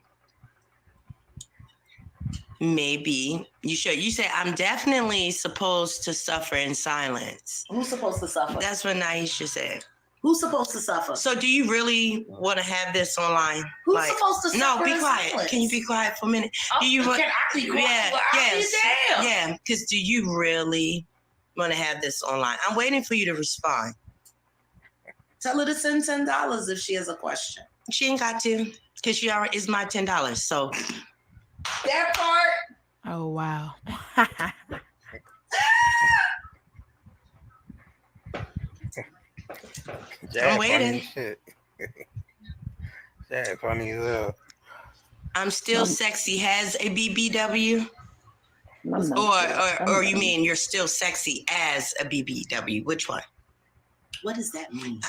you should. You say I'm definitely supposed to suffer in silence. Who's supposed to suffer? That's what Niesha said. Who's supposed to suffer? So do you really want to have this online? Who's supposed to suffer? No, be in quiet. silence? Can you be quiet for a minute? Oh, can I be quiet? Yeah, because do you really want to have this online? I'm waiting for you to respond. Tell her to send $10 if she has a question. She ain't got to, because she already is my $10. So that part. Oh wow. I'm waiting. Funny as hell. I'm still sexy. Has a BBW. Or you mean you're still sexy as a BBW? Which one? What does that mean?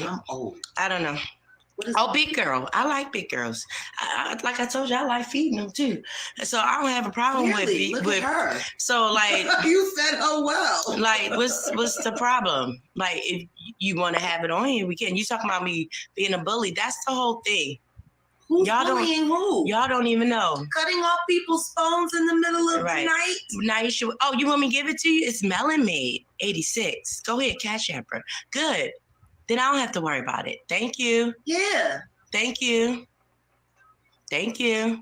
I'm old. I don't know. Big girl. I like big girls. Like I told you, I like feeding them too. So I don't have a problem with her. So like you said, oh well. Like what's the problem? Like if you want to have it on here, we can. You talking about me being a bully? That's the whole thing. Who's bullying who? Y'all don't even know. Cutting off people's phones in the middle of the night. Niesha, you want me to give it to you? It's Melon Made 86. Go ahead, Cash App her. Good. Then I don't have to worry about it. Thank you. Yeah. Thank you. Thank you.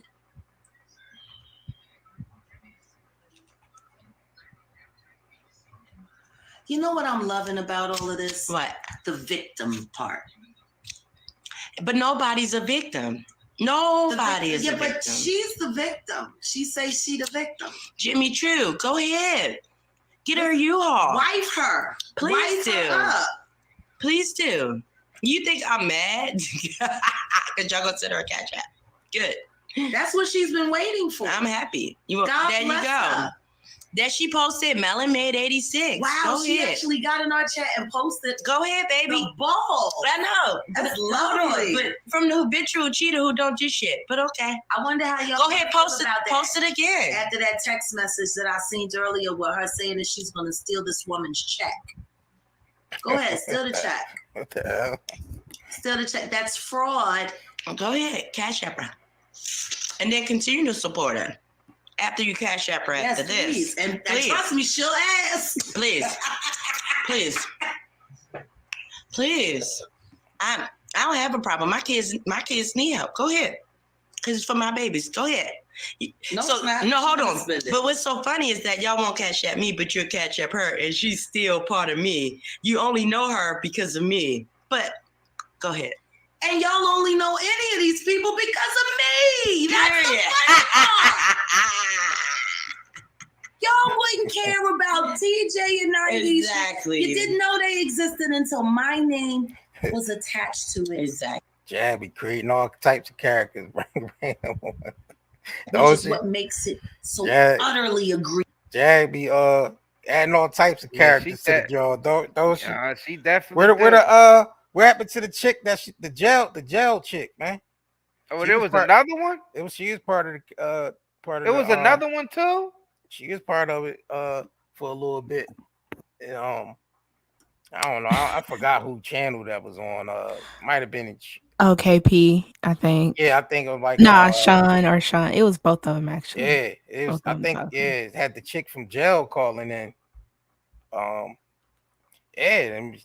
You know what I'm loving about all of this? What? The victim part. But nobody's a victim. Nobody is a victim. Yeah, but she's the victim. She says she the victim. Jimmy True, go ahead. Get her U-Haul. Wife her. Please do. Wife her up. Please do. You think I'm mad? Because y'all gonna send her a Cash App. Good. That's what she's been waiting for. I'm happy. God there you go. Her. That she posted Melon Made 86. Wow, go she ahead. actually got in our chat and posted. Go ahead, baby. The ball. I know. That's lovely. But from the habitual cheater who don't do shit. But okay. I wonder how y'all go ahead, post it. About post it again. After that text message that I seen earlier with her saying that she's gonna steal this woman's check. Go ahead, steal the check. What the hell? Steal the check. That's fraud. Go ahead, Cash App her. And then continue to support her. After you Cash App her after this. Please. And trust me, she'll ask. Please. I don't have a problem. My kids need help. Go ahead. Because it's for my babies. Go ahead. No, hold on. But what's so funny is that y'all won't Cash App me, but you'll Cash App her, and she's still part of me. You only know her because of me. But go ahead. And y'all only know any of these people because of me. That's the funny part. Y'all wouldn't care about TJ and Niesha. Exactly. You didn't know they existed until my name was attached to it. Exactly. Jag be creating all types of characters. Which is what makes it so utterly egregious. Jag be adding all types of characters to the jaw. Don't she? She definitely. What happened to the chick the jail chick, man? Oh, there was another one? She was part of the It was another one too? She was part of it for a little bit. And, I don't know. I forgot who channel that was on. Might have been OKP, I think. Yeah, I think it was like Sean. It was both of them actually. Yeah, it was. I think it had the chick from jail calling in. And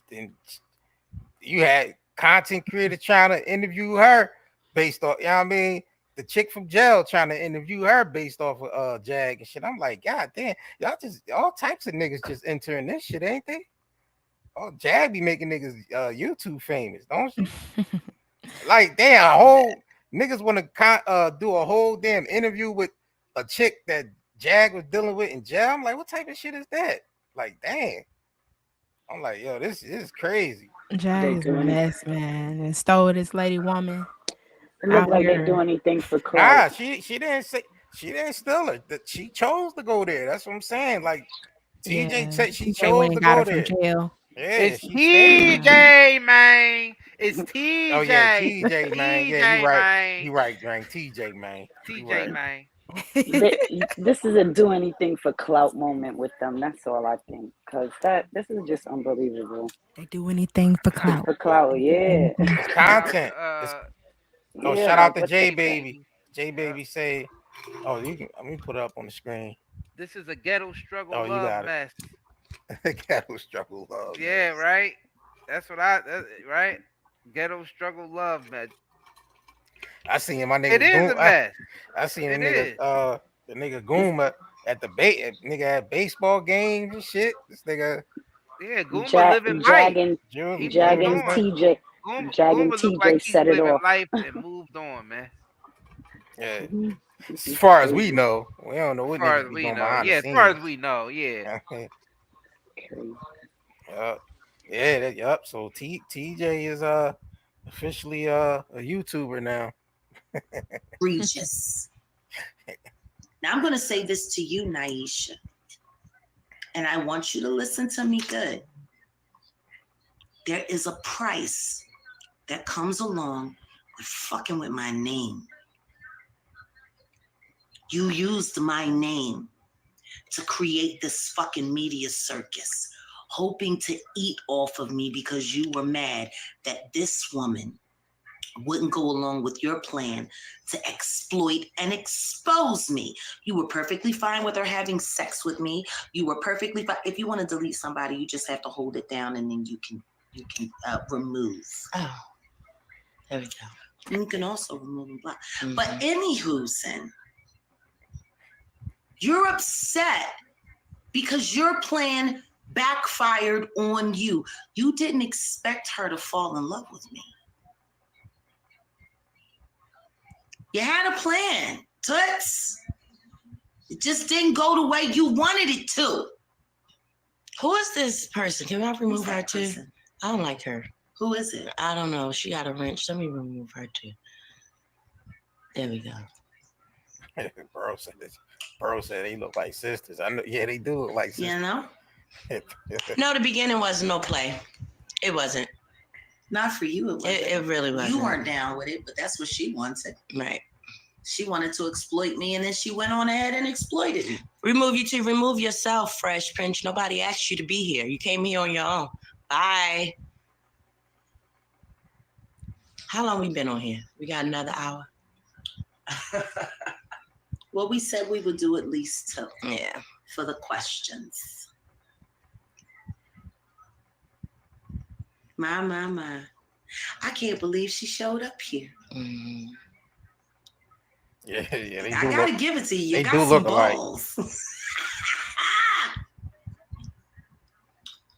you had content creator trying to interview her based off. You know what I mean? The chick from jail trying to interview her based off of Jag and shit. I'm like, God damn, y'all just all types of niggas just entering this shit, ain't they? Oh, Jag be making niggas YouTube famous, don't you? Like, damn, niggas want to do a whole damn interview with a chick that Jag was dealing with in jail. I'm like, what type of shit is that? Like, damn. I'm like, yo, this is crazy. Jag is a mess, man. And stole this lady woman. It looked like they do anything for clout. Nah, she didn't steal her. She chose to go there. That's what I'm saying. Like TJ said, she chose to go there. Jail. Yeah, it's TJ, man. It's TJ. Oh yeah, TJ, man. Yeah, you right. You right, man. TJ, man. TJ, man. This is a do anything for clout moment with them. That's all I think. Because this is just unbelievable. They do anything for clout. For clout, yeah. It's content. Shout out to J Baby. J Baby say, let me put it up on the screen. This is a ghetto struggle love mess. Ghetto struggle love. Yeah, right. That's what right. Ghetto struggle love mess. I seen my nigga. It is a mess. I seen the nigga Gooma at the nigga at baseball games and shit. This nigga. Yeah, Gooma living life. Jagging TJ. Jagging TJ set it off. Life and moved on, man. Yeah. As far as we know, we don't know what niggas be going behind the scenes. As far as we know, yeah. Yup. So TJ is officially a YouTuber now. Egregious. Now I'm going to say this to you, Niesha, and I want you to listen to me good. There is a price that comes along with fucking with my name. You used my name to create this fucking media circus, hoping to eat off of me because you were mad that this woman wouldn't go along with your plan to exploit and expose me. You were perfectly fine with her having sex with me. You were perfectly fine. If you want to delete somebody, you just have to hold it down and then you can remove. Oh, there we go. You can also remove and block. But anywho, Sin, you're upset because your plan backfired on you. You didn't expect her to fall in love with me. You had a plan, Toots. It just didn't go the way you wanted it to. Who is this person? Can I remove her too? I don't like her. Who is it? I don't know. She got a wrench. Let me remove her too. There we go. Bro said they look like sisters. I know. Yeah, they do look like sisters. You know? No, the beginning was no play. It wasn't. Not for you. It wasn't. It really wasn't. You weren't down with it, but that's what she wanted. Right. She wanted to exploit me, and then she went on ahead and exploited me. Remove you to remove yourself, Fresh Prince. Nobody asked you to be here. You came here on your own. Bye. How long we been on here? We got another hour. Well, we said we would do at least 2. Yeah. For the questions. My. I can't believe she showed up here. Mm-hmm. Yeah. They I gotta give it to you. You They got do some look alike. balls.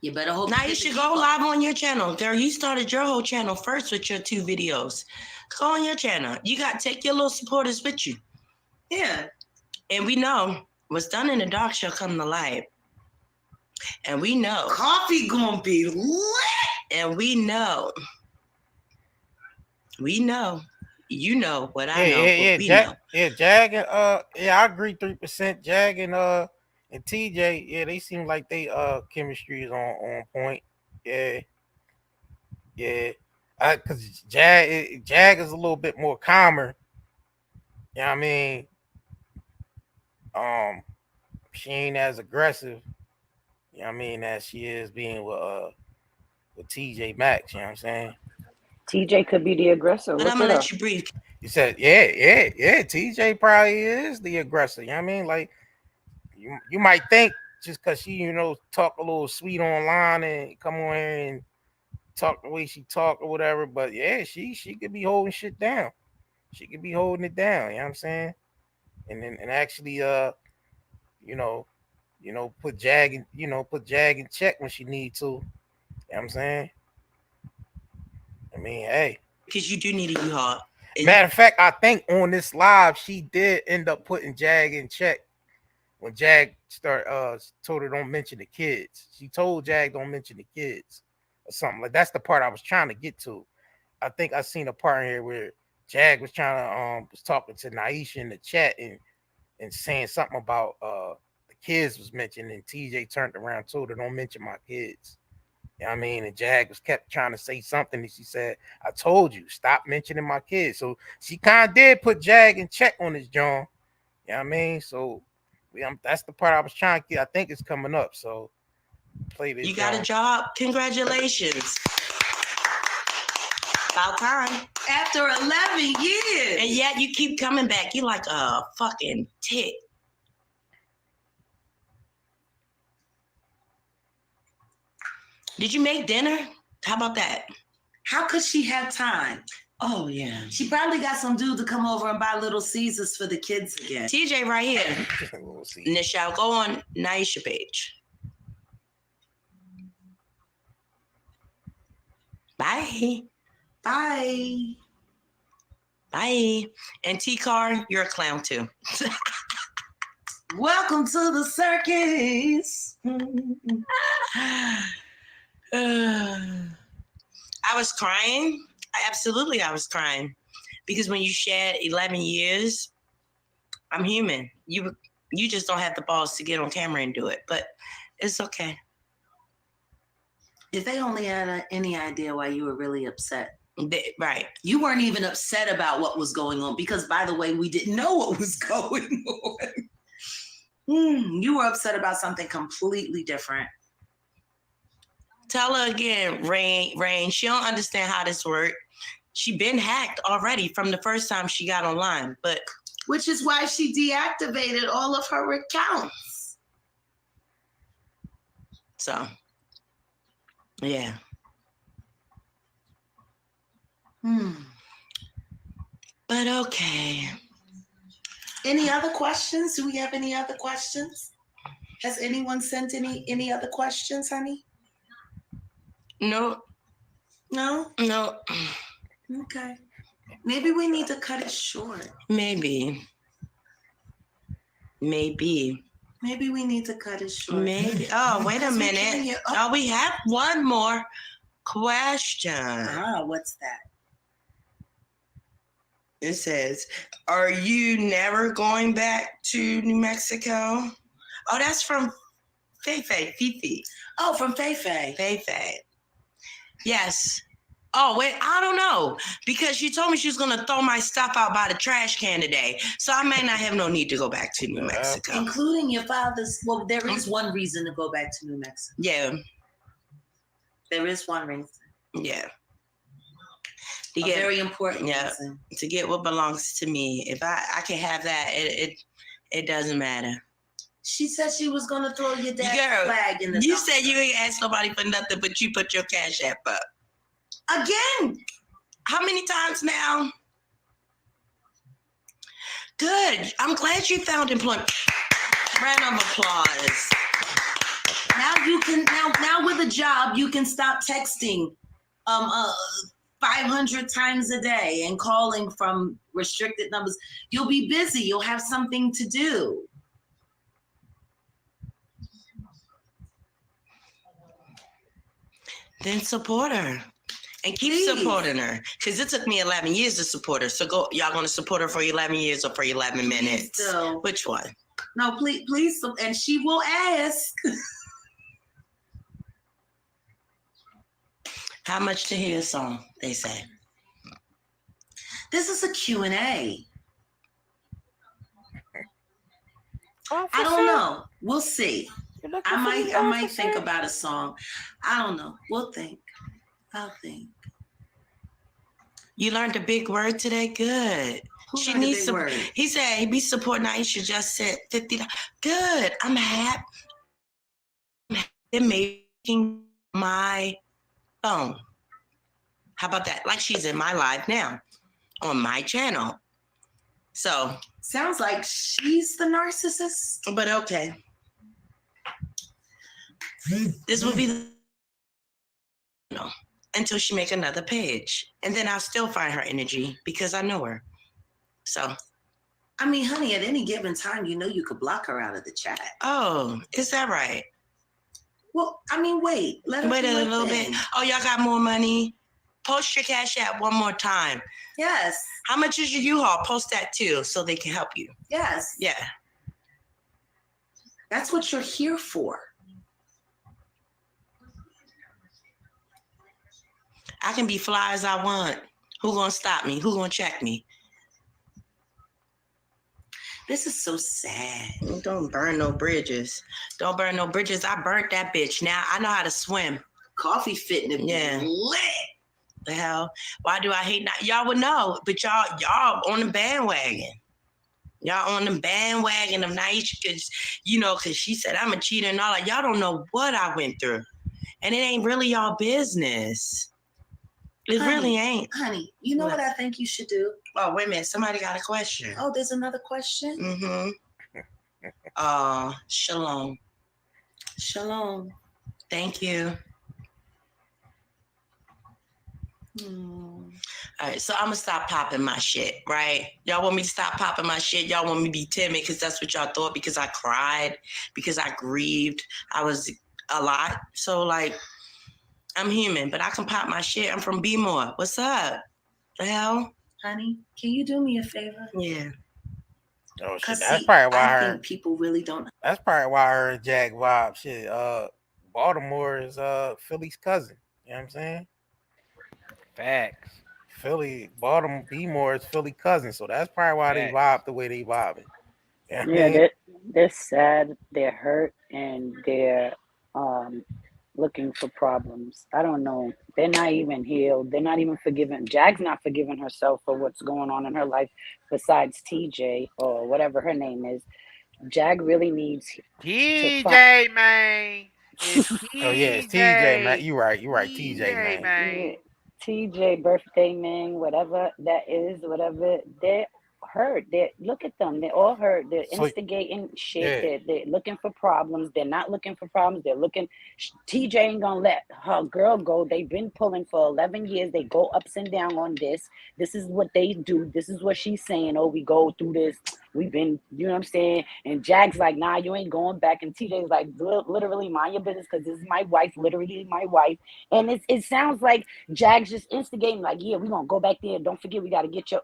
You better hope. Now you should go live on your channel. Girl, you started your whole channel first with your 2 videos. Go on your channel. You got to take your little supporters with you. Yeah. And we know what's done in the dark shall come to light. And we know. Coffee gonna be lit. And we know. You know what I know. Yeah, we Jag, know. yeah, Jag and I agree 3%. Jag and TJ, yeah, they seem like they chemistry is on point. Yeah. Cause Jag is a little bit more calmer. You know what I mean? She ain't as aggressive, you know what I mean, as she is being with TJ Maxx, you know what I'm saying? TJ could be the aggressor. But I'm gonna let you breathe. You said, yeah. TJ probably is the aggressor. You know what I mean? Like, you might think just because she, talk a little sweet online and come on here and talk the way she talk or whatever, but yeah, she could be holding shit down. She could be holding it down. You know what I'm saying? And actually, put Jag in check when she need to. You know what I'm saying? I mean, hey. Because you do need a U-Haul. Matter of fact, I think on this live, she did end up putting Jag in check when Jag told her don't mention the kids. She told Jag don't mention the kids or something. Like, that's the part I was trying to get to. I think I seen a part in here where Jag was trying to was talking to Niesha in the chat and saying something about the kids was mentioned, and TJ turned around and told her don't mention my kids. You know what I mean? And Jag kept trying to say something, and she said, I told you, stop mentioning my kids. So she kind of did put Jag in check on this, John. You know what I mean? So that's the part I was trying to get. I think it's coming up. So play this. You got a job. Congratulations. About time. After 11 years. And yet you keep coming back. You like a fucking tick. Did you make dinner? How about that? How could she have time? Oh, yeah. She probably got some dude to come over and buy Little Caesars for the kids again. TJ right here. Niesha, go on Niesha page. Bye. Bye. Bye. And T-Car, you're a clown too. Welcome to the circus. I was crying. I was crying. Because when you shared 11 years, I'm human. You just don't have the balls to get on camera and do it, but it's okay. If they only had any idea why you were really upset. Right. You weren't even upset about what was going on because, by the way, we didn't know what was going on. You were upset about something completely different. Tell her again, Rain. She don't understand how this works. She been hacked already from the first time she got online, but which is why she deactivated all of her accounts. So, yeah. But okay. Any other questions? Do we have any other questions? Has anyone sent any other questions, honey? No. No? No. Okay. Maybe we need to cut it short. Maybe we need to cut it short. Maybe. Oh, wait a minute. Oh, we have one more question. What's that? It says, are you never going back to New Mexico? Oh, that's from Fifi. Oh, from Feifei. Yes. Oh, wait, I don't know. Because she told me she was going to throw my stuff out by the trash can today. So I may not have no need to go back to New Mexico. Including your father's. Well, there is one reason to go back to New Mexico. Yeah. There is one reason. Yeah. A very important reason. To get what belongs to me. If I can have that, it doesn't matter. She said she was going to throw your dad's flag in the You said you ain't asked nobody for nothing, but you put your Cash App up. Again. How many times now? Good. I'm glad you found employment. Round of applause. Now you can now with a job, you can stop texting 500 times a day and calling from restricted numbers. You'll be busy. You'll have something to do. Then support her. And keep supporting her. Because it took me 11 years to support her. So y'all going to support her for 11 years or for 11 minutes? So, which one? No, please. And she will ask. How much to hear a song, they say. This is a Q&A. I don't know. We'll see. I might think about a song. I don't know. We'll think. I'll think. You learned a big word today? Good. She needs some. He said he be supporting Niesha, just said $50. Good. I'm happy. They're making my phone. How about that? Like she's in my live now on my channel. So sounds like she's the narcissist. But okay. This will be until she make another page. And then I'll still find her energy because I know her. So I mean, honey, at any given time, you could block her out of the chat. Oh, is that right? Well, I mean, wait a little bit. Oh, y'all got more money? Post your Cash App one more time. Yes. How much is your U-Haul? Post that too so they can help you. Yes. Yeah. That's what you're here for. I can be fly as I want. Who gonna stop me? Who gonna check me? This is so sad. Don't burn no bridges. Don't burn no bridges. I burnt that bitch. Now I know how to swim. Coffee fitting to be lit. The hell? Why do I hate not? Y'all would know, but y'all on the bandwagon. Y'all on the bandwagon of Niesha because she said I'm a cheater and all that. Y'all don't know what I went through. And it ain't really y'all business. It really ain't. Honey, you know what I think you should do? Oh, wait a minute. Somebody got a question. Oh, there's another question? Mm-hmm. Shalom. Shalom. Thank you. All right, so I'm gonna stop popping my shit, right? Y'all want me to stop popping my shit? Y'all want me to be timid because that's what y'all thought, because I cried, because I grieved. I was a lot. So, I'm human, but I can pop my shit. I'm from B-More. What's up? The hell? Honey, can you do me a favor? Yeah. Oh shit, Cause that's see, probably why I her. think people really don't. That's probably why her and Jag vibe. Shit, Baltimore is Philly's cousin. You know what I'm saying? Facts. Baltimore, B-more is Philly cousin, so that's probably why they Facts. vibe the way they vibing. You know what I Yeah, mean? they're sad, they're hurt, and they're looking for problems. I don't know. They're not even healed. They're not even forgiven. Jag's not forgiving herself for what's going on in her life besides TJ or whatever her name is. Jag really needs to find. TJ, man. It's Oh yeah, it's TJ, man. TJ. You right, TJ, TJ, man. Yeah, man. TJ, birthday man, whatever that is, whatever. They're hurt. Look at them. They're all hurt. They're So instigating shit. yeah, They're looking for problems. They're not looking for problems. They're looking. TJ ain't gonna let her girl go. They've been pulling for 11 years. They go ups and down on this. This is what they do. This is what she's saying. Oh, we go through this. We've been, you know what I'm saying? And Jag's like, nah, you ain't going back. And TJ's like, literally mind your business because this is my wife, literally my wife. And it sounds like Jag's just instigating, like, yeah, we're gonna go back there. Don't forget, we gotta get your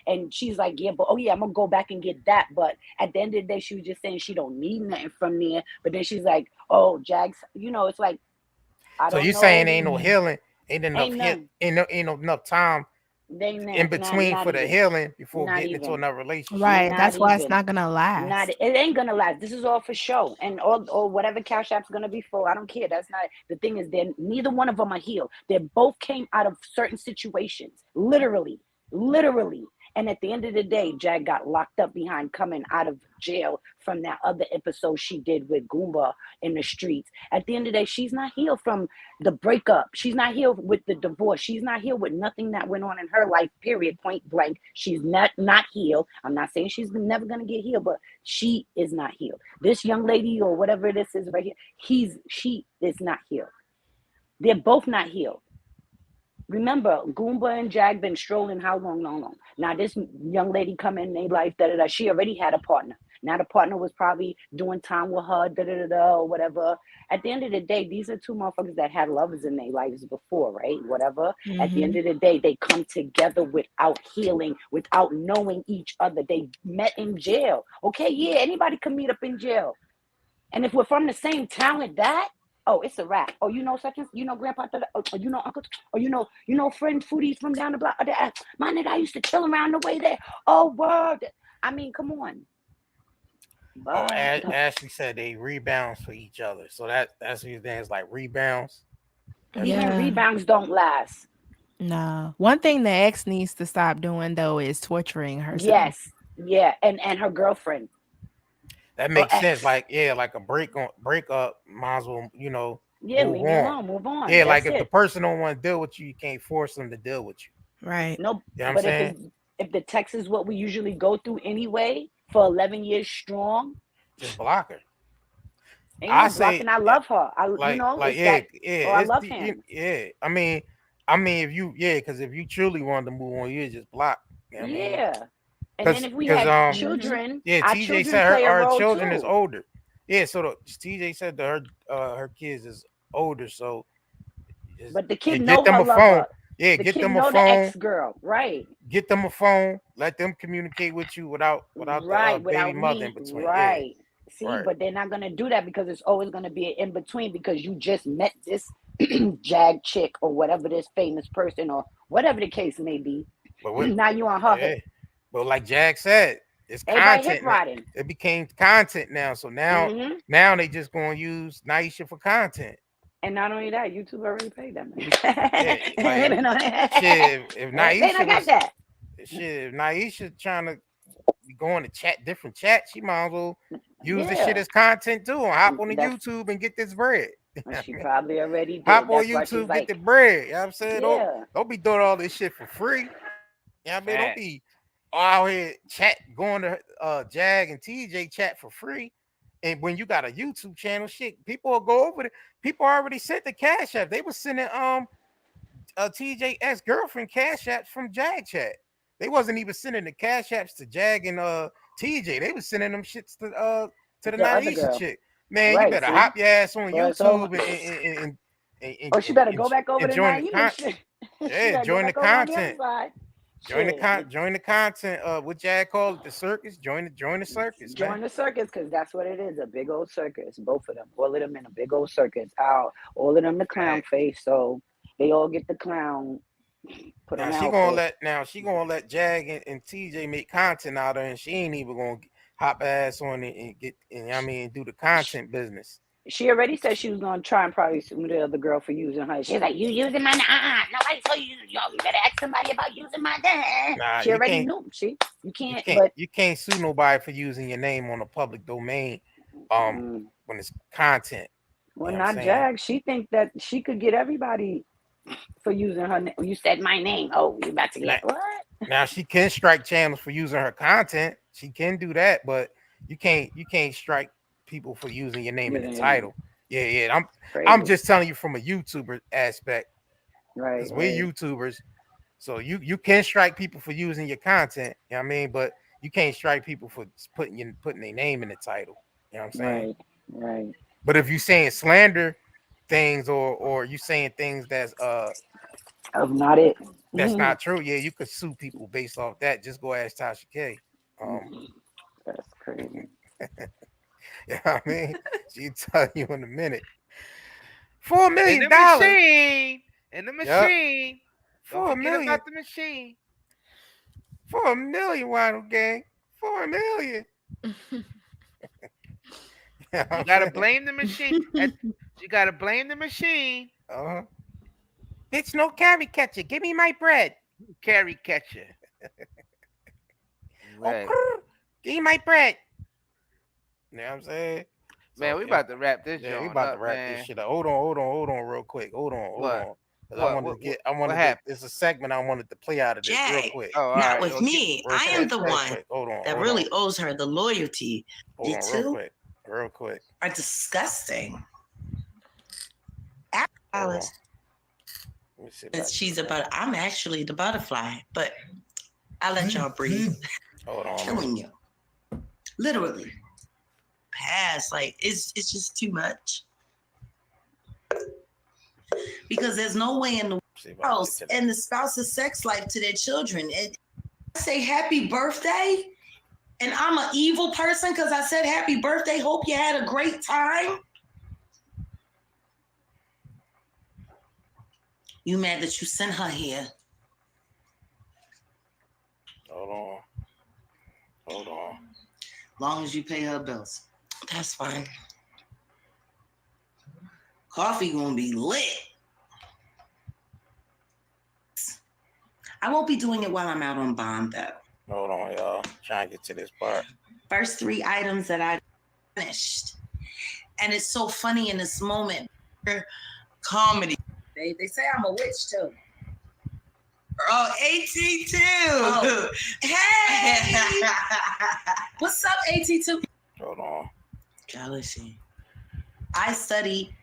and she's like, yeah, but oh yeah, I'm gonna go back and get that. But at the end of the day, she was just saying she don't need nothing from there. But then she's like, oh, Jag's, it's like, I so don't you know. saying ain't no healing, ain't enough none. ain't no enough time in between Not for the even. healing before Not getting into even. another relationship. Right. Not That's why it's even. not gonna Not last. it ain't gonna last. This is all for show, and all or whatever Cash App's gonna be for. I don't care. That's not the thing. Is that neither one of them are healed. They both came out of certain situations, literally. And at the end of the day, Jag got locked up behind coming out of jail from that other episode she did with Goomba in the streets. At the end of the day, she's not healed from the breakup. She's not healed with the divorce. She's not healed with nothing that went on in her life, period, point blank. She's not healed. I'm not saying she's never going to get healed, but she is not healed. This young lady or whatever this is right here, she is not healed. They're both not healed. Remember, Goomba and Jag been strolling how long? Now this young lady come in their life, she already had a partner. Now the partner was probably doing time with her, or whatever. At the end of the day, these are two motherfuckers that had lovers in their lives before, right? Whatever. Mm-hmm. At the end of the day, they come together without healing, without knowing each other. They met in jail. Okay, yeah, anybody can meet up in jail. And if we're from the same town at that, oh, it's a wrap. Oh, such and grandpa, or uncle, or friend Foodies from down the block. My nigga, I used to chill around the way there. Oh, word. I mean, come on. But Ashley said they rebounds for each other. So that's what things like rebounds. Even rebounds don't last. No. One thing the ex needs to stop doing though is torturing herself. Yes. Yeah. And her girlfriend. That makes sense. Like a breakup, might as well, move on. Yeah, That's like if it. the person don't want to deal with you, you can't force them to deal with you. Right. Nope. You know what I'm But saying? if the text is what we usually go through anyway for 11 years strong, just block her. Ain't no blocking. I love her. I love him. Yeah. I mean, if you because if you truly wanted to move on, you just block. You know what I mean? And then if we had children, TJ said our children is too. older. Yeah, so TJ said that her kids is older, so but the kid know her love her. Yeah, the get kid them know a phone. The ex-girl, right? Get them a phone. Let them communicate with you without the baby mother in between. Right. Yeah. See, but they're not gonna do that because it's always gonna be an in between because you just met this Jag chick or whatever this famous person or whatever the case may be. Now you on her head. But like Jag said, it's content. It became content now. So now they just gonna use Niesha for content. And not only that, YouTube already paid them. If Niesha trying to go on to different chats, she might as well use this shit as content too. And hop on the YouTube and get this bread. She probably already did. Hop on YouTube, get the bread. You know what I'm saying? Yeah. Don't be doing all this shit for free. You know what I mean? Don't be out here going to Jag and TJ chat for free. And when you got a YouTube channel, shit, people will go over it. People already sent the Cash App. They were sending TJ ex-girlfriend Cash Apps from Jag chat. They wasn't even sending the Cash Apps to Jag and TJ. They was sending them shits to the Niesha chick. Man, you better hop your ass on YouTube and she better go back over to Niesha. Yeah, join the content. Join the content. What Jag called it, the circus. Join the circus. Join the circus, because that's what it is—a big old circus. Both of them, all of them in a big old circus. All of them the clown face, so they all get the clown. Put now she gonna let Jag and TJ make content out of her, and she ain't even gonna hop ass on it and get, and do the content business. She already said she was gonna try and probably sue the other girl for using her. She's like, "You using my nobody told you. You better ask somebody about using my name." Nah, she already knew. You can't sue nobody for using your name on a public domain. When it's content. Well, not Jag. She think that she could get everybody for using her name. You said my name. Oh, you about to get what? Now she can strike channels for using her content. She can do that, but you can't strike people for using your name in the title. Yeah. I'm just telling you from a YouTuber aspect. Right. Because we're YouTubers. So you can strike people for using your content, you know what I mean? But you can't strike people for putting their name in the title. You know what I'm saying? Right. But if you're saying slander things or you saying things that's not it. That's not true. Yeah, you could sue people based off that. Just go ask TashaK. That's crazy. You know what I mean? She'll tell you in a minute. $4 million. In the machine. Yep. $4 million. About the machine. $4 million, Waddle Gang. $4 million. You gotta blame the machine. You gotta blame the machine. Bitch, no carry catcher. Give me my bread. Carry catcher. Right. Give me my bread. You know what I'm saying? Man, we about to wrap this. Yeah, we about to wrap this shit up. Hold on, real quick. Hold on. I wanted to get. It's a segment I wanted to play out of this real quick. Not with me. I am the one that really owes her the loyalty. Hold on, real quick. Are disgusting. Alice. She's I'm actually the butterfly, but I'll let y'all breathe. Hold on. Killing you. Literally. Pass. Like it's just too much. Because there's no way in the house and the spouse's sex life to their children. And I say happy birthday, and I'm an evil person because I said happy birthday. Hope you had a great time. You mad that you sent her here? Hold on. Long as you pay her bills, that's fine. Coffee gonna be lit. I won't be doing it while I'm out on bond though. Hold on, y'all. Trying to get to this part. First 3 items that I finished. And it's so funny in this moment. Comedy. They say I'm a witch too. Oh, AT2. Oh. Hey. What's up, AT2? Hold on. Jealousy. I study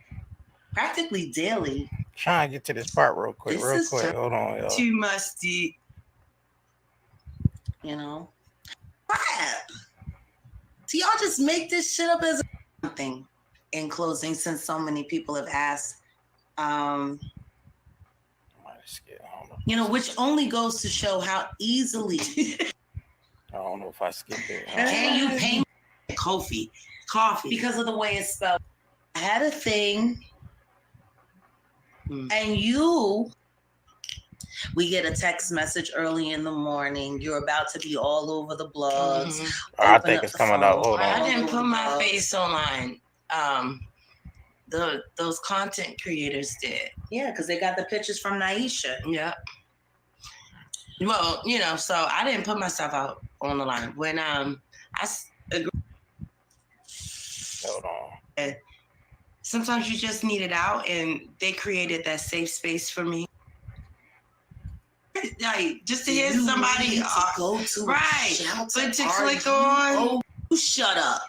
practically daily. Trying to get to this part real quick. Hold on, y'all. Too musty. You know? Crap. So y'all just make this shit up as something. In closing, since so many people have asked, which only goes to show how easily. I don't know if I skipped it. Can you pay me coffee because of the way it's spelled? I had a thing, and we get a text message early in the morning. You're about to be all over the blogs. I think it's coming up. Hold on. I didn't put my face online. Those content creators did. Yeah, because they got the pictures from Niesha. Yeah. Well, so I didn't put myself out on the line. When I agree. Hold on. Sometimes you just need it out, and they created that safe space for me. Like, just to hear somebody go to right, but to click on. Oh, shut up.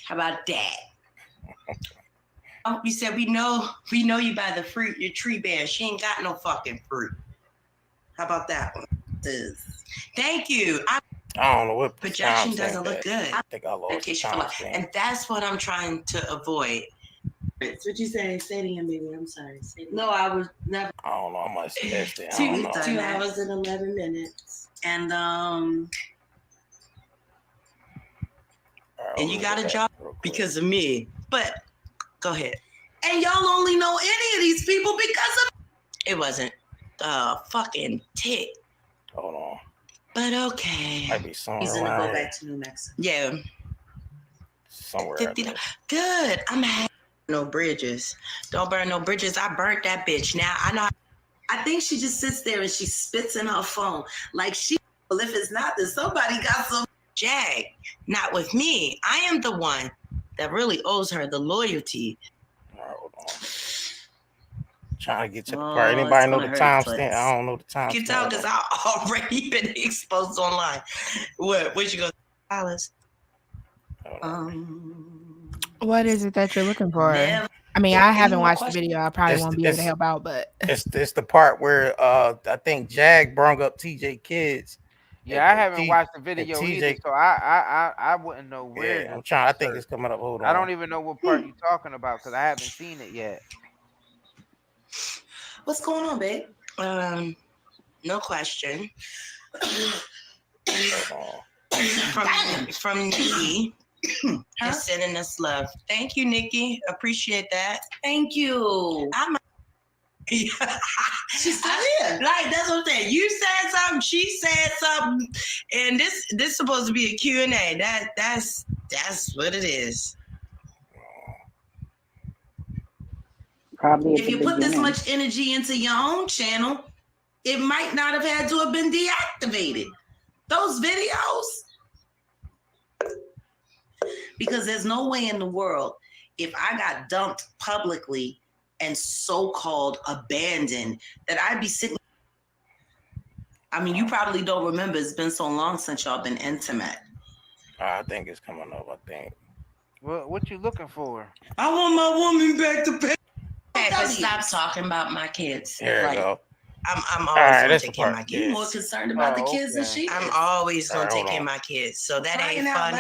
How about that? Oh, you said we know you by the fruit your tree bears. She ain't got no fucking fruit. How about that one? Thank you. I don't know what projection doesn't look good. I think I lost the and that's what I'm trying to avoid. That's what you saying. Say it again, baby. I'm sorry. No, I was never. I don't know. I must have missed it. I 2 don't know. 2 hours and 11 minutes. And and you got a job because of me. But go ahead. And y'all only know any of these people because of it wasn't fucking tick. Hold on. But okay. Might be somewhere. He's gonna around go here. back to New Mexico. Yeah. Somewhere. $50. Good. I'm happy. No bridges. Don't burn no bridges. I burnt that bitch. Now I know. I think she just sits there and she spits in her phone. Like well, if it's not, then somebody got some Jag. Not with me. I am the one that really owes her the loyalty. Hold on. Trying to get to the part. Anybody know the timestamp? I don't know the timestamp. You can tell because I already been exposed online. What you go? Alice. What is it that you're looking for? Never. I mean, I haven't watched the video. I probably won't be able to help out, but it's the part where I think Jag brung up TJ Kids. Yeah, I haven't watched the video either, so I wouldn't know where. Yeah, I'm trying. I think it's coming up. Hold on. I don't even know what part you're talking about because I haven't seen it yet. What's going on, babe? No question. from Nikki. Just sending us love. Thank you, Nikki. Appreciate that. Thank you. She's still here. Like, that's what I'm saying. You said something, she said something, and this supposed to be a Q&A. That's what it is. Probably if you put this much energy into your own channel, it might not have had to have been deactivated. Those videos. Because there's no way in the world, if I got dumped publicly and so-called abandoned, that I'd be sitting. I mean, you probably don't remember. It's been so long since y'all been intimate. I think it's coming up. I think. What you looking for? I want my woman back to pay. Hey, but stop talking about my kids. Here we go. I'm always going to take care of my kids. You're more concerned about the kids than she is. I'm always going to take care of my kids. So that ain't funny.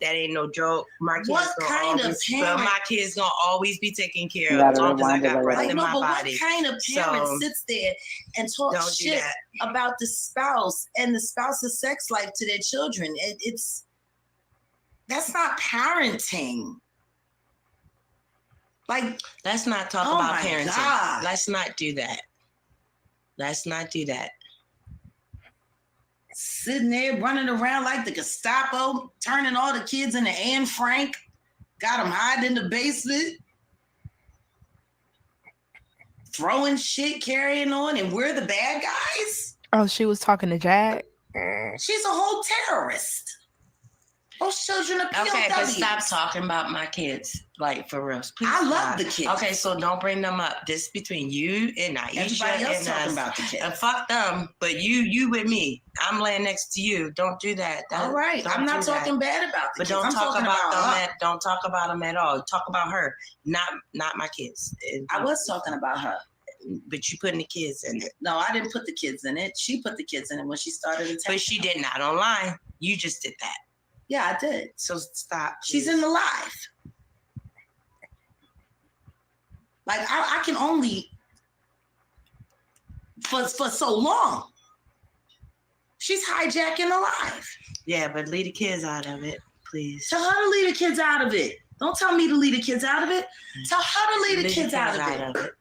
That ain't no joke. My kids my kids going to always be taken care of as long as I got breath in my body. What kind of parent sits there and talks shit about the spouse and the spouse's sex life to their children? That's not parenting. Like, let's not talk about parenting. God. Let's not do that. Let's not do that. Sitting there running around like the Gestapo, turning all the kids into Anne Frank, got them hiding in the basement, throwing shit, carrying on, and we're the bad guys? Oh, she was talking to Jag? She's a whole terrorist. Those children are POWs. Okay, but stop talking about my kids. Like, for real. Please I love the kids. Okay, so don't bring them up. This between you and Niesha. Everybody else talking about the kids. And fuck them, but you with me. I'm laying next to you. Don't do that. All right. I'm not talking bad about the kids. But don't talk about them. Don't talk about them at all. Talk about her, not my kids. I was talking about her. But you putting the kids in it. No, I didn't put the kids in it. She put the kids in it when she started attacking. But she did not online. You just did that. Yeah, I did. So stop. She's in the live. Like, I can only, for so long, she's hijacking the live. Yeah, but leave the kids out of it, please. Tell her to leave the kids out of it. Don't tell me to leave the kids out of it. Tell her to leave the kids out of it.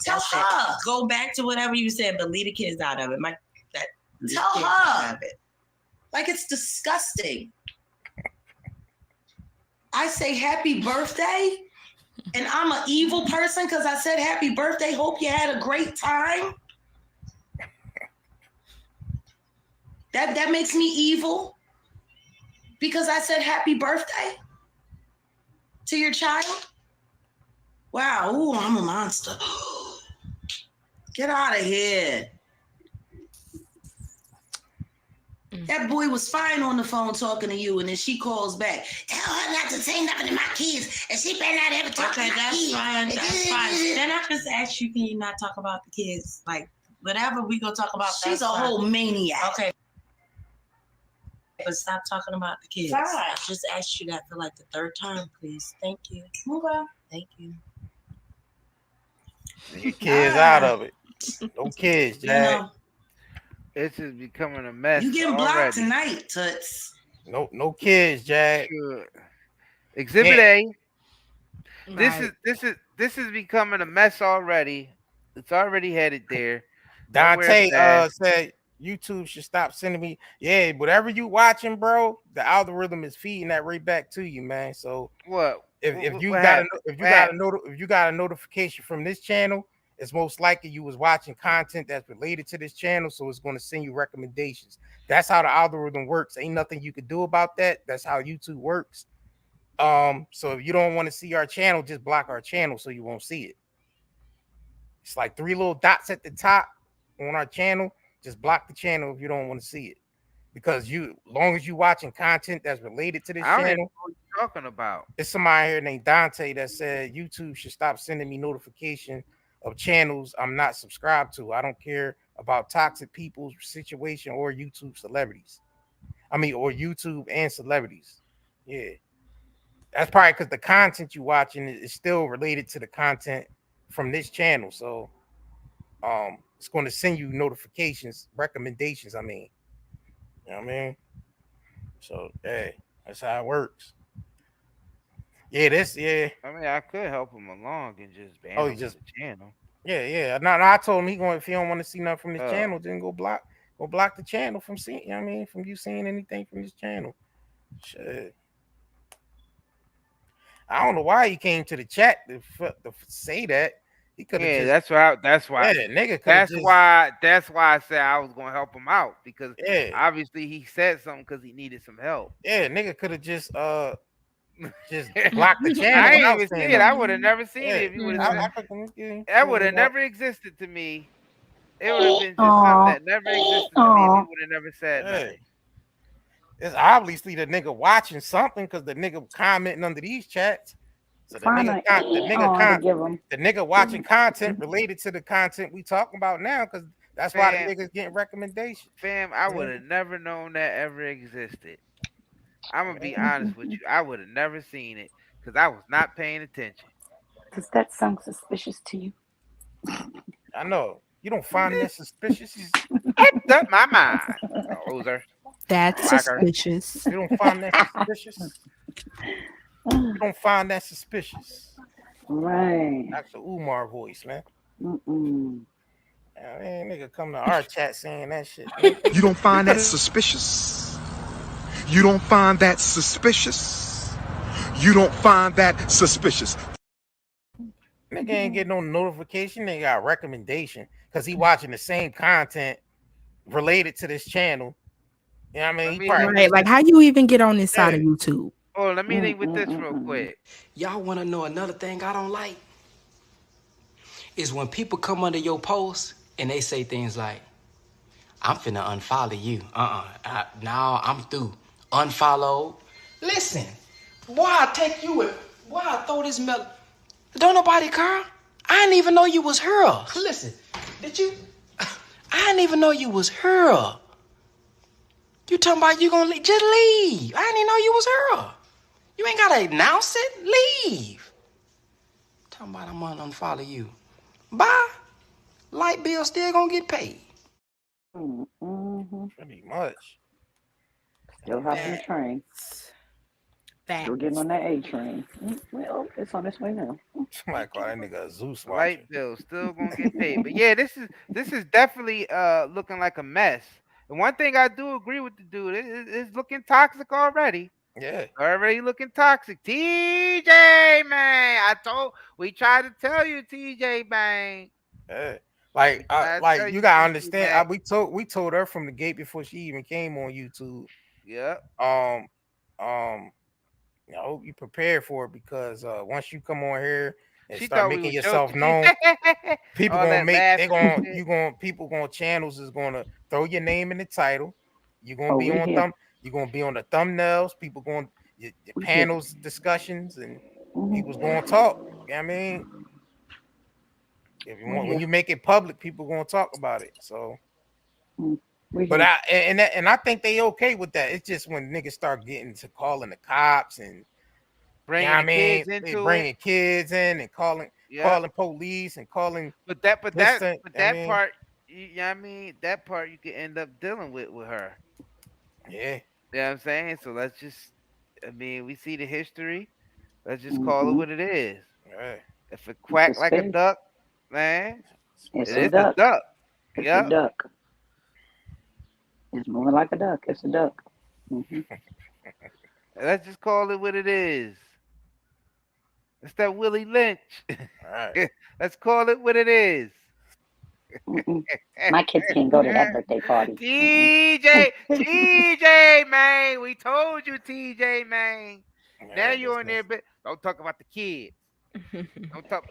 Tell her. Go back to whatever you said, but leave the kids out of it. Tell her. Like, it's disgusting. I say happy birthday, and I'm an evil person because I said happy birthday. Hope you had a great time. That makes me evil because I said happy birthday to your child. Wow, ooh, I'm a monster. Get out of here. That boy was fine on the phone talking to you, and then she calls back. Tell her not to say nothing to my kids, and she better not ever talk to my kids. Fine. That's fine. Then I just ask you, can you not talk about the kids? Like, whatever we gonna talk about. She's a whole maniac. Okay. But stop talking about the kids. Fine. I just asked you that for like the third time, please. Thank you. Okay. Thank you. Get kids out of it. No kids, You Jack. know, It's just becoming a mess. you getting blocked already. tonight, Toots. No kids, Jack. Sure. Exhibit Yeah. A. This is becoming a mess already. It's already headed there. Dante Nowhere fast. said YouTube should stop sending me. Yeah, whatever you watching, bro, the algorithm is feeding that right back to you, man. So What? if you what got happened? if you got a notification from this channel, it's most likely you was watching content that's related to this channel, so it's going to send you recommendations. That's how the algorithm works. Ain't nothing you could do about that. That's how YouTube works. So if you don't want to see our channel, just block our channel so you won't see it. It's like 3 little dots at the top on our channel. Just block the channel if you don't want to see it, because long as you watching content that's related to this I don't even channel. know what you're talking about. There's somebody here named Dante that said YouTube should stop sending me notification of channels I'm not subscribed to. I don't care about toxic people's situation or YouTube celebrities. Or YouTube and celebrities. Yeah. That's probably because the content you watching is still related to the content from this channel. So it's going to send you notifications, recommendations. You know what I mean? So hey, that's how it works. Yeah, I mean, I could help him along and just ban him from the channel. Yeah. No, I told him if he don't want to see nothing from this channel, then go block the channel from seeing. You know what I mean, from you seeing anything from this channel. Shit. I don't know why he came to the chat to say that. He could have that's why. Yeah, nigga. That's why I said I was gonna help him out, because obviously he said something because he needed some help. Yeah, nigga could have just block the channel. I ain't even see it. I would have never seen it if you would have. That would have never existed to me. It would have been just something that never existed to me. He would have never said nothing. It's obviously the nigga watching something, because the nigga commenting under these chats. So the nigga watching content related to the content we talking about now, because that's why the nigga's getting recommendations. Fam, I would have never known that ever existed. I'm gonna be honest with you. I would have never seen it because I was not paying attention. Does that sound suspicious to you? I know. You don't find that suspicious? It's up my mind. Loser. That's suspicious. You don't find that suspicious? You don't find that suspicious? Right. That's the Umar voice, man. Mm-mm. Man, nigga come to our chat saying that shit. You don't find that suspicious? You don't find that suspicious? You don't find that suspicious? Nigga ain't getting no notification. They got recommendation because he watching the same content related to this channel. You know what I mean? Right, like how you even get on this side of YouTube? Oh, let me link with this real quick. Y'all want to know another thing I don't like? Is when people come under your post and they say things like, I'm finna unfollow you. Now I'm through. Unfollow. Listen, why I take you with, why I throw this milk? Don't nobody care. I didn't even know you was her. Listen, did you? I didn't even know you was her. You talking about you gonna leave? Just leave. I didn't even know you was her. You ain't gotta announce it. Leave. Talking about I'm gonna unfollow you. Bye. Light bill still gonna get paid. Pretty much. Still hopping the train. Still getting on that A train. Well, it's on its way now. Somebody call that nigga a Zeus. Light bill still gonna get paid. But yeah, this is definitely looking like a mess. And one thing I do agree with the dude, it's looking toxic already. Yeah. Already looking toxic. TJ, man. We tried to tell you, TJ, man. Yeah. Like you gotta understand. We told her from the gate before she even came on YouTube. Yeah. I hope you prepared for it, because once you come on here and start making yourself known, people people channels is gonna throw your name in the title. You're gonna be on you're gonna be on the thumbnails. People going your panels, discussions, and people's gonna talk. You know what I mean? If you want, when you make it public, people gonna talk about it. So, but I think they okay with that. It's just when niggas start getting to calling the cops and bringing I the mean, kids they into it. bringing kids in and calling Yeah. police and calling. But that part, I mean, that part you could end up dealing with her. Yeah. You know what I'm saying? So let's just, I mean, we see the history. Let's just call it Mm-hmm. what it is. Right. If it It's quack a like a space. duck, man, It's it a is a duck. duck. It's a Yep. duck. It's moving like a duck. It's a duck. Mm-hmm. Let's just call it what it is. It's that Willie Lynch. All right. Let's call it what it is. My kids can't go to that birthday party. TJ, man. We told you, TJ, man. Now you're in there, but don't talk about the kids. Don't talk.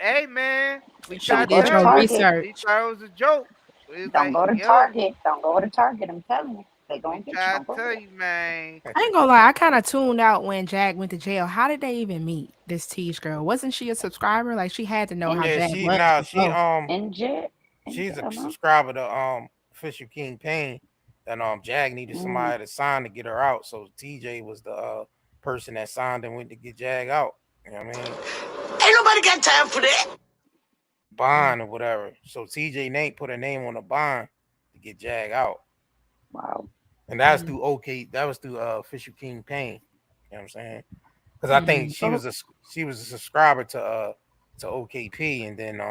Hey, man. We Don't tried go to to tell you. Target. We thought it was a joke. It was Don't like, go to yo, Target. Don't go to Target. I'm telling you, they we gonna get you. tried Don't to go tell there. you, man. I ain't gonna lie, I kind of tuned out when Jag went to jail. How did they even meet this Teach girl? Wasn't she a subscriber? Like she had to know how Yeah, Jag she was. In jail. she's a subscriber to Official King Pain, and Jag needed somebody to sign to get her out. So TJ was the person that signed and went to get Jag out. You know what I mean? Ain't nobody got time for that. Bond or whatever. So TJ Nate put her name on the bond to get Jag out. Wow. And that was through Official King Pain. You know what I'm saying? Because I think she was a subscriber to OKP, and then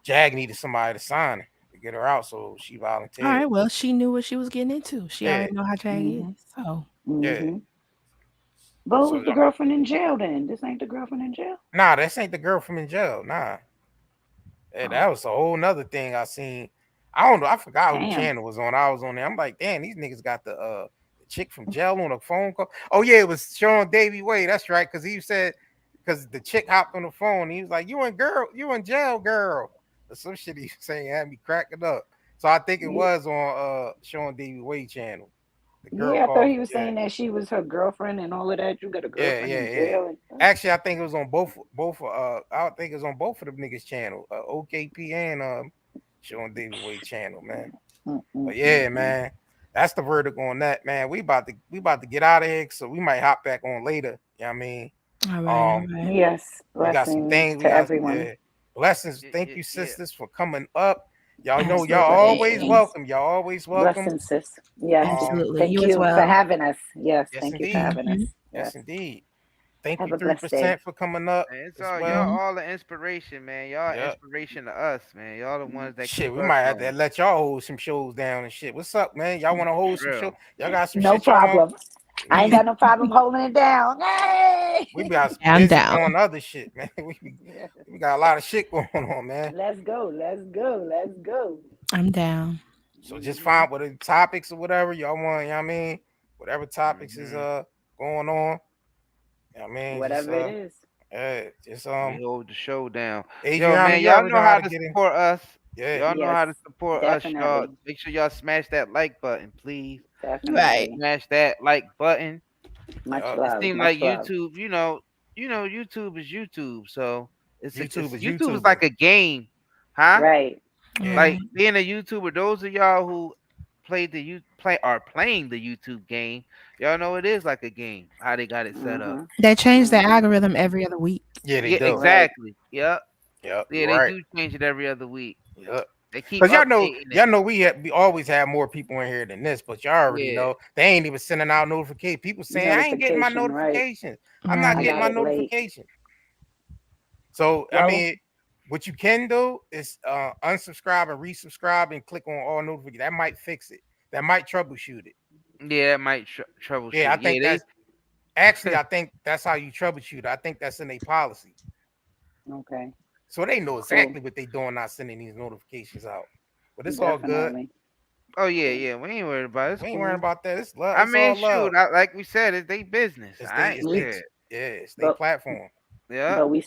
Jag needed somebody to sign it to get her out, so she volunteered. All right, well, she knew what she was getting into. She already know how Jag is. So yeah. But who's the girlfriend in jail then? This ain't the girlfriend in jail? Nah, this ain't the girlfriend in jail. Nah. Yeah, that was a whole nother thing I seen. I don't know. I forgot who channel was on. I was on there. I'm like, damn, these niggas got the chick from jail on a phone call. Oh yeah, it was Sean Davy Way. That's right. Cause he said, cause the chick hopped on the phone. He was like, you in jail, girl. Or some shit he was saying had me cracking up. So I think it was on Sean Davy Way channel. Yeah, I thought he was saying that she was her girlfriend and all of that. You got a girlfriend in jail. Actually, I think it was on both. I think it was on both of the niggas' channel, OKP and Sean David Way channel, man. But yeah, man, that's the verdict on that, man. We about to get out of here, so we might hop back on later. You know what I mean? All right. Yes, we got some things to everyone. Blessings. Thank you, sisters, for coming up. Y'all know y'all always welcome. Y'all always welcome. Blessings, sis. Yes, absolutely. Thank you for having us. Yes, thank you for having us. Yes, indeed. Thank Have you a blessed 3% day. for coming up. It's all y'all all the inspiration, man. Y'all inspiration to us, man. Y'all the ones that Shit, keep we us might have going. to let y'all hold some shows down and shit. What's up, man? Y'all want to hold some shows? Y'all got some No shit y'all problem. want? I ain't got no problem holding it down. Hey! We got I'm busy down. doing other shit, man. We got a lot of shit going on, man. Let's go. Let's go. Let's go. I'm down. So just find what the topics or whatever y'all want. You know what I mean? Whatever topics is going on. You know what I mean? Whatever it is. Yeah, just we hold the show down. Adriana, Yo, man, you y'all already know how to get in. support us. Yeah. Y'all know how to support us, y'all. Definitely. Make sure y'all smash that like button, please. Definitely. Right. Smash that like button. Much love. It seems much like love. YouTube, you know, YouTube is YouTube, so YouTube is YouTuber. like a game, huh? Right. Like being a YouTuber. Those of y'all who are playing the YouTube game, y'all know it is like a game. How they got it set up. They change the algorithm every other week. Yeah, they do. Exactly. Yep. Yep. Yeah, they do change it every other week. Yep. They keep Because updating y'all know we always have more people in here than this, but y'all already know they ain't even sending out notifications. People saying I ain't getting my notifications. Right. I'm not getting my notifications. So I mean, what you can do is unsubscribe and resubscribe and click on all notifications. That might fix it. That might troubleshoot it. Yeah, it might troubleshoot. Yeah, I think that's actually I think that's how you troubleshoot. I think that's in their policy. Okay. So they know exactly what they're doing, not sending these notifications out. But it's all good. Oh yeah. We ain't worried about it. We ain't worried about that. It's love. I mean, shoot, like we said, it's their business. It's their platform. Yeah. But we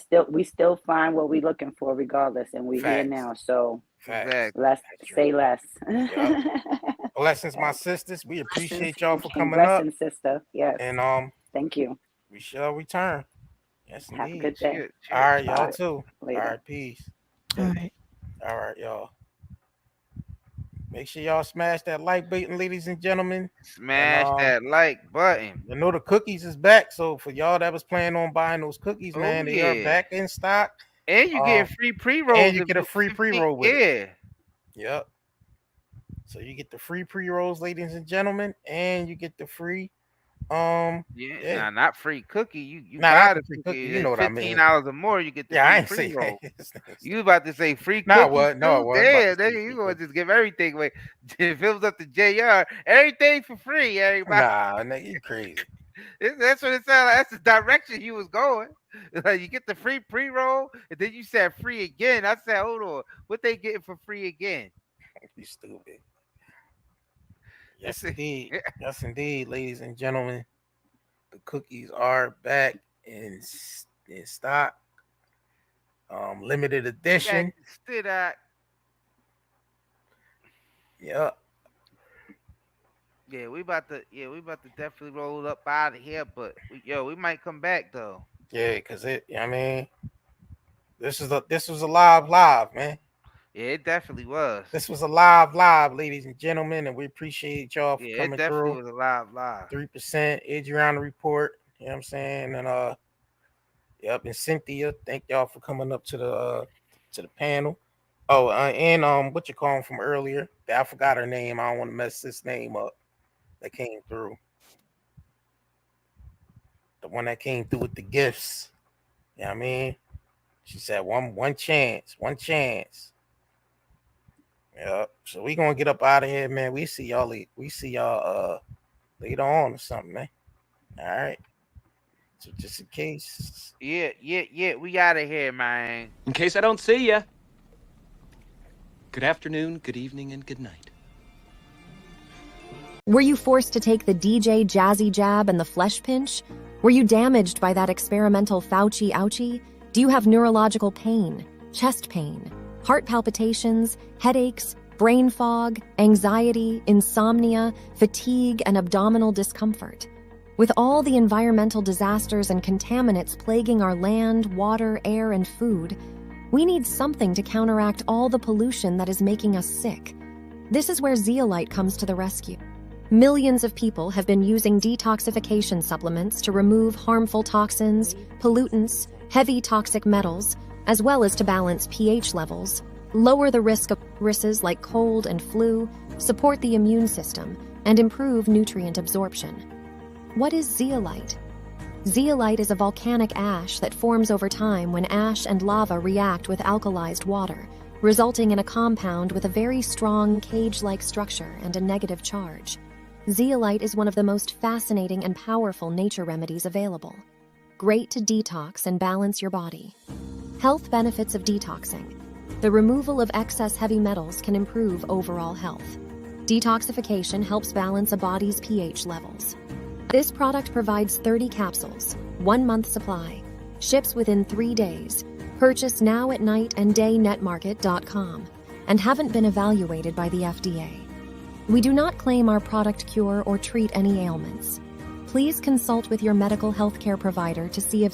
still find what we're looking for regardless, and we're here now. So let's say less. Blessings, my sisters. We appreciate y'all for coming Blessings, up. sister. Yes. And thank you. We shall return. Yes, Have indeed. a good day. All right, y'all too. Later. All right, peace. All right. All right, y'all. Make sure y'all smash that like button, ladies and gentlemen. Smash that like button. You know the cookies is back, so for y'all that was planning on buying those cookies, man, they are back in stock. And you get free pre-rolls. And you get a free pre-roll with it. Yep. So you get the free pre-rolls, ladies and gentlemen, and you get the free Nah, not free cookie. You buy the free cookie. You know what I mean? $15 or more, you get the I ain't free say pre-roll. that. You about to say free cookie? No, what? No, what? Damn, nigga, you gonna just give everything away. If it was up to JR, everything for free, everybody. Nah, nigga, you crazy. That's what it sounded like. That's the direction you was going. Like you get the free pre-roll, and then you said free again. I said, hold on, what they getting for free again? You stupid. Yes, indeed. Yes, indeed, ladies and gentlemen. The cookies are back in stock. Limited edition. Yep. Yeah, we about to definitely roll up out of here, but we might come back though. Yeah, cause I mean, this was a live, man. Yeah, it definitely was. This was a live, ladies and gentlemen, and we appreciate y'all for coming it definitely through. Was a live. 3% Adriana report. You know what I'm saying? And yep, and Cynthia, thank y'all for coming up to the panel. Oh, and what you call him from earlier? I forgot her name. I don't want to mess this name up. That came through. The one that came through with the gifts. You know what I mean? She said one chance. Yeah. So we gonna get up out of here, man. We see y'all later on or something, man. All right. So just in case. Yeah. We out of here, man. In case I don't see ya. Good afternoon, good evening, and good night. Were you forced to take the DJ Jazzy Jab and the flesh pinch? Were you damaged by that experimental Fauci ouchie? Do you have neurological pain, chest pain, heart palpitations, headaches, brain fog, anxiety, insomnia, fatigue, and abdominal discomfort? With all the environmental disasters and contaminants plaguing our land, water, air, and food, we need something to counteract all the pollution that is making us sick. This is where zeolite comes to the rescue. Millions of people have been using detoxification supplements to remove harmful toxins, pollutants, heavy toxic metals, as well as to balance pH levels, lower the risk of viruses like cold and flu, support the immune system, and improve nutrient absorption. What is zeolite? Zeolite is a volcanic ash that forms over time when ash and lava react with alkalized water, resulting in a compound with a very strong cage-like structure and a negative charge. Zeolite is one of the most fascinating and powerful nature remedies available. Great to detox and balance your body. Health benefits of detoxing. The removal of excess heavy metals can improve overall health. Detoxification helps balance a body's pH levels. This product provides 30 capsules, 1 month supply, ships within 3 days, purchase now at nightanddayNetmarket.com, and haven't been evaluated by the FDA. We do not claim our product cure or treat any ailments. Please consult with your medical healthcare provider to see if